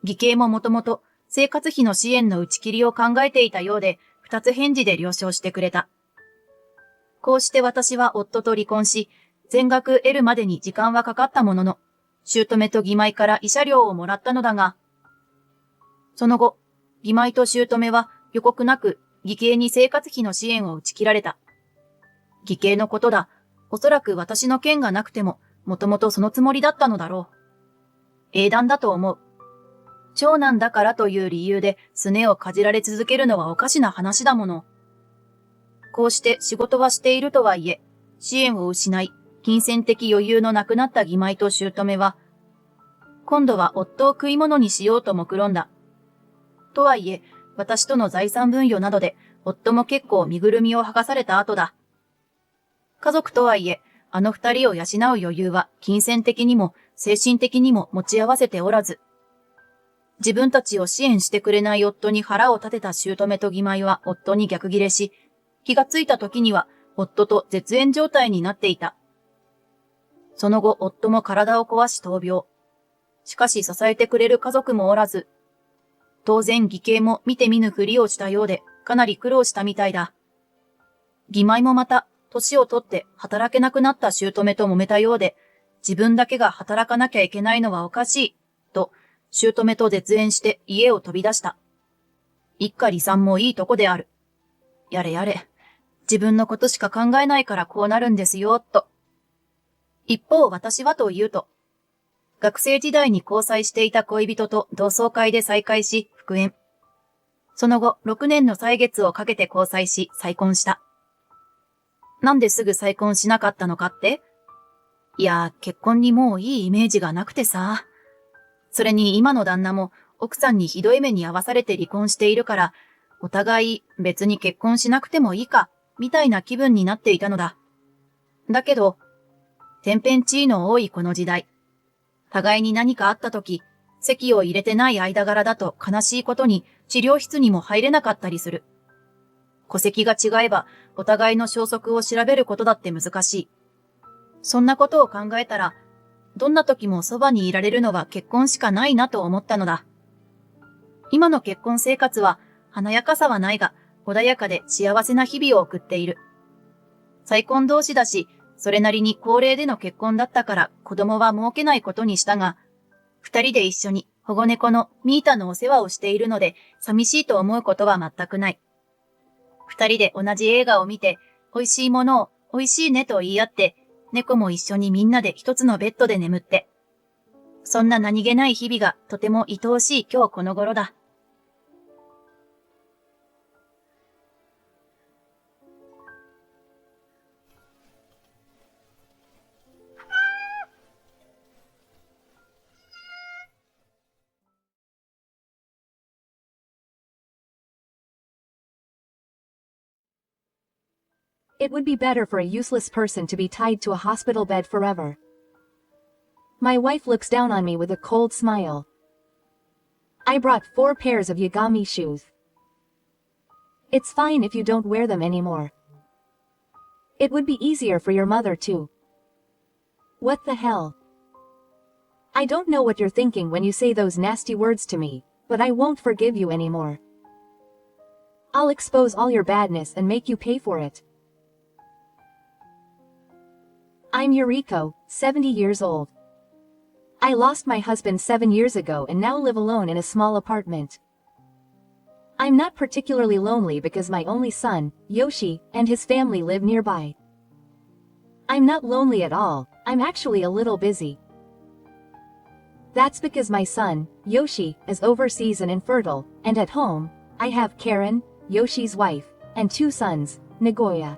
義兄ももともと生活費の支援の打ち切りを考えていたようで、二つ返事で了承してくれた。こうして私は夫と離婚し、全額得るまでに時間はかかったものの、姑と義妹から慰謝料をもらったのだが、その後、義妹と姑は予告なく義兄に生活費の支援を打ち切られた。義兄のことだ。おそらく私の件がなくても、もともとそのつもりだったのだろう。英断だと思う。長男だからという理由で、すねをかじられ続けるのはおかしな話だもの。こうして仕事はしているとはいえ、支援を失い、金銭的余裕のなくなった義妹と姑は、今度は夫を食い物にしようと目論んだ。とはいえ、私との財産分与などで、夫も結構身ぐるみを剥がされた後だ。家族とはいえ、あの二人を養う余裕は金銭的にも精神的にも持ち合わせておらず、自分たちを支援してくれない夫に腹を立てた姑と義妹は夫に逆ギレし、気がついた時には夫と絶縁状態になっていた。その後夫も体を壊し闘病。しかし支えてくれる家族もおらず、当然義兄も見て見ぬふりをしたようでかなり苦労したみたいだ。義妹もまた年をとって働けなくなった姑と揉めたようで、自分だけが働かなきゃいけないのはおかしい、と姑と絶縁して家を飛び出した。一家離散もいいとこである。やれやれ、自分のことしか考えないからこうなるんですよ、と。一方私はというと、学生時代に交際していた恋人と同窓会で再会し、復縁。その後、6年の歳月をかけて交際し、再婚した。なんですぐ再婚しなかったのかって？いや、結婚にもういいイメージがなくてさ。それに今の旦那も奥さんにひどい目に遭わされて離婚しているから、お互い別に結婚しなくてもいいか、みたいな気分になっていたのだ。だけど、天変地異の多いこの時代、互いに何かあった時、籍を入れてない間柄だと悲しいことに治療室にも入れなかったりする。戸籍が違えばお互いの消息を調べることだって難しい。そんなことを考えたら、どんな時もそばにいられるのは結婚しかないなと思ったのだ。今の結婚生活は華やかさはないが穏やかで幸せな日々を送っている。再婚同士だし、それなりに高齢での結婚だったから子供は設けないことにしたが、二人で一緒に保護猫のミータのお世話をしているので寂しいと思うことは全くない。二人で同じ映画を見て、美味しいものを美味しいねと言い合って、猫も一緒にみんなで一つのベッドで眠って。そんな何気ない日々がとても愛おしい今日この頃だ。It would be better for a useless person to be tied to a hospital bed forever. My wife looks down on me with a cold smile. I brought 4 pairs of Yagami shoes. It's fine if you don't wear them anymore. It would be easier for your mother too. What the hell? I don't know what you're thinking when you say those nasty words to me, but I won't forgive you anymore. I'll expose all your badness and make you pay for it. I'm Yuriko, 70 years old. I lost my husband 7 years ago and now live alone in a small apartment. I'm not particularly lonely because my only son, Yoshi, and his family live nearby. I'm not lonely at all, I'm actually a little busy. That's because my son, Yoshi, is overseas and infertile, and at home, I have Karen, Yoshi's wife, and 2 sons, Nagoya.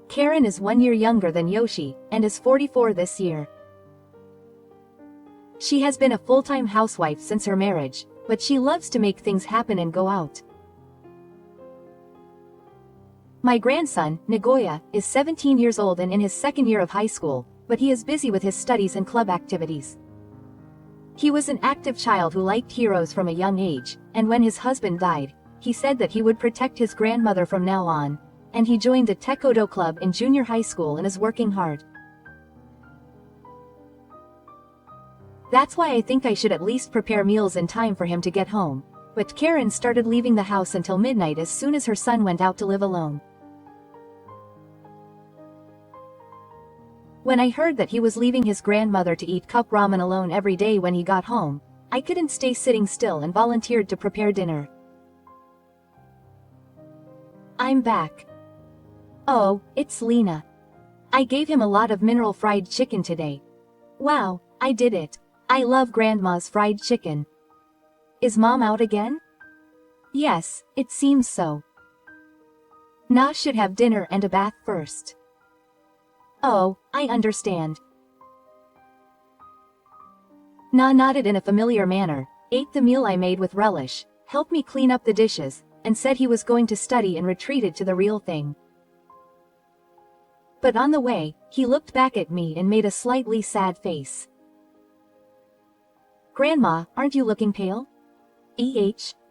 Karen is 1 year younger than Yoshi, and is 44 this year. She has been a full-time housewife since her marriage, but she loves to make things happen and go out. My grandson, Nagoya, is 17 years old and in his 2nd year of high school, but he is busy with his studies and club activities. He was an active child who liked heroes from a young age, and when his husband died, he said that he would protect his grandmother from now on, and he joined the Taekwondo club in junior high school and is working hard. That's why I think I should at least prepare meals in time for him to get home, but Karen started leaving the house until midnight as soon as her son went out to live alone. When I heard that he was leaving his grandmother to eat cup ramen alone every day when he got home, I couldn't stay sitting still and volunteered to prepare dinner. I'm back. Oh, it's Lena. I gave him a lot of mineral fried chicken today. Wow, I did it. I love Grandma's fried chicken. Is Mom out again? Yes, it seems so. Na should have dinner and a bath first. Oh, I understand. Na nodded in a familiar manner, ate the meal I made with relish, helped me clean up the dishes, and said he was going to study and retreated to the real thing. But on the way, he looked back at me and made a slightly sad face. Grandma, aren't you looking pale?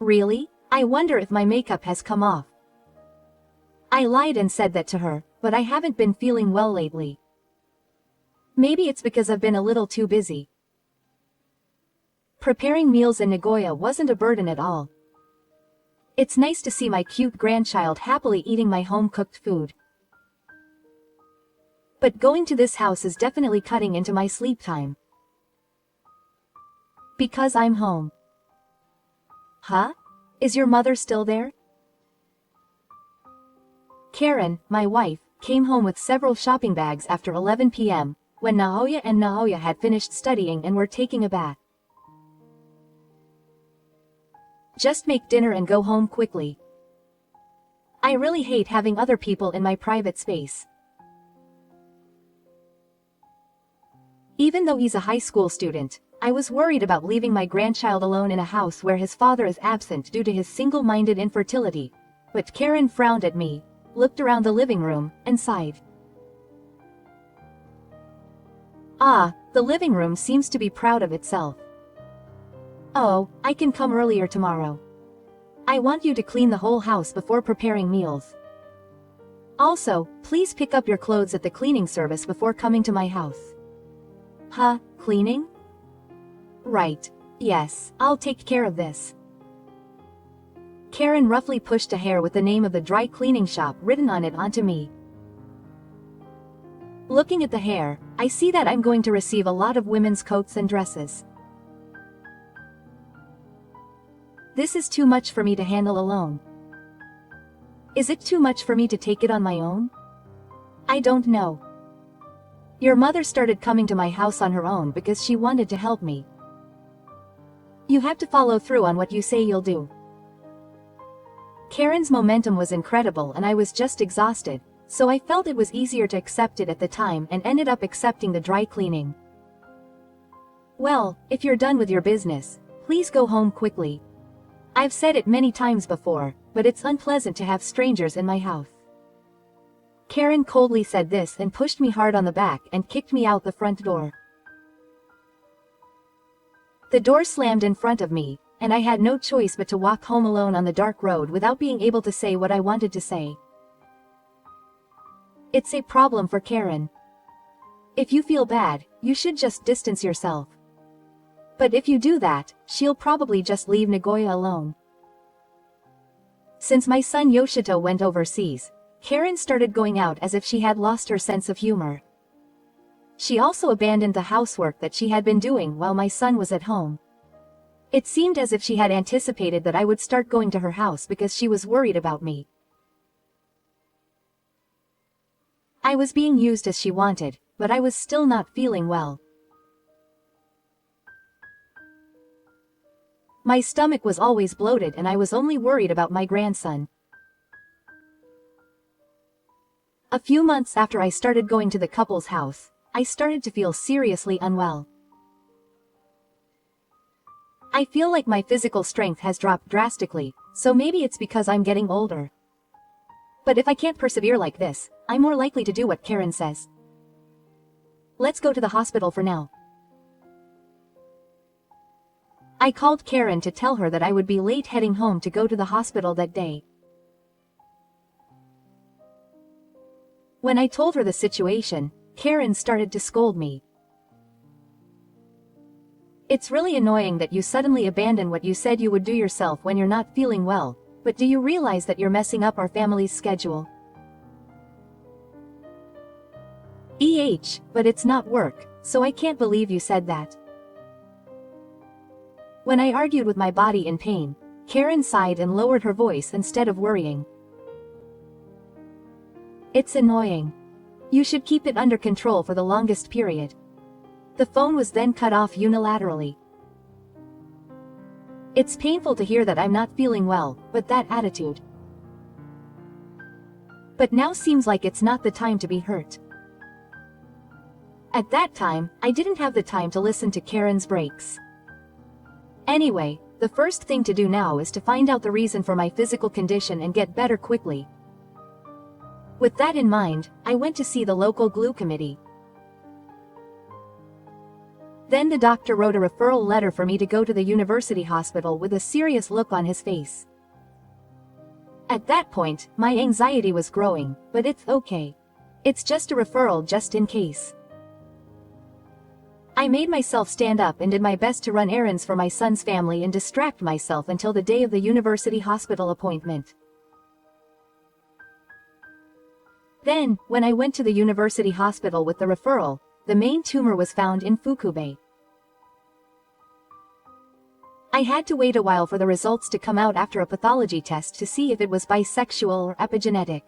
Really? I wonder if my makeup has come off. I lied and said that to her, but I haven't been feeling well lately. Maybe it's because I've been a little too busy. Preparing meals in Nagoya wasn't a burden at all. It's nice to see my cute grandchild happily eating my home-cooked food. But going to this house is definitely cutting into my sleep time. Because I'm home. Huh? Is your mother still there? Karen, my wife, came home with several shopping bags after 11 p.m., when Naoya and Naoya had finished studying and were taking a bath. Just make dinner and go home quickly. I really hate having other people in my private space. Even though he's a high school student, I was worried about leaving my grandchild alone in a house where his father is absent due to his single-minded infertility, but Karen frowned at me, looked around the living room, and sighed. Ah, the living room seems to be proud of itself. Oh, I can come earlier tomorrow. I want you to clean the whole house before preparing meals. Also, please pick up your clothes at the cleaning service before coming to my house. Huh, cleaning? Right. Yes, I'll take care of this. Karen roughly pushed a hair with the name of the dry cleaning shop written on it onto me. Looking at the hair, I see that I'm going to receive a lot of women's coats and dresses. This is too much for me to handle alone. Is it too much for me to take it on my own? I don't know. Your mother started coming to my house on her own because she wanted to help me. You have to follow through on what you say you'll do. Karen's momentum was incredible and I was just exhausted, so I felt it was easier to accept it at the time and ended up accepting the dry cleaning. Well, if you're done with your business, please go home quickly. I've said it many times before, but it's unpleasant to have strangers in my house. Karen coldly said this and pushed me hard on the back and kicked me out the front door. The door slammed in front of me, and I had no choice but to walk home alone on the dark road without being able to say what I wanted to say. It's a problem for Karen. If you feel bad, you should just distance yourself. But if you do that, she'll probably just leave Nagoya alone. Since my son Yoshito went overseas, Karen started going out as if she had lost her sense of humor. She also abandoned the housework that she had been doing while my son was at home. It seemed as if she had anticipated that I would start going to her house because she was worried about me. I was being used as she wanted, but I was still not feeling well. My stomach was always bloated and I was only worried about my grandson. A few months after I started going to the couple's house, I started to feel seriously unwell. I feel like my physical strength has dropped drastically, so maybe it's because I'm getting older. But if I can't persevere like this, I'm more likely to do what Karen says. Let's go to the hospital for now. I called Karen to tell her that I would be late heading home to go to the hospital that day. When I told her the situation, Karen started to scold me. It's really annoying that you suddenly abandon what you said you would do yourself when you're not feeling well, but do you realize that you're messing up our family's schedule? But it's not work, so I can't believe you said that. When I argued with my body in pain, Karen sighed and lowered her voice instead of worrying. It's annoying. You should keep it under control for the longest period. The phone was then cut off unilaterally. It's painful to hear that I'm not feeling well, but that attitude. But now seems like it's not the time to be hurt. At that time, I didn't have the time to listen to Karen's breaks. Anyway, the first thing to do now is to find out the reason for my physical condition and get better quickly. With that in mind, I went to see the local glue committee. Then the doctor wrote a referral letter for me to go to the university hospital with a serious look on his face. At that point, my anxiety was growing, but it's okay. It's just a referral just in case. I made myself stand up and did my best to run errands for my son's family and distract myself until the day of the university hospital appointment. Then, when I went to the university hospital with the referral, the main tumor was found in Fukube. I had to wait a while for the results to come out after a pathology test to see if it was bisexual or epigenetic.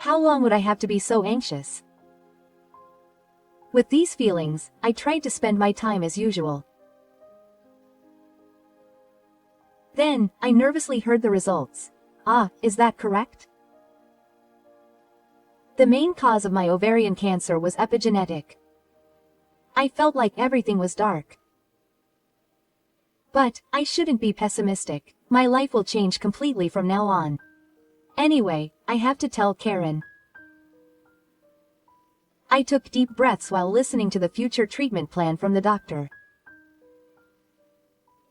How long would I have to be so anxious? With these feelings, I tried to spend my time as usual. Then, I nervously heard the results. Is that correct? The main cause of my ovarian cancer was epigenetic. I felt like everything was dark. But, I shouldn't be pessimistic. My life will change completely from now on. Anyway, I have to tell Karen. I took deep breaths while listening to the future treatment plan from the doctor.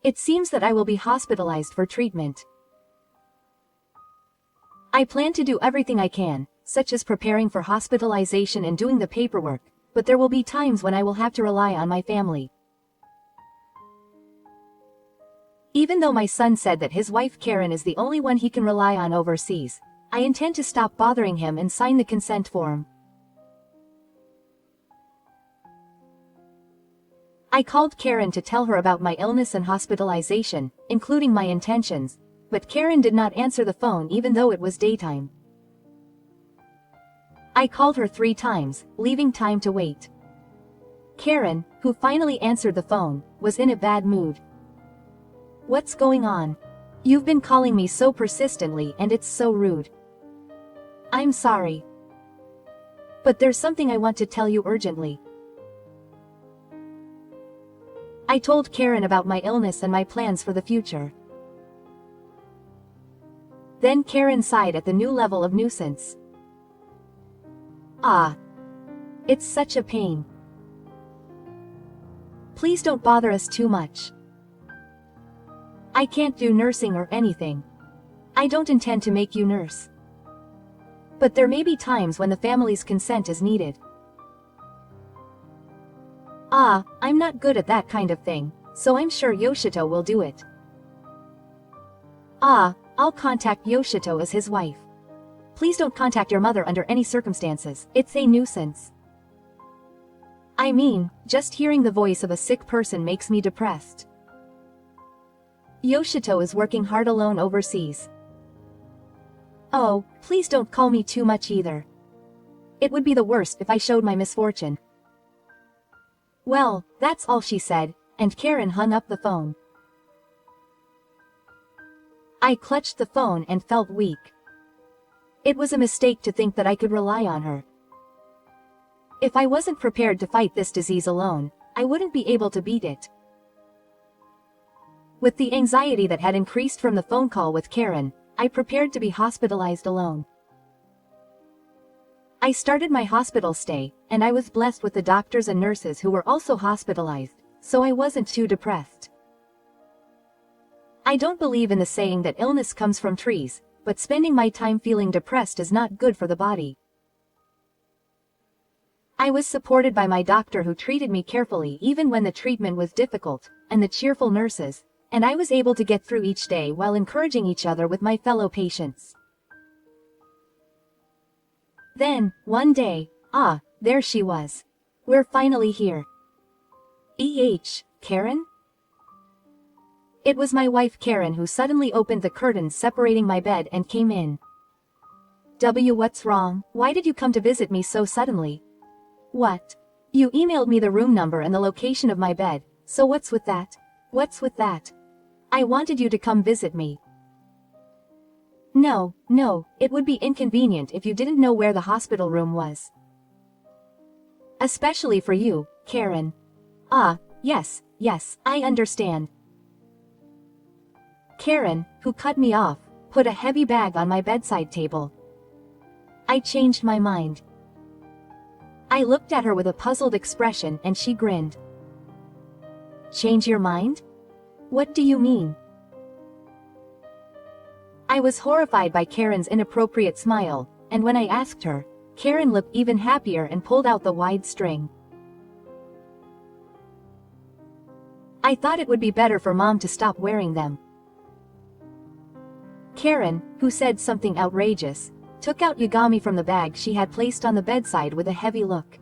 It seems that I will be hospitalized for treatment. I plan to do everything I can, such as preparing for hospitalization and doing the paperwork, but there will be times when I will have to rely on my family. Even though my son said that his wife Karen is the only one he can rely on overseas, I intend to stop bothering him and sign the consent form. I called Karen to tell her about my illness and hospitalization, including my intentions, but Karen did not answer the phone even though it was daytime. I called her 3 times, leaving time to wait. Karen, who finally answered the phone, was in a bad mood. What's going on? You've been calling me so persistently and it's so rude. I'm sorry. But there's something I want to tell you urgently. I told Karen about my illness and my plans for the future. Then Karen sighed at the new level of nuisance. It's such a pain. Please don't bother us too much. I can't do nursing or anything. I don't intend to make you nurse. But there may be times when the family's consent is needed. I'm not good at that kind of thing, so I'm sure Yoshito will do it. I'll contact Yoshito as his wife. Please don't contact your mother under any circumstances, it's a nuisance. I mean, just hearing the voice of a sick person makes me depressed. Yoshito is working hard alone overseas. Oh, please don't call me too much either. It would be the worst if I showed my misfortune. Well, that's all she said, and Karen hung up the phone. I clutched the phone and felt weak. It was a mistake to think that I could rely on her. If I wasn't prepared to fight this disease alone, I wouldn't be able to beat it. With the anxiety that had increased from the phone call with Karen, I prepared to be hospitalized alone. I started my hospital stay, and I was blessed with the doctors and nurses who were also hospitalized, so I wasn't too depressed. I don't believe in the saying that illness comes from trees, but spending my time feeling depressed is not good for the body. I was supported by my doctor who treated me carefully even when the treatment was difficult, and the cheerful nurses, and I was able to get through each day while encouraging each other with my fellow patients. Then, one day, there she was. We're finally here. Karen? It was my wife Karen who suddenly opened the curtains separating my bed and came in. What's wrong? Why did you come to visit me so suddenly? What? You emailed me the room number and the location of my bed, so what's with that? What's with that? I wanted you to come visit me. No, it would be inconvenient if you didn't know where the hospital room was. Especially for you, Karen. Ah, yes, I understand. Karen, who cut me off, put a heavy bag on my bedside table. I changed my mind. I looked at her with a puzzled expression and she grinned. Change your mind? What do you mean? I was horrified by Karen's inappropriate smile, and when I asked her, Karen looked even happier and pulled out the wide string. I thought it would be better for Mom to stop wearing them. Karen, who said something outrageous, took out Yagami from the bag she had placed on the bedside with a heavy look.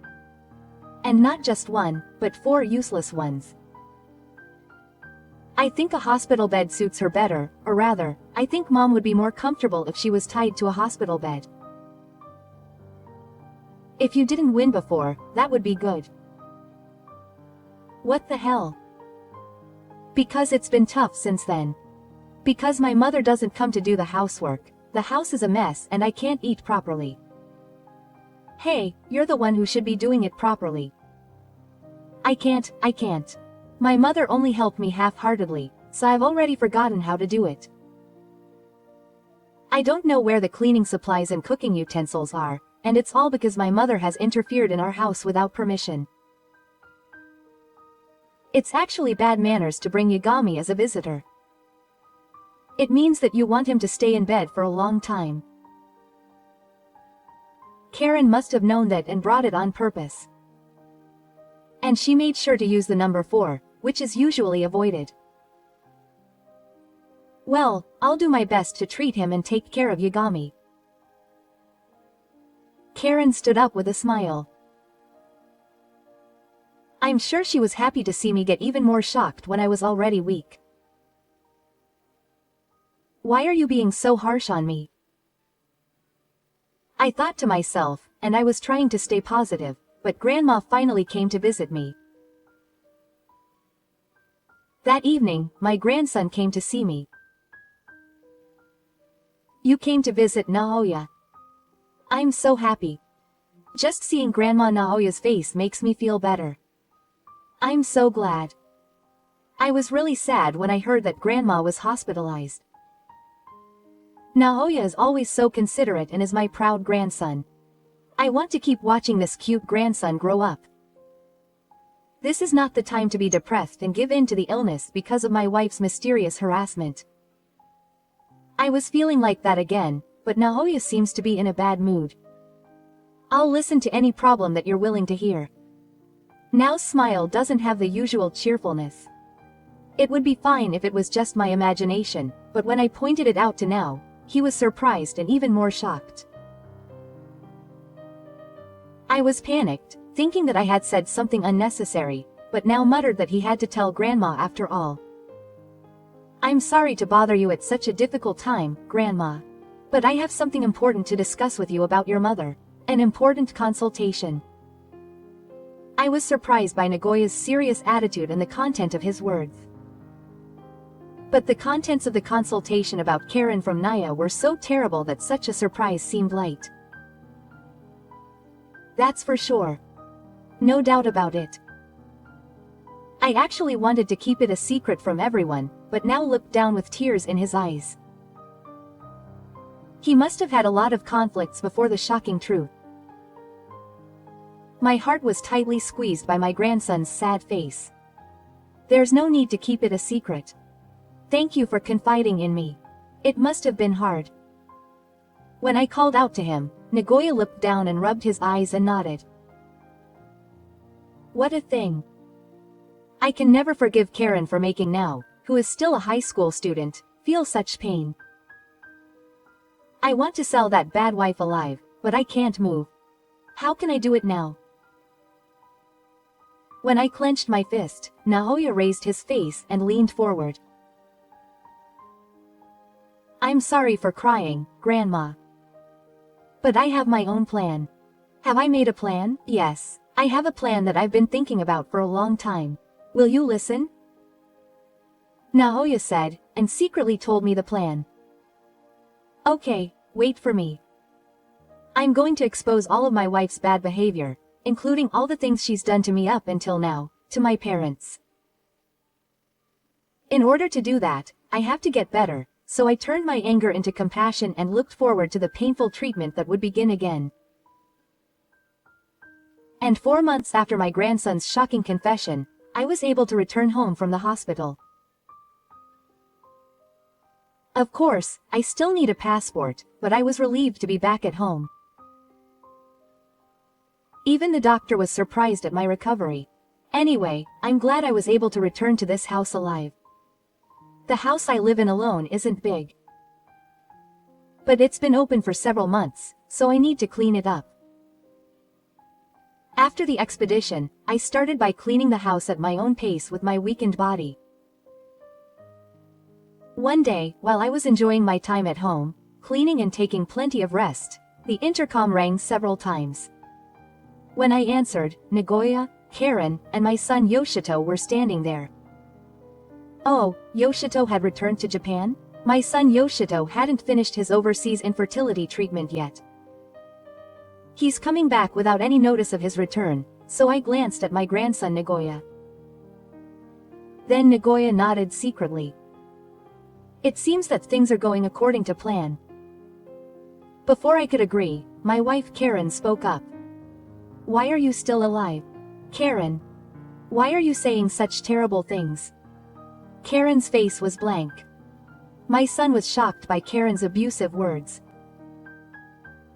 And not just one, but 4 useless ones. I think a hospital bed suits her better, or rather, I think Mom would be more comfortable if she was tied to a hospital bed. If you didn't win before, that would be good. What the hell? Because it's been tough since then. Because my mother doesn't come to do the housework, the house is a mess and I can't eat properly. Hey, you're the one who should be doing it properly. I can't. My mother only helped me half-heartedly, so I've already forgotten how to do it. I don't know where the cleaning supplies and cooking utensils are, and it's all because my mother has interfered in our house without permission. It's actually bad manners to bring Yagami as a visitor. It means that you want him to stay in bed for a long time. Karen must have known that and brought it on purpose. And she made sure to use the number 4, which is usually avoided. Well, I'll do my best to treat him and take care of Yagami. Karen stood up with a smile. I'm sure she was happy to see me get even more shocked when I was already weak. Why are you being so harsh on me? I thought to myself, and I was trying to stay positive, but Grandma finally came to visit me. That evening, my grandson came to see me. You came to visit Naoya. I'm so happy. Just seeing Grandma Naoya's face makes me feel better. I'm so glad. I was really sad when I heard that Grandma was hospitalized. Naoya is always so considerate and is my proud grandson. I want to keep watching this cute grandson grow up. This is not the time to be depressed and give in to the illness because of my wife's mysterious harassment. I was feeling like that again, but Naoya seems to be in a bad mood. I'll listen to any problem that you're willing to hear. Nao's smile doesn't have the usual cheerfulness. It would be fine if it was just my imagination, but when I pointed it out to Nao, he was surprised and even more shocked. I was panicked, thinking that I had said something unnecessary, but Nao muttered that he had to tell Grandma after all. I'm sorry to bother you at such a difficult time, Grandma. But I have something important to discuss with you about your mother. An important consultation. I was surprised by Nagoya's serious attitude and the content of his words. But the contents of the consultation about Karen from Naya were so terrible that such a surprise seemed light. That's for sure. No doubt about it. I actually wanted to keep it a secret from everyone, but Nao looked down with tears in his eyes. He must have had a lot of conflicts before the shocking truth. My heart was tightly squeezed by my grandson's sad face. There's no need to keep it a secret. Thank you for confiding in me. It must have been hard. When I called out to him, Nagoya looked down and rubbed his eyes and nodded. What a thing. I can never forgive Karen for making Nao, who is still a high school student, feel such pain. I want to sell that bad wife alive, but I can't move. How can I do it now? When I clenched my fist, Naoya raised his face and leaned forward. I'm sorry for crying, Grandma. But I have my own plan. Have I made a plan? Yes, I have a plan that I've been thinking about for a long time. Will you listen? Naoya said, and secretly told me the plan. Okay, wait for me. I'm going to expose all of my wife's bad behavior, including all the things she's done to me up until now, to my parents. In order to do that, I have to get better, so I turned my anger into compassion and looked forward to the painful treatment that would begin again. And 4 months after my grandson's shocking confession, I was able to return home from the hospital. Of course, I still need a passport, but I was relieved to be back at home. Even the doctor was surprised at my recovery. Anyway, I'm glad I was able to return to this house alive. The house I live in alone isn't big, but it's been open for several months, so I need to clean it up. After the expedition, I started by cleaning the house at my own pace with my weakened body. One day, while I was enjoying my time at home, cleaning and taking plenty of rest, the intercom rang several times. When I answered, Nagoya, Karen, and my son Yoshito were standing there. Oh, Yoshito had returned to Japan? My son Yoshito hadn't finished his overseas infertility treatment yet. He's coming back without any notice of his return, so I glanced at my grandson Nagoya. Then Nagoya nodded secretly. It seems that things are going according to plan. Before I could agree, my wife Karen spoke up. Why are you still alive? Karen. Why are you saying such terrible things? Karen's face was blank. My son was shocked by Karen's abusive words.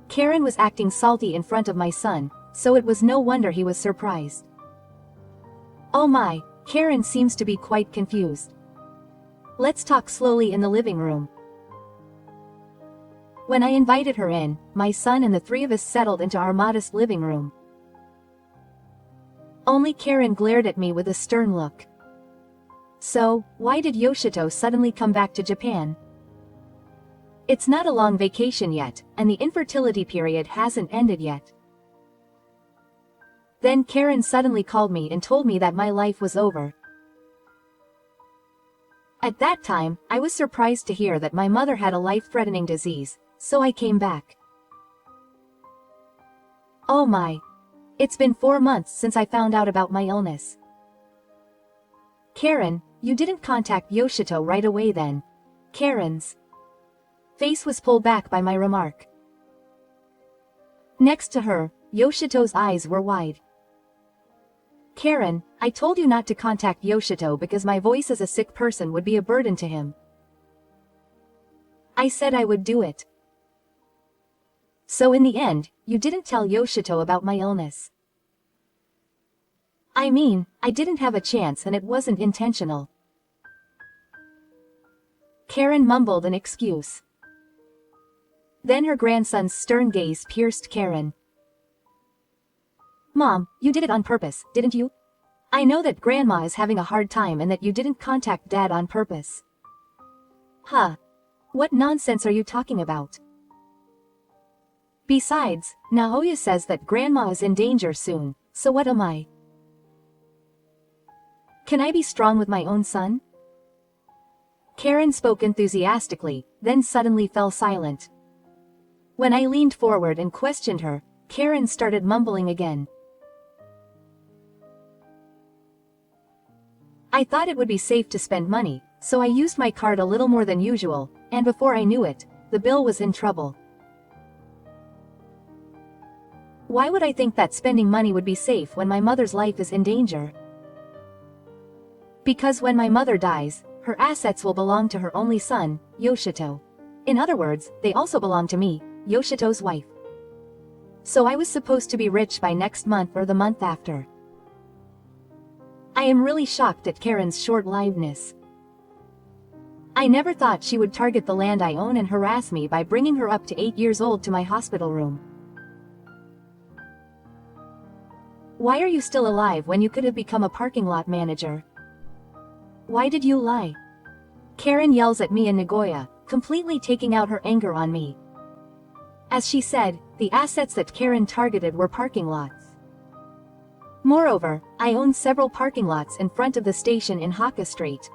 Karen was acting salty in front of my son, so it was no wonder he was surprised. Oh my, Karen seems to be quite confused. Let's talk slowly in the living room. When I invited her in, my son and the three of us settled into our modest living room. Only Karen glared at me with a stern look. So, why did Yoshito suddenly come back to Japan? It's not a long vacation yet, and the infertility period hasn't ended yet. Then Karen suddenly called me and told me that my life was over. At that time, I was surprised to hear that my mother had a life-threatening disease, so I came back. Oh my. It's been 4 months since I found out about my illness. Karen, you didn't contact Yoshito right away then. Karen's face was pulled back by my remark. Next to her, Yoshito's eyes were wide. Karen, I told you not to contact Yoshito because my voice as a sick person would be a burden to him. I said I would do it. So in the end, you didn't tell Yoshito about my illness. I mean, I didn't have a chance and it wasn't intentional. Karen mumbled an excuse. Then her grandson's stern gaze pierced Karen. Mom, you did it on purpose, didn't you? I know that Grandma is having a hard time and that you didn't contact Dad on purpose. Huh. What nonsense are you talking about? Besides, Naoya says that Grandma is in danger soon, so what am I? Can I be strong with my own son? Karen spoke enthusiastically, then suddenly fell silent. When I leaned forward and questioned her, Karen started mumbling again. I thought it would be safe to spend money, so I used my card a little more than usual, and before I knew it, the bill was in trouble. Why would I think that spending money would be safe when my mother's life is in danger? Because when my mother dies, her assets will belong to her only son, Yoshito. In other words, they also belong to me, Yoshito's wife. So I was supposed to be rich by next month or the month after. I am really shocked at Karen's short-livedness. I never thought she would target the land I own and harass me by bringing her up to 8 years old to my hospital room. Why are you still alive when you could have become a parking lot manager? Why did you lie? Karen yells at me in Nagoya, completely taking out her anger on me. As she said, the assets that Karen targeted were parking lots. Moreover, I own several parking lots in front of the station in Haka Street.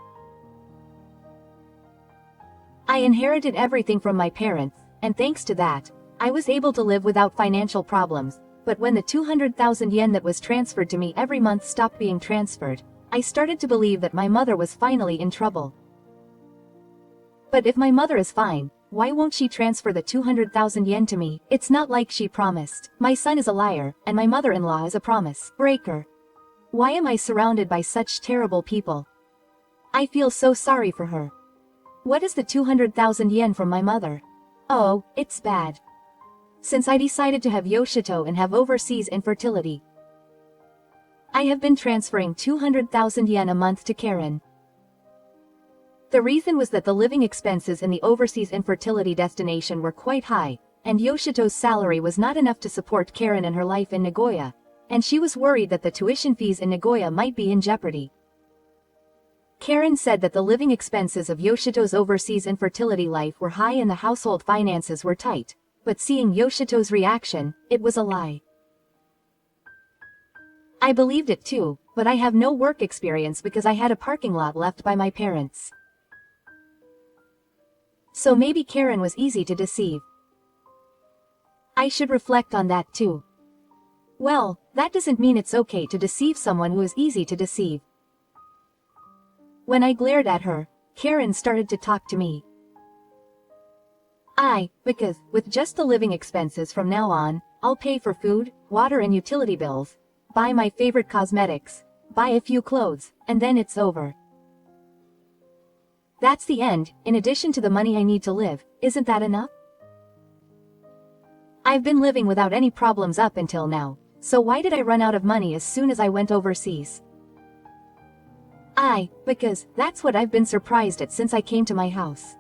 I inherited everything from my parents, and thanks to that, I was able to live without financial problems, But when the 200,000 yen that was transferred to me every month stopped being transferred, I started to believe that my mother was finally in trouble. But if my mother is fine, why won't she transfer the 200,000 yen to me? It's not like she promised. My son is a liar, and my mother-in-law is a promise breaker. Why am I surrounded by such terrible people? I feel so sorry for her. What is the 200,000 yen from my mother? Oh, it's bad. Since I decided to have Yoshito and have overseas infertility, I have been transferring 200,000 yen a month to Karen. The reason was that the living expenses in the overseas infertility destination were quite high, and Yoshito's salary was not enough to support Karen and her life in Nagoya, and she was worried that the tuition fees in Nagoya might be in jeopardy. Karen said that the living expenses of Yoshito's overseas infertility life were high and the household finances were tight, but seeing Yoshito's reaction, it was a lie. I believed it too, but I have no work experience because I had a parking lot left by my parents. So maybe Karen was easy to deceive. I should reflect on that too. Well, that doesn't mean it's okay to deceive someone who is easy to deceive. When I glared at her, Karen started to talk to me. Because, with just the living expenses from now on, I'll pay for food, water and utility bills, buy my favorite cosmetics, buy a few clothes, and then it's over. That's the end. In addition to the money I need to live, isn't that enough? I've been living without any problems up until now, so why did I run out of money as soon as I went overseas? Because that's what I've been surprised at since I came to my house.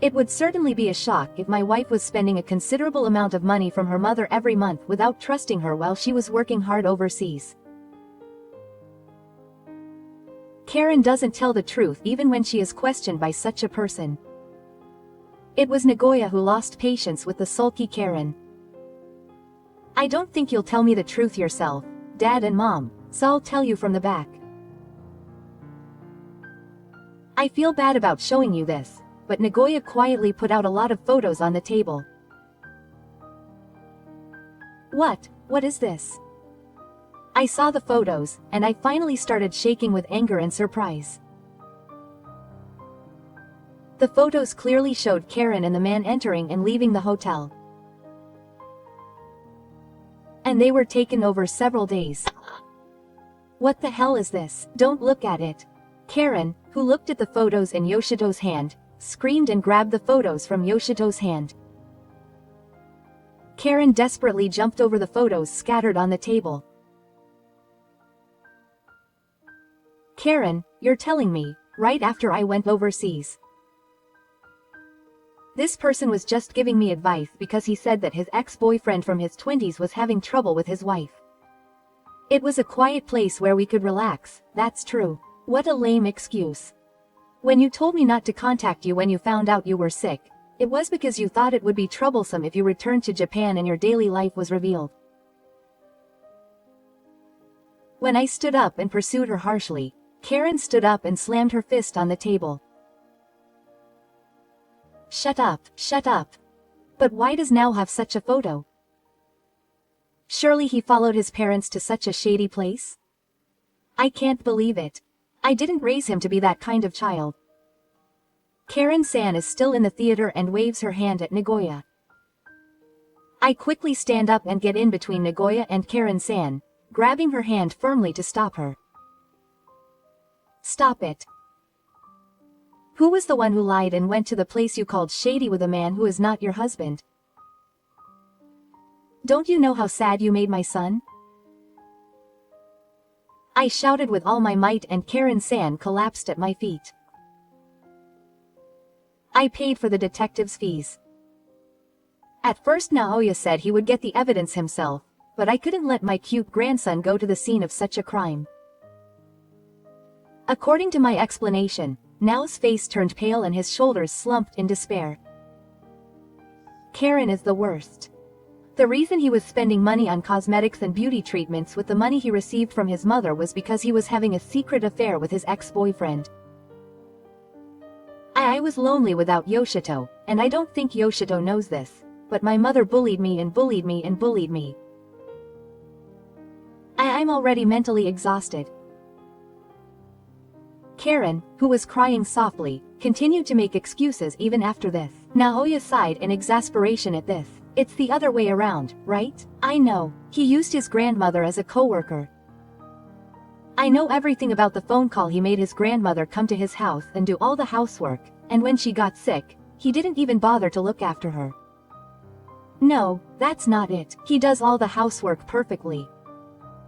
It would certainly be a shock if my wife was spending a considerable amount of money from her mother every month without trusting her while she was working hard overseas. Karen doesn't tell the truth even when she is questioned by such a person. It was Nagoya who lost patience with the sulky Karen. I don't think you'll tell me the truth yourself, Dad and Mom, so I'll tell you from the back. I feel bad about showing you this, but Nagoya quietly put out a lot of photos on the table. What is this? I saw the photos, and I finally started shaking with anger and surprise. The photos clearly showed Karen and the man entering and leaving the hotel. And they were taken over several days. What the hell is this? Don't look at it. Karen, who looked at the photos in Yoshito's hand, screamed and grabbed the photos from Yoshito's hand. Karen desperately jumped over the photos scattered on the table. Karen, you're telling me, right after I went overseas. This person was just giving me advice because he said that his ex-boyfriend from his 20s was having trouble with his wife. It was a quiet place where we could relax, that's true. What a lame excuse. When you told me not to contact you when you found out you were sick, it was because you thought it would be troublesome if you returned to Japan and your daily life was revealed. When I stood up and pursued her harshly, Karen stood up and slammed her fist on the table. Shut up, shut up. But why does Now have such a photo? Surely he followed his parents to such a shady place? I can't believe it. I didn't raise him to be that kind of child. Karen-san is still in the theater and waves her hand at Nagoya. I quickly stand up and get in between Nagoya and Karen-san, grabbing her hand firmly to stop her. Stop it. Who was the one who lied and went to the place you called shady with a man who is not your husband? Don't you know how sad you made my son? I shouted with all my might and Karen-san collapsed at my feet. I paid for the detective's fees. At first Naoya said he would get the evidence himself, but I couldn't let my cute grandson go to the scene of such a crime. According to my explanation, Nao's face turned pale and his shoulders slumped in despair. Karen is the worst. The reason he was spending money on cosmetics and beauty treatments with the money he received from his mother was because he was having a secret affair with his ex-boyfriend. I was lonely without Yoshito, and I don't think Yoshito knows this, but my mother bullied me and bullied me and bullied me. I'm already mentally exhausted. Karen, who was crying softly, continued to make excuses even after this. Naoya sighed in exasperation at this. It's the other way around, right? I know. He used his grandmother as a co-worker. I know everything about the phone call he made his grandmother come to his house and do all the housework, and when she got sick, he didn't even bother to look after her. No, that's not it. He does all the housework perfectly.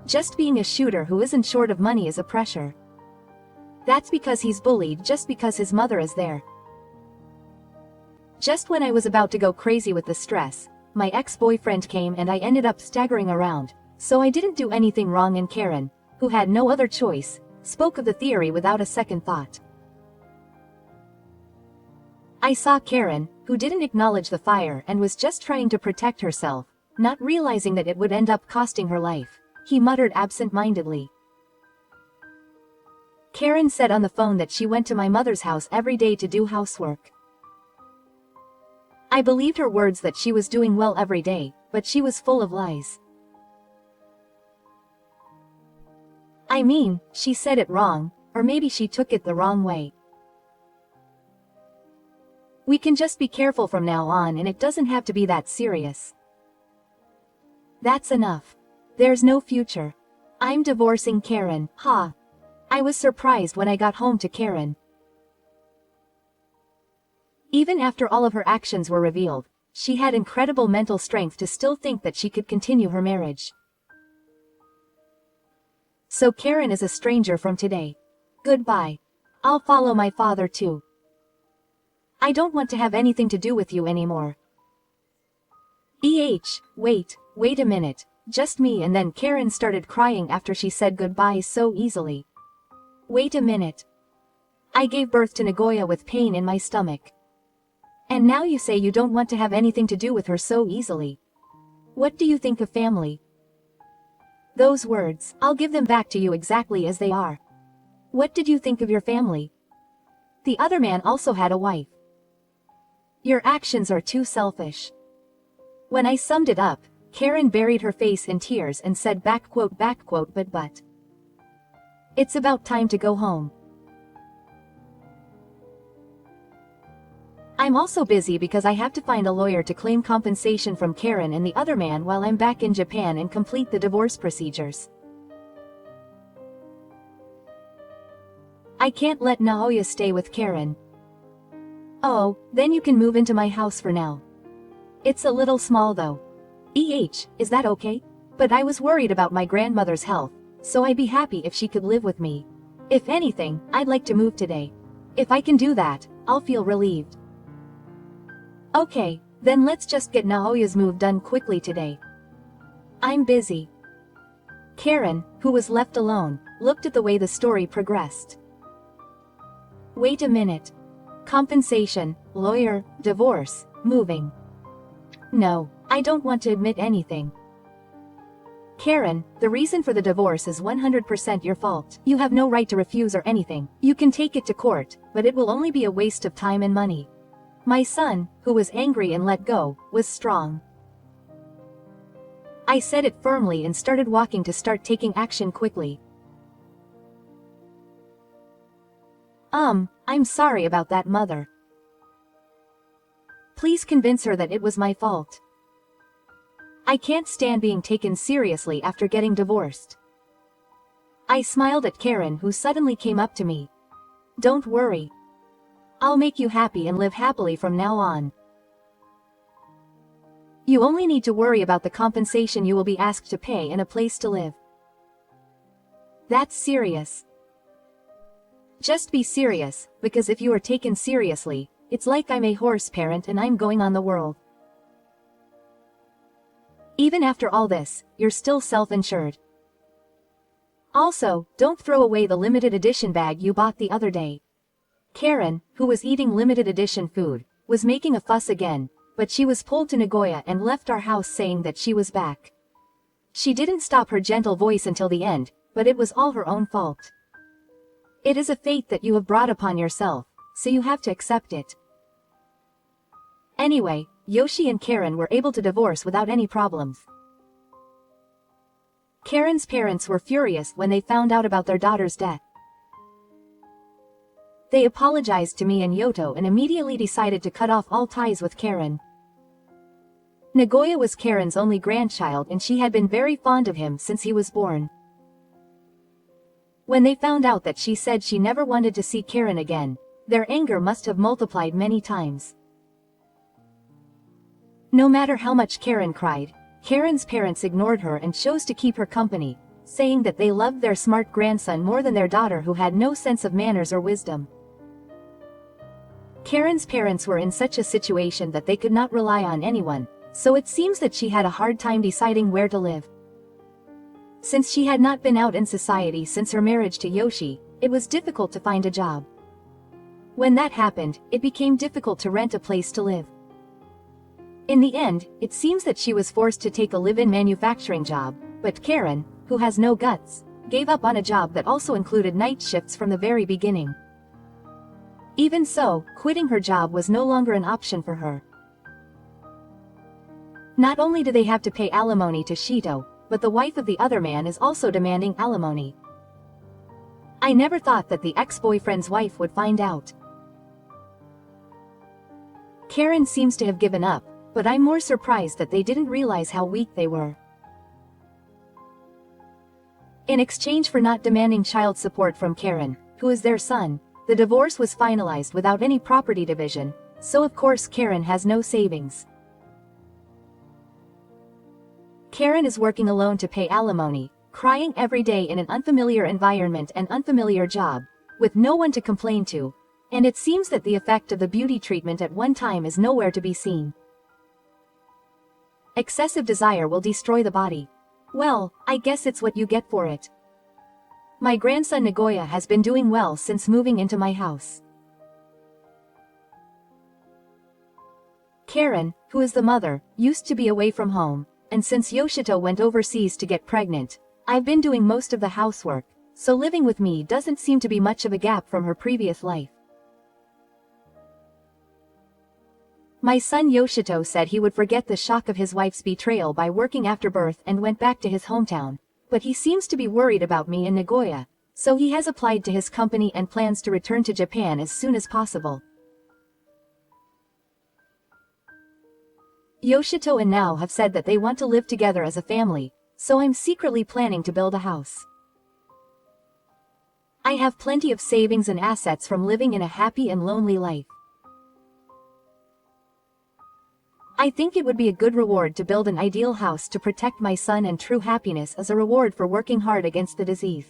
Just being a shooter who isn't short of money is a pressure. That's because he's bullied just because his mother is there. Just when I was about to go crazy with the stress, my ex-boyfriend came and I ended up staggering around, so I didn't do anything wrong, and Karen, who had no other choice, spoke of the theory without a second thought. I saw Karen, who didn't acknowledge the fire and was just trying to protect herself, not realizing that it would end up costing her life. He muttered absent-mindedly. Karen said on the phone that she went to my mother's house every day to do housework. I believed her words that she was doing well every day, but she was full of lies. I mean, she said it wrong, or maybe she took it the wrong way. We can just be careful from now on, and it doesn't have to be that serious. That's enough. There's no future. I'm divorcing Karen. Ha. I was surprised when I got home to Karen. Even after all of her actions were revealed, she had incredible mental strength to still think that she could continue her marriage. So Karen is a stranger from today. Goodbye. I'll follow my father too. I don't want to have anything to do with you anymore. Wait a minute. Just me. And then Karen started crying after she said goodbye so easily. Wait a minute. I gave birth to Nagoya with pain in my stomach. And now you say you don't want to have anything to do with her so easily. What do you think of family? Those words, I'll give them back to you exactly as they are. What did you think of your family? The other man also had a wife. Your actions are too selfish. When I summed it up, Karen buried her face in tears and said but. It's about time to go home. I'm also busy because I have to find a lawyer to claim compensation from Karen and the other man while I'm back in Japan and complete the divorce procedures. I can't let Naoya stay with Karen. Oh, then you can move into my house for now. It's a little small though. Is that okay? But I was worried about my grandmother's health, so I'd be happy if she could live with me. If anything, I'd like to move today. If I can do that, I'll feel relieved. Okay, then let's just get Naoya's move done quickly today. I'm busy. Karen, who was left alone, looked at the way the story progressed. Wait a minute. Compensation, lawyer, divorce, moving. No, I don't want to admit anything. Karen, the reason for the divorce is 100% your fault. You have no right to refuse or anything. You can take it to court, but it will only be a waste of time and money. My son, who was angry and let go, was strong. I said it firmly and started walking to start taking action quickly. I'm sorry about that, mother. Please convince her that it was my fault. I can't stand being taken seriously after getting divorced. I smiled at Karen, who suddenly came up to me. Don't worry. I'll make you happy and live happily from now on. You only need to worry about the compensation you will be asked to pay and a place to live. That's serious. Just be serious, because if you are taken seriously, it's like I'm a horse parent and I'm going on the world. Even after all this, you're still self-insured. Also, don't throw away the limited edition bag you bought the other day. Karen, who was eating limited edition food, was making a fuss again, but she was pulled to Nagoya and left our house saying that she was back. She didn't stop her gentle voice until the end, but it was all her own fault. It is a fate that you have brought upon yourself, so you have to accept it. Anyway, Yoshi and Karen were able to divorce without any problems. Karen's parents were furious when they found out about their daughter's death. They apologized to me and Yoto and immediately decided to cut off all ties with Karen. Nagoya was Karen's only grandchild and she had been very fond of him since he was born. When they found out that she said she never wanted to see Karen again, their anger must have multiplied many times. No matter how much Karen cried, Karen's parents ignored her and chose to keep her company, saying that they loved their smart grandson more than their daughter who had no sense of manners or wisdom. Karen's parents were in such a situation that they could not rely on anyone, so it seems that she had a hard time deciding where to live. Since she had not been out in society since her marriage to Yoshi, it was difficult to find a job. When that happened, it became difficult to rent a place to live. In the end, it seems that she was forced to take a live-in manufacturing job, but Karen, who has no guts, gave up on a job that also included night shifts from the very beginning. Even so, quitting her job was no longer an option for her. Not only do they have to pay alimony to Shito, but the wife of the other man is also demanding alimony. I never thought that the ex-boyfriend's wife would find out. Karen seems to have given up, but I'm more surprised that they didn't realize how weak they were. In exchange for not demanding child support from Karen, who is their son, the divorce was finalized without any property division, so of course Karen has no savings. Karen is working alone to pay alimony, crying every day in an unfamiliar environment and unfamiliar job, with no one to complain to, and it seems that the effect of the beauty treatment at one time is nowhere to be seen. Excessive desire will destroy the body. Well, I guess it's what you get for it. My grandson Nagoya has been doing well since moving into my house. Karen, who is the mother, used to be away from home, and since Yoshito went overseas to get pregnant, I've been doing most of the housework, so living with me doesn't seem to be much of a gap from her previous life. My son Yoshito said he would forget the shock of his wife's betrayal by working after birth and went back to his hometown, but he seems to be worried about me in Nagoya, so he has applied to his company and plans to return to Japan as soon as possible. Yoshito and Nao have said that they want to live together as a family, so I'm secretly planning to build a house. I have plenty of savings and assets from living in a happy and lonely life. I think it would be a good reward to build an ideal house to protect my son and true happiness as a reward for working hard against the disease.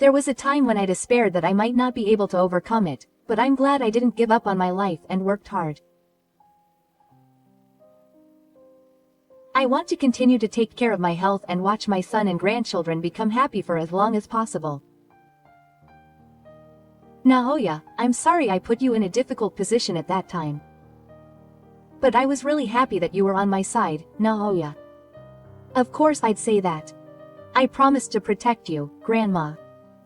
There was a time when I despaired that I might not be able to overcome it, but I'm glad I didn't give up on my life and worked hard. I want to continue to take care of my health and watch my son and grandchildren become happy for as long as possible. Naoya, I'm sorry I put you in a difficult position at that time. But I was really happy that you were on my side, Naoya. Of course I'd say that. I promised to protect you, Grandma.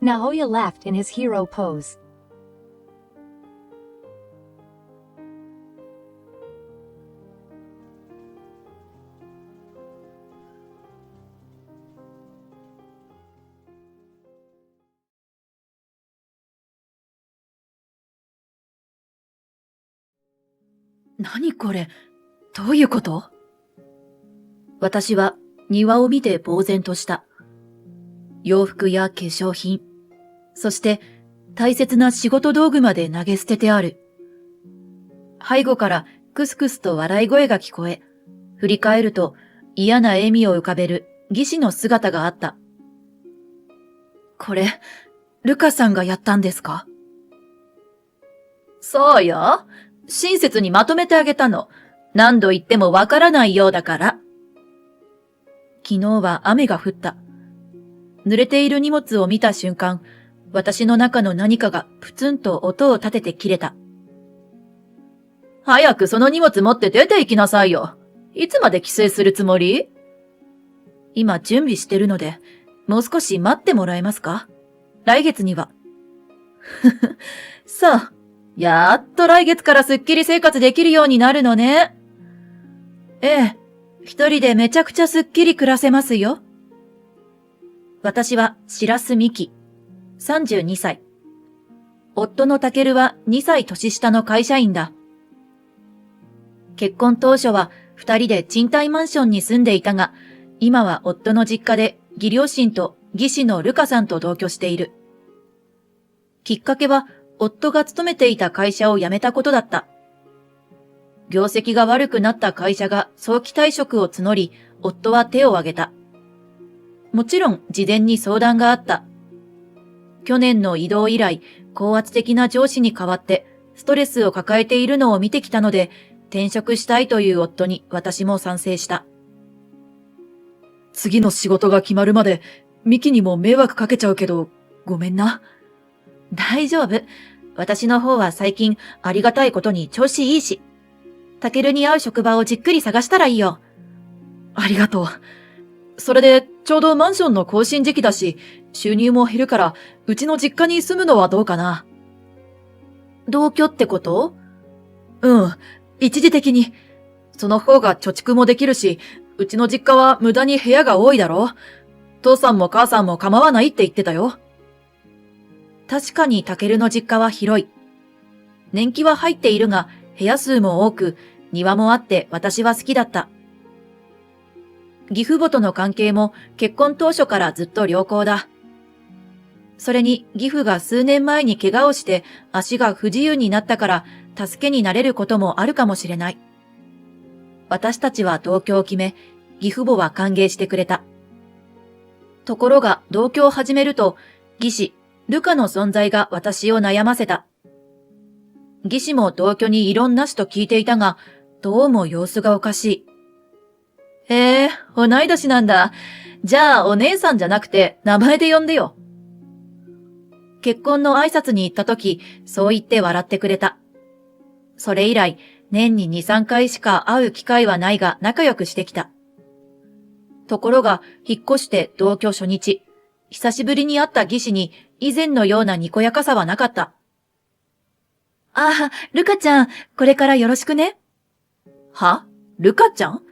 Naoya laughed in his hero pose.何これ？どういうこと？私は庭を見て呆然とした。洋服や化粧品、そして大切な仕事道具まで投げ捨ててある。背後からクスクスと笑い声が聞こえ、振り返ると嫌な笑みを浮かべる義士の姿があった。これ、ルカさんがやったんですか？そうよ。親切にまとめてあげたの。何度言ってもわからないようだから。昨日は雨が降った。濡れている荷物を見た瞬間、私の中の何かがプツンと音を立てて切れた。早くその荷物持って出て行きなさいよ。いつまで帰省するつもり？今準備してるので、もう少し待ってもらえますか？来月には。さあ、やっと来月からすっきり生活できるようになるのね。ええ、一人でめちゃくちゃすっきり暮らせますよ。私は白洲美希、32歳。夫のタケルは2歳年下の会社員だ。結婚当初は二人で賃貸マンションに住んでいたが、今は夫の実家で義両親と義士のルカさんと同居している。きっかけは夫が勤めていた会社を辞めたことだった。業績が悪くなった会社が早期退職を募り、夫は手を挙げた。もちろん事前に相談があった。去年の異動以来、高圧的な上司に代わってストレスを抱えているのを見てきたので、転職したいという夫に私も賛成した。次の仕事が決まるまで、ミキにも迷惑かけちゃうけど、ごめんな。大丈夫。私の方は最近ありがたいことに調子いいし。タケルに合う職場をじっくり探したらいいよ。ありがとう。それで、ちょうどマンションの更新時期だし、収入も減るから、うちの実家に住むのはどうかな。同居ってこと？うん、一時的に。その方が貯蓄もできるし、うちの実家は無駄に部屋が多いだろ。父さんも母さんも構わないって言ってたよ。確かにタケルの実家は広い。年季は入っているが、部屋数も多く、庭もあって私は好きだった。義父母との関係も結婚当初からずっと良好だ。それに義父が数年前に怪我をして足が不自由になったから助けになれることもあるかもしれない。私たちは同居を決め、義父母は歓迎してくれた。ところが同居を始めると、義士、ルカの存在が私を悩ませた。義士も同居に異論なしと聞いていたが、どうも様子がおかしい。同い年なんだ。じゃあお姉さんじゃなくて名前で呼んでよ。結婚の挨拶に行った時、そう言って笑ってくれた。それ以来、年に2、3回しか会う機会はないが仲良くしてきた。ところが、引っ越して同居初日、久しぶりに会った義士に以前のようなにこやかさはなかった。ああ、ルカちゃん、これからよろしくね。は？ルカちゃん？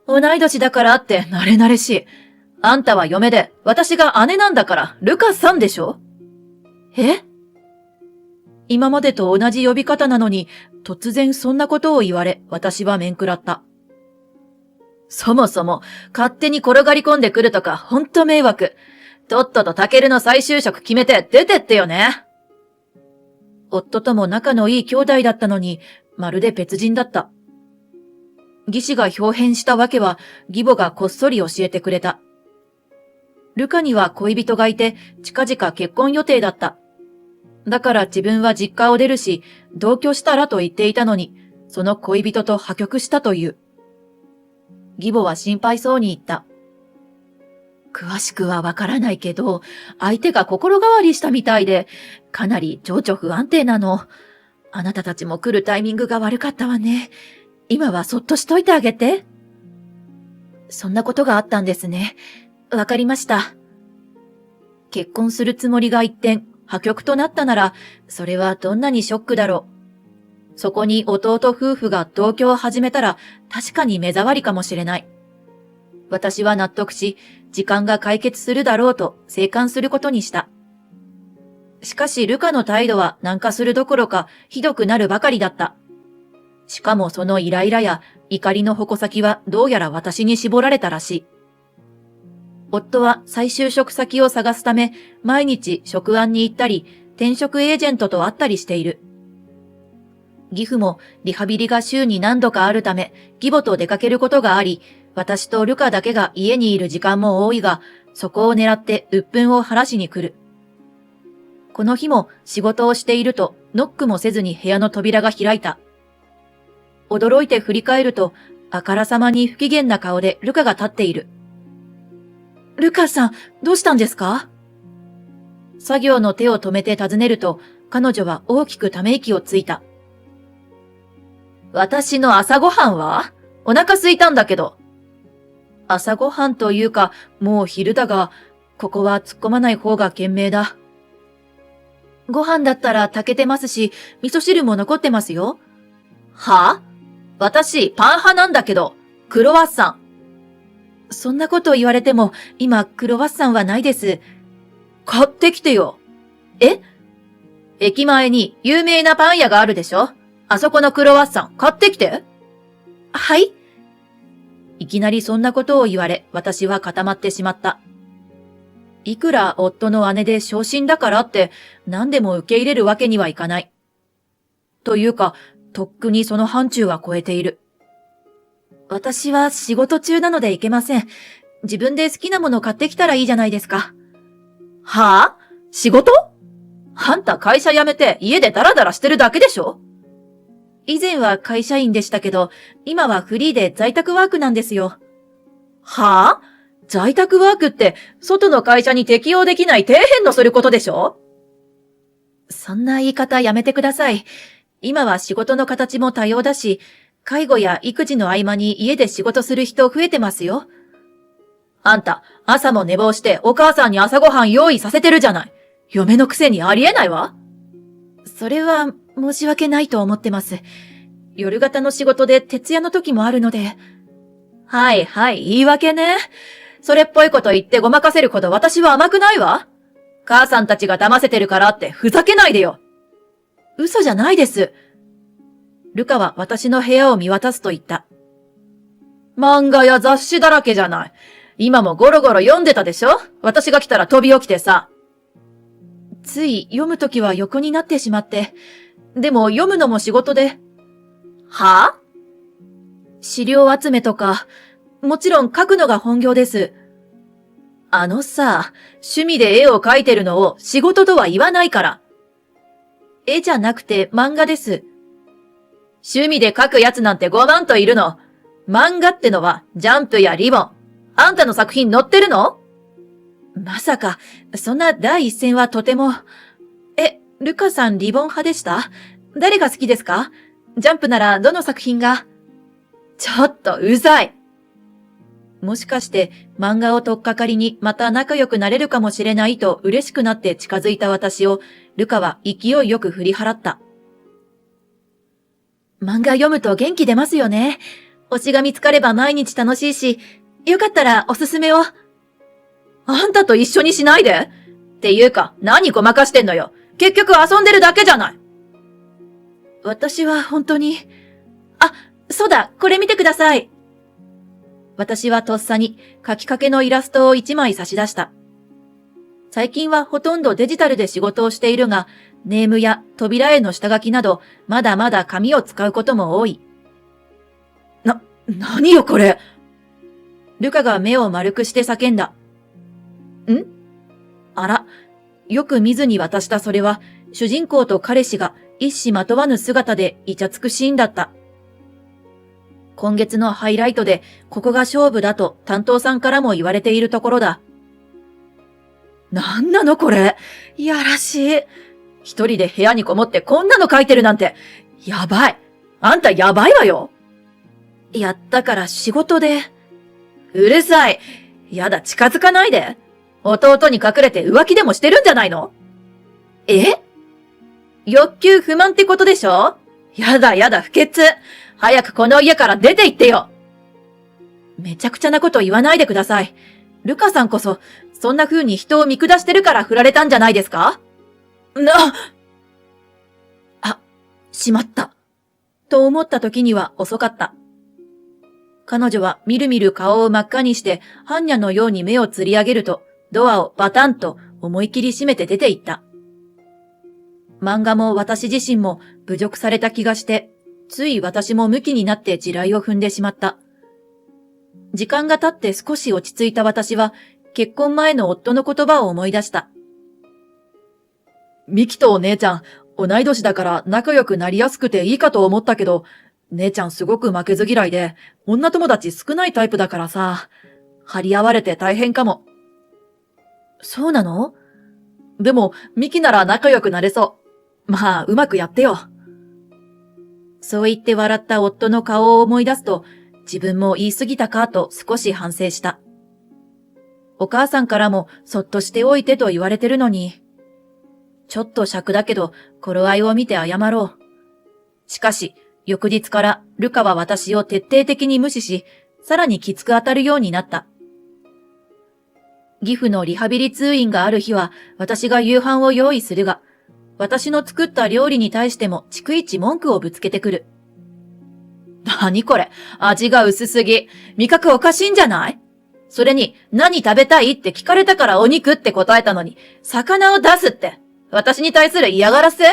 同い年だからって慣れ慣れしい。あんたは嫁で、私が姉なんだから、ルカさんでしょ？え？今までと同じ呼び方なのに、突然そんなことを言われ、私は面食らった。そもそも、勝手に転がり込んでくるとか、ほんと迷惑。とっととタケルの再就職決めて出てってよね。夫とも仲のいい兄弟だったのに、まるで別人だった。義士が表変したわけは、義母がこっそり教えてくれた。ルカには恋人がいて、近々結婚予定だった。だから自分は実家を出るし、同居したらと言っていたのに、その恋人と破局したという。義母は心配そうに言った。詳しくはわからないけど、相手が心変わりしたみたいで、かなり情緒不安定なの。あなたたちも来るタイミングが悪かったわね。今はそっとしといてあげて。そんなことがあったんですね。わかりました。結婚するつもりが一転、破局となったなら、それはどんなにショックだろう。そこに弟夫婦が同居を始めたら、確かに目障りかもしれない。私は納得し、時間が解決するだろうと静観することにした。しかしルカの態度は軟化するどころかひどくなるばかりだった。しかもそのイライラや怒りの矛先はどうやら私に絞られたらしい。夫は再就職先を探すため毎日職案に行ったり転職エージェントと会ったりしている。義父もリハビリが週に何度かあるため義母と出かけることがあり、私とルカだけが家にいる時間も多いが、そこを狙って鬱憤を晴らしに来る。この日も仕事をしているとノックもせずに部屋の扉が開いた。驚いて振り返ると、あからさまに不機嫌な顔でルカが立っている。ルカさん、どうしたんですか？作業の手を止めて尋ねると、彼女は大きくため息をついた。私の朝ごはんは？お腹空いたんだけど。朝ごはんというか、もう昼だが、ここは突っ込まない方が賢明だ。ご飯だったら炊けてますし、味噌汁も残ってますよ。はぁ？私、パン派なんだけど、クロワッサン。そんなこと言われても、今、クロワッサンはないです。買ってきてよ。え？駅前に有名なパン屋があるでしょ？あそこのクロワッサン、買ってきて。はい？いきなりそんなことを言われ、私は固まってしまった。いくら夫の姉で昇進だからって何でも受け入れるわけにはいかない。というか、とっくにその範疇は超えている。私は仕事中なのでいけません。自分で好きなもの買ってきたらいいじゃないですか。はぁ？仕事？あんた会社辞めて家でダラダラしてるだけでしょ？以前は会社員でしたけど、今はフリーで在宅ワークなんですよ。はぁ？在宅ワークって、外の会社に適用できない底辺のすることでしょ？そんな言い方やめてください。今は仕事の形も多様だし、介護や育児の合間に家で仕事する人増えてますよ。あんた、朝も寝坊してお母さんに朝ごはん用意させてるじゃない。嫁のくせにありえないわ。それは申し訳ないと思ってます。夜型の仕事で徹夜の時もあるので。はいはい、言い訳ね。それっぽいこと言ってごまかせるほど私は甘くないわ。母さんたちが騙せてるからってふざけないでよ。嘘じゃないです。ルカは私の部屋を見渡すと言った。漫画や雑誌だらけじゃない。今もゴロゴロ読んでたでしょ？私が来たら飛び起きてさ。つい読むときは横になってしまって。でも読むのも仕事で。はぁ？資料集めとか、もちろん書くのが本業です。あのさ、趣味で絵を描いてるのを仕事とは言わないから。絵じゃなくて漫画です。趣味で描くやつなんて5万といるの。漫画ってのはジャンプやリボン。あんたの作品載ってるの？まさか、そんな第一線はとても。ルカさんリボン派でした？誰が好きですか？ジャンプならどの作品が？ちょっとうざい。もしかして漫画を取っかかりにまた仲良くなれるかもしれないと嬉しくなって近づいた私をルカは勢いよく振り払った。漫画読むと元気出ますよね。推しが見つかれば毎日楽しいし、よかったらおすすめを。あんたと一緒にしないで。っていうか、何ごまかしてんのよ。結局遊んでるだけじゃない。私は本当に。あ、そうだ、これ見てください。私はとっさに書きかけのイラストを1枚差し出した。最近はほとんどデジタルで仕事をしているが、ネームや扉への下書きなど、まだまだ紙を使うことも多い。何よこれ。ルカが目を丸くして叫んだ。ん？あら、よく見ずに渡したそれは、主人公と彼氏が一糸まとわぬ姿でイチャつくシーンだった。今月のハイライトで、ここが勝負だと担当さんからも言われているところだ。なんなのこれ。いやらしい。一人で部屋にこもってこんなの書いてるなんて、やばい。あんたやばいわよ。やったから仕事で。うるさい。やだ、近づかないで。弟に隠れて浮気でもしてるんじゃないの？欲求不満ってことでしょ？やだやだ、不潔。早くこの家から出て行ってよ。めちゃくちゃなこと言わないでください。ルカさんこそ、そんな風に人を見下してるから振られたんじゃないですか？しまった。と思った時には遅かった。彼女はみるみる顔を真っ赤にして、般若のように目をつり上げると、ドアをバタンと思い切り閉めて出て行った。漫画も私自身も侮辱された気がして、つい私も向きになって地雷を踏んでしまった。時間が経って少し落ち着いた私は、結婚前の夫の言葉を思い出した。ミキとお姉ちゃん、同い年だから仲良くなりやすくていいかと思ったけど、姉ちゃんすごく負けず嫌いで、女友達少ないタイプだからさ、張り合われて大変かも。そうなの？でも、ミキなら仲良くなれそう。まあ、うまくやってよ。そう言って笑った夫の顔を思い出すと、自分も言い過ぎたかと少し反省した。お母さんからもそっとしておいてと言われてるのに。ちょっと尺だけど、頃合いを見て謝ろう。しかし、翌日からルカは私を徹底的に無視し、さらにきつく当たるようになった。義父のリハビリ通院がある日は、私が夕飯を用意するが、私の作った料理に対しても逐一文句をぶつけてくる。何これ、味が薄すぎ。味覚おかしいんじゃない？それに、何食べたいって聞かれたからお肉って答えたのに、魚を出すって、私に対する嫌がらせ？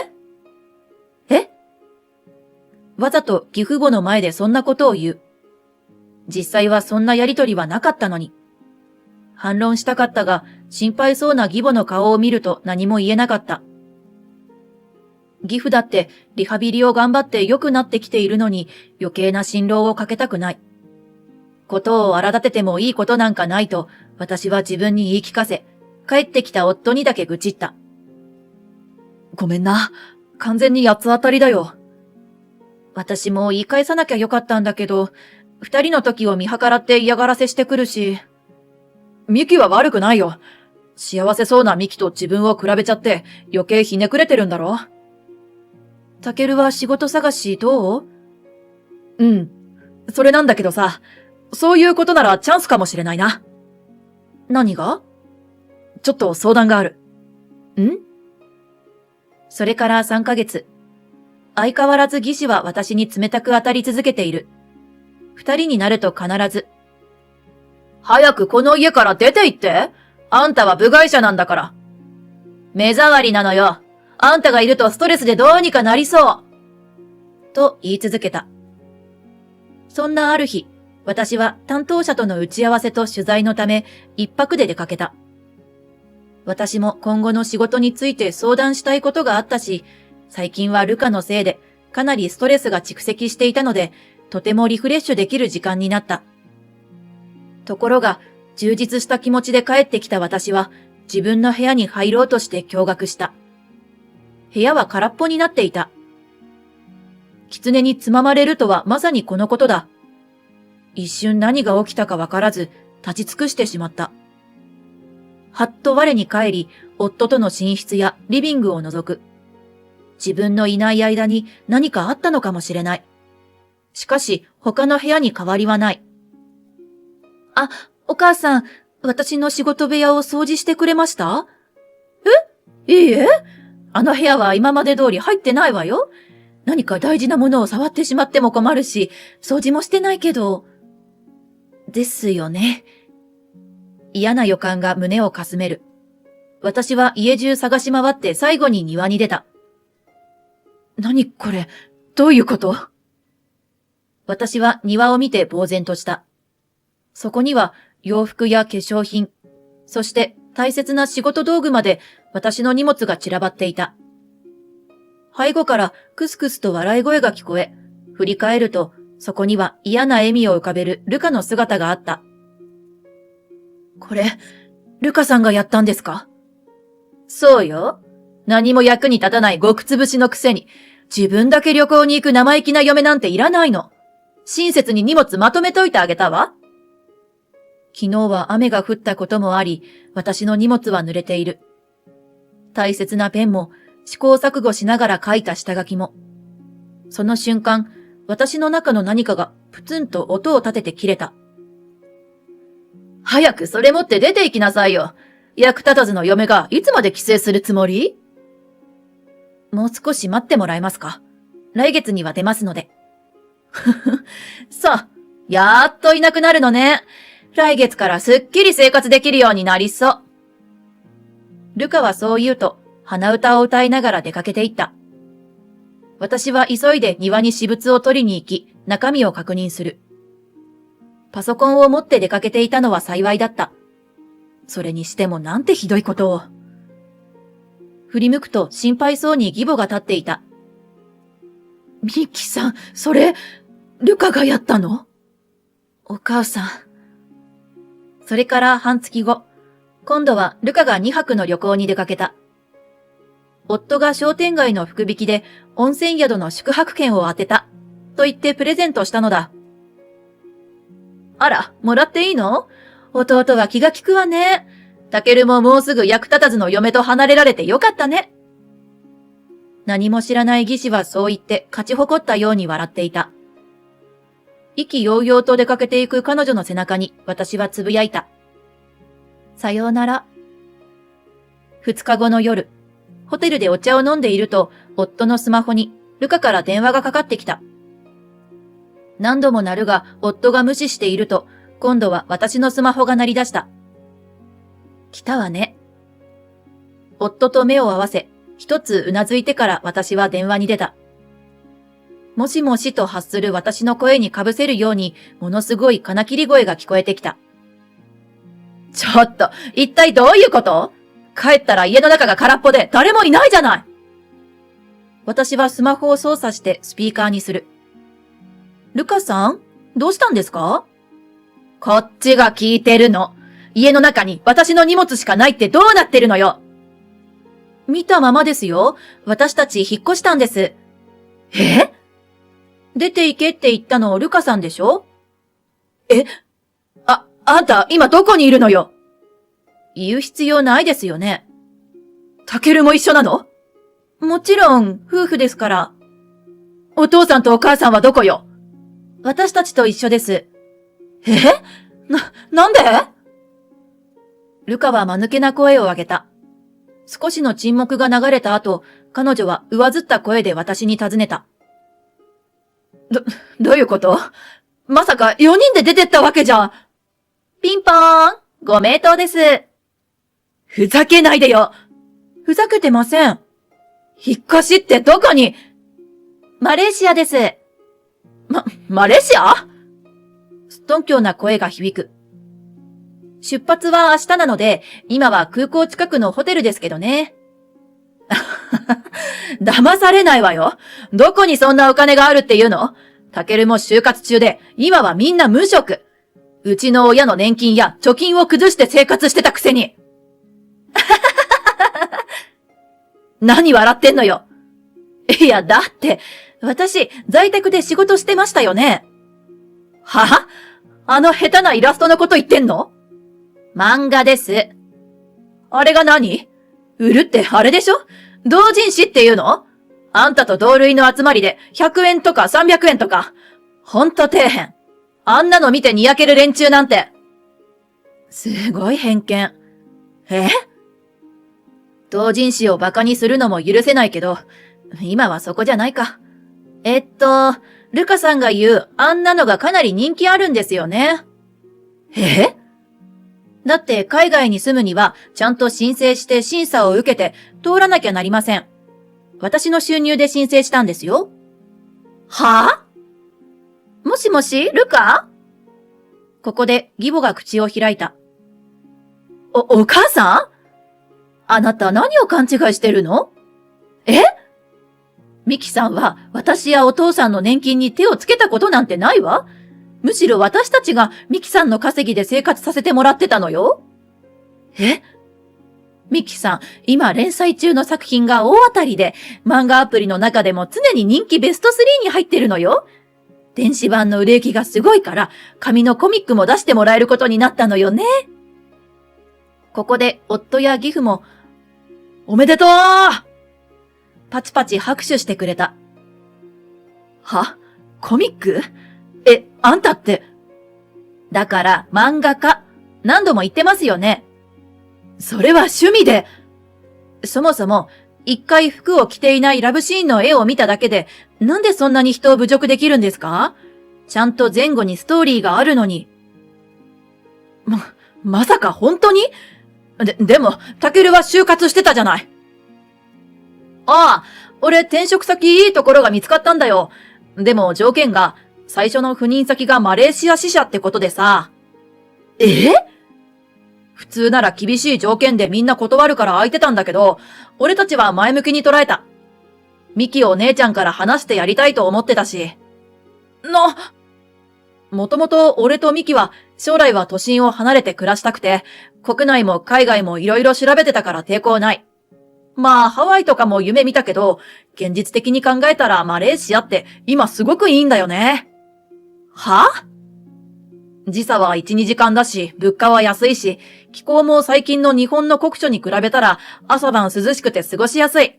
え？わざと義父母の前でそんなことを言う。実際はそんなやりとりはなかったのに。反論したかったが、心配そうな義母の顔を見ると何も言えなかった。義父だってリハビリを頑張って良くなってきているのに余計な辛労をかけたくない。ことを荒立ててもいいことなんかないと私は自分に言い聞かせ、帰ってきた夫にだけ愚痴った。ごめんな。完全に八つ当たりだよ。私も言い返さなきゃよかったんだけど、二人の時を見計らって嫌がらせしてくるし。ミキは悪くないよ。幸せそうなミキと自分を比べちゃって余計ひねくれてるんだろ。タケルは仕事探しどう？うん。それなんだけどさ、そういうことならチャンスかもしれないな。何が？ちょっと相談がある。ん？それから3ヶ月。相変わらず義士は私に冷たく当たり続けている。二人になると必ず。早くこの家から出て行って。あんたは部外者なんだから。目障りなのよ。あんたがいるとストレスでどうにかなりそう。と言い続けた。そんなある日、私は担当者との打ち合わせと取材のため一泊で出かけた。私も今後の仕事について相談したいことがあったし、最近はルカのせいでかなりストレスが蓄積していたので、とてもリフレッシュできる時間になった。ところが、充実した気持ちで帰ってきた私は、自分の部屋に入ろうとして驚愕した。部屋は空っぽになっていた。狐につままれるとはまさにこのことだ。一瞬何が起きたかわからず、立ち尽くしてしまった。はっと我に返り、夫との寝室やリビングを覗く。自分のいない間に何かあったのかもしれない。しかし、他の部屋に変わりはない。あ、お母さん、私の仕事部屋を掃除してくれました？え？いいえ。あの部屋は今まで通り入ってないわよ。何か大事なものを触ってしまっても困るし、掃除もしてないけど。ですよね。嫌な予感が胸をかすめる。私は家中探し回って最後に庭に出た。何これ？どういうこと？私は庭を見て呆然とした。そこには洋服や化粧品、そして大切な仕事道具まで私の荷物が散らばっていた。背後からクスクスと笑い声が聞こえ、振り返るとそこには嫌な笑みを浮かべるルカの姿があった。これ、ルカさんがやったんですか？そうよ。何も役に立たない極つぶしのくせに、自分だけ旅行に行く生意気な嫁なんていらないの。親切に荷物まとめといてあげたわ。昨日は雨が降ったこともあり、私の荷物は濡れている。大切なペンも試行錯誤しながら書いた下書きも。その瞬間、私の中の何かがプツンと音を立てて切れた。早くそれ持って出て行きなさいよ。役立たずの嫁がいつまで帰省するつもり？もう少し待ってもらえますか？来月には出ますので。さあ、やっといなくなるのね。来月からすっきり生活できるようになりそう。ルカはそう言うと、鼻歌を歌いながら出かけていった。私は急いで庭に私物を取りに行き、中身を確認する。パソコンを持って出かけていたのは幸いだった。それにしてもなんてひどいことを。振り向くと心配そうに義母が立っていた。ミキさん、それ、ルカがやったの？お母さん。それから半月後、今度はルカが2泊の旅行に出かけた。夫が商店街の福引きで温泉宿の宿泊券を当てた、と言ってプレゼントしたのだ。あら、もらっていいの？弟は気が利くわね。タケルももうすぐ役立たずの嫁と離れられてよかったね。何も知らない技師はそう言って勝ち誇ったように笑っていた。意気揚々と出かけていく彼女の背中に私はつぶやいた。さようなら。2日後の夜、ホテルでお茶を飲んでいると、夫のスマホにルカから電話がかかってきた。何度も鳴るが、夫が無視していると、今度は私のスマホが鳴り出した。来たわね。夫と目を合わせ、一つうなずいてから私は電話に出た。もしもしと発する私の声にかぶせるように、ものすごい金切り声が聞こえてきた。ちょっと、一体どういうこと？帰ったら家の中が空っぽで誰もいないじゃない！私はスマホを操作してスピーカーにする。ルカさん？どうしたんですか？こっちが聞いてるの。家の中に私の荷物しかないってどうなってるのよ。見たままですよ。私たち引っ越したんです。え？出て行けって言ったのルカさんでしょ？あんた今どこにいるのよ？言う必要ないですよね。タケルも一緒なの？もちろん夫婦ですから。お父さんとお母さんはどこよ？私たちと一緒です。なんで？ルカは間抜けな声を上げた。少しの沈黙が流れた後、彼女は上ずった声で私に尋ねた。どういうこと？まさか4人で出てったわけじゃ。ピンポーン、ご名答です。ふざけないでよ。ふざけてません。引っ越しってどこに？マレーシアです。マレーシア？すっとんきょうな声が響く。出発は明日なので、今は空港近くのホテルですけどね。騙されないわよ。どこにそんなお金があるっていうの？タケルも就活中で、今はみんな無職。うちの親の年金や貯金を崩して生活してたくせに。何笑ってんのよ。いや、だって、私、在宅で仕事してましたよね。は？あの下手なイラストのこと言ってんの？漫画です。あれが何？売るってあれでしょ？同人誌っていうの？あんたと同類の集まりで100円とか300円とか。ほんと底辺。あんなの見てにやける連中なんて。すごい偏見。同人誌を馬鹿にするのも許せないけど、今はそこじゃないか。ルカさんが言うあんなのがかなり人気あるんですよね。だって海外に住むにはちゃんと申請して審査を受けて通らなきゃなりません。私の収入で申請したんですよ。はぁ？もしもし、ルカ？ここで義母が口を開いた。お母さん？あなた何を勘違いしてるの？ミキさんは私やお父さんの年金に手をつけたことなんてないわ。むしろ私たちがミキさんの稼ぎで生活させてもらってたのよ。ミキさん、今連載中の作品が大当たりで、漫画アプリの中でも常に人気ベスト3に入ってるのよ。電子版の売れ行きがすごいから、紙のコミックも出してもらえることになったのよね。ここで夫や義父も、おめでとう！パチパチ拍手してくれた。コミック？あんたって。だから漫画家。何度も言ってますよね。それは趣味で。そもそも、一回服を着ていないラブシーンの絵を見ただけで、なんでそんなに人を侮辱できるんですか？ちゃんと前後にストーリーがあるのに。まさか本当に？でも、タケルは就活してたじゃない。俺転職先いいところが見つかったんだよ。でも条件が、最初の赴任先がマレーシア支社ってことでさ。普通なら厳しい条件でみんな断るから空いてたんだけど、俺たちは前向きに捉えた。ミキをお姉ちゃんから話してやりたいと思ってたし。もともと俺とミキは将来は都心を離れて暮らしたくて、国内も海外もいろいろ調べてたから抵抗ない。まあハワイとかも夢見たけど、現実的に考えたらマレーシアって今すごくいいんだよね。時差は1、2時間だし、物価は安いし、気候も最近の日本の酷暑に比べたら朝晩涼しくて過ごしやすい。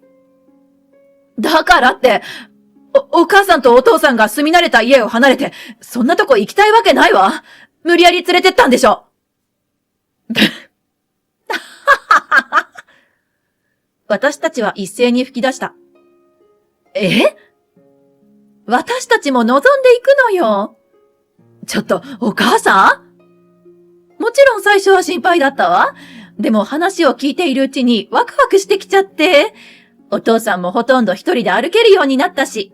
だからって、お母さんとお父さんが住み慣れた家を離れて、そんなとこ行きたいわけないわ。無理やり連れてったんでしょ。私たちは一斉に吹き出した。私たちも望んでいくのよ。ちょっと、お母さん？もちろん最初は心配だったわ。でも話を聞いているうちにワクワクしてきちゃって、お父さんもほとんど一人で歩けるようになったし。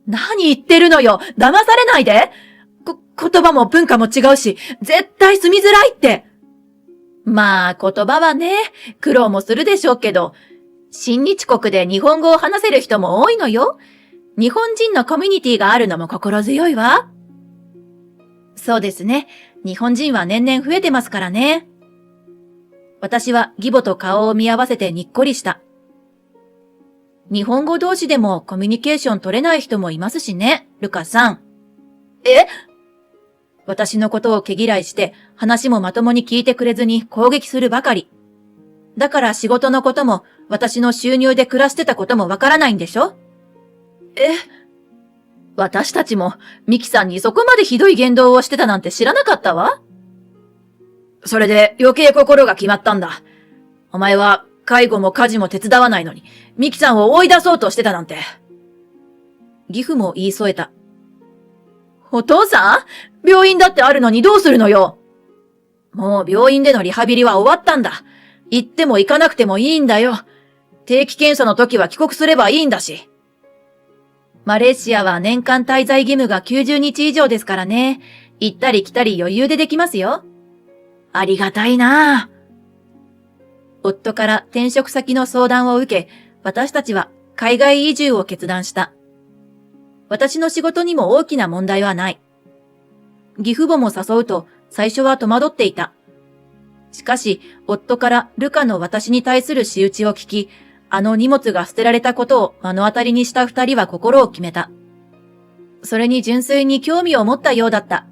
何言ってるのよ。騙されないで。言葉も文化も違うし、絶対住みづらいって。まあ、言葉はね、苦労もするでしょうけど、親日国で日本語を話せる人も多いのよ。日本人のコミュニティがあるのも心強いわ。そうですね。日本人は年々増えてますからね。私は義母と顔を見合わせてにっこりした。日本語同士でもコミュニケーション取れない人もいますしね、ルカさん。私のことを毛嫌いして話もまともに聞いてくれずに攻撃するばかり。だから仕事のことも私の収入で暮らしてたこともわからないんでしょ？私たちもミキさんにそこまでひどい言動をしてたなんて知らなかったわ。それで余計心が決まったんだ。お前は介護も家事も手伝わないのにミキさんを追い出そうとしてたなんて。義父も言い添えた。お父さん？病院だってあるのにどうするのよ。もう病院でのリハビリは終わったんだ。行っても行かなくてもいいんだよ。定期検査の時は帰国すればいいんだし。マレーシアは年間滞在義務が90日以上ですからね。行ったり来たり余裕でできますよ。ありがたいなぁ。夫から転職先の相談を受け、私たちは海外移住を決断した。私の仕事にも大きな問題はない。義父母も誘うと最初は戸惑っていた。しかし、夫からルカの私に対する仕打ちを聞き、あの荷物が捨てられたことを目の当たりにした二人は心を決めた。それに純粋に興味を持ったようだった。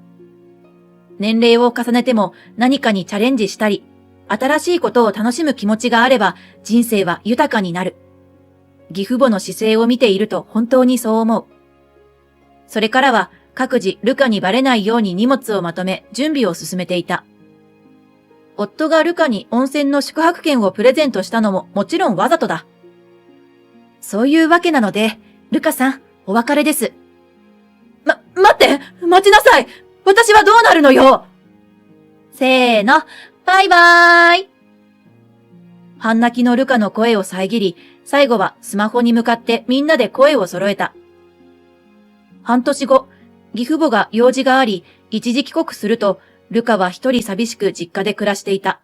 年齢を重ねても何かにチャレンジしたり、新しいことを楽しむ気持ちがあれば人生は豊かになる。義父母の姿勢を見ていると本当にそう思う。それからは各自ルカにバレないように荷物をまとめ準備を進めていた。夫がルカに温泉の宿泊券をプレゼントしたのももちろんわざとだ。そういうわけなので、ルカさん、お別れです。待ちなさい。私はどうなるのよ。せーの、バイバーイ。半泣きのルカの声を遮り、最後はスマホに向かってみんなで声を揃えた。半年後、義父母が用事があり、一時帰国すると、ルカは一人寂しく実家で暮らしていた。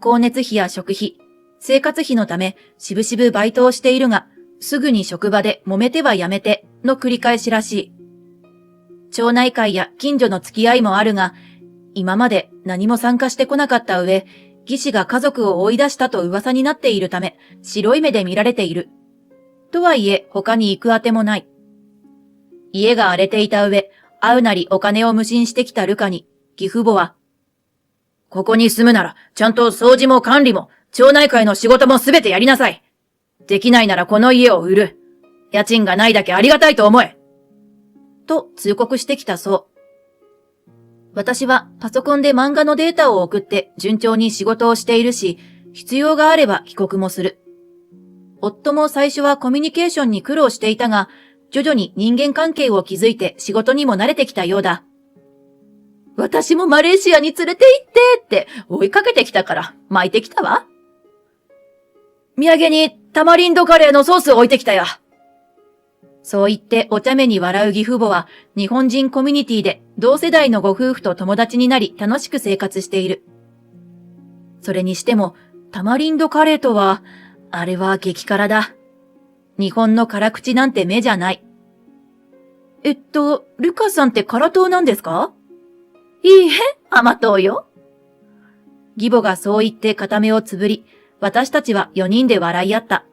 光熱費や食費、生活費のため、しぶしぶバイトをしているが、すぐに職場で揉めてはやめての繰り返しらしい。町内会や近所の付き合いもあるが、今まで何も参加してこなかった上、義士が家族を追い出したと噂になっているため、白い目で見られている。とはいえ、他に行くあてもない。家が荒れていた上、会うなりお金を無心してきたルカに、義父母は、ここに住むなら、ちゃんと掃除も管理も、町内会の仕事もすべてやりなさい。できないならこの家を売る。家賃がないだけありがたいと思え。と通告してきたそう。私はパソコンで漫画のデータを送って順調に仕事をしているし、必要があれば帰国もする。夫も最初はコミュニケーションに苦労していたが、徐々に人間関係を築いて仕事にも慣れてきたようだ。私もマレーシアに連れて行ってって追いかけてきたから巻いてきたわ。土産にタマリンドカレーのソースを置いてきたよ。そう言ってお茶目に笑う義父母は日本人コミュニティで同世代のご夫婦と友達になり楽しく生活している。それにしてもタマリンドカレーとは、あれは激辛だ。日本の辛口なんて目じゃない。ルカさんって辛党なんですか？いいえ、甘党よ。義母がそう言って片目をつぶり、私たちは4人で笑い合った。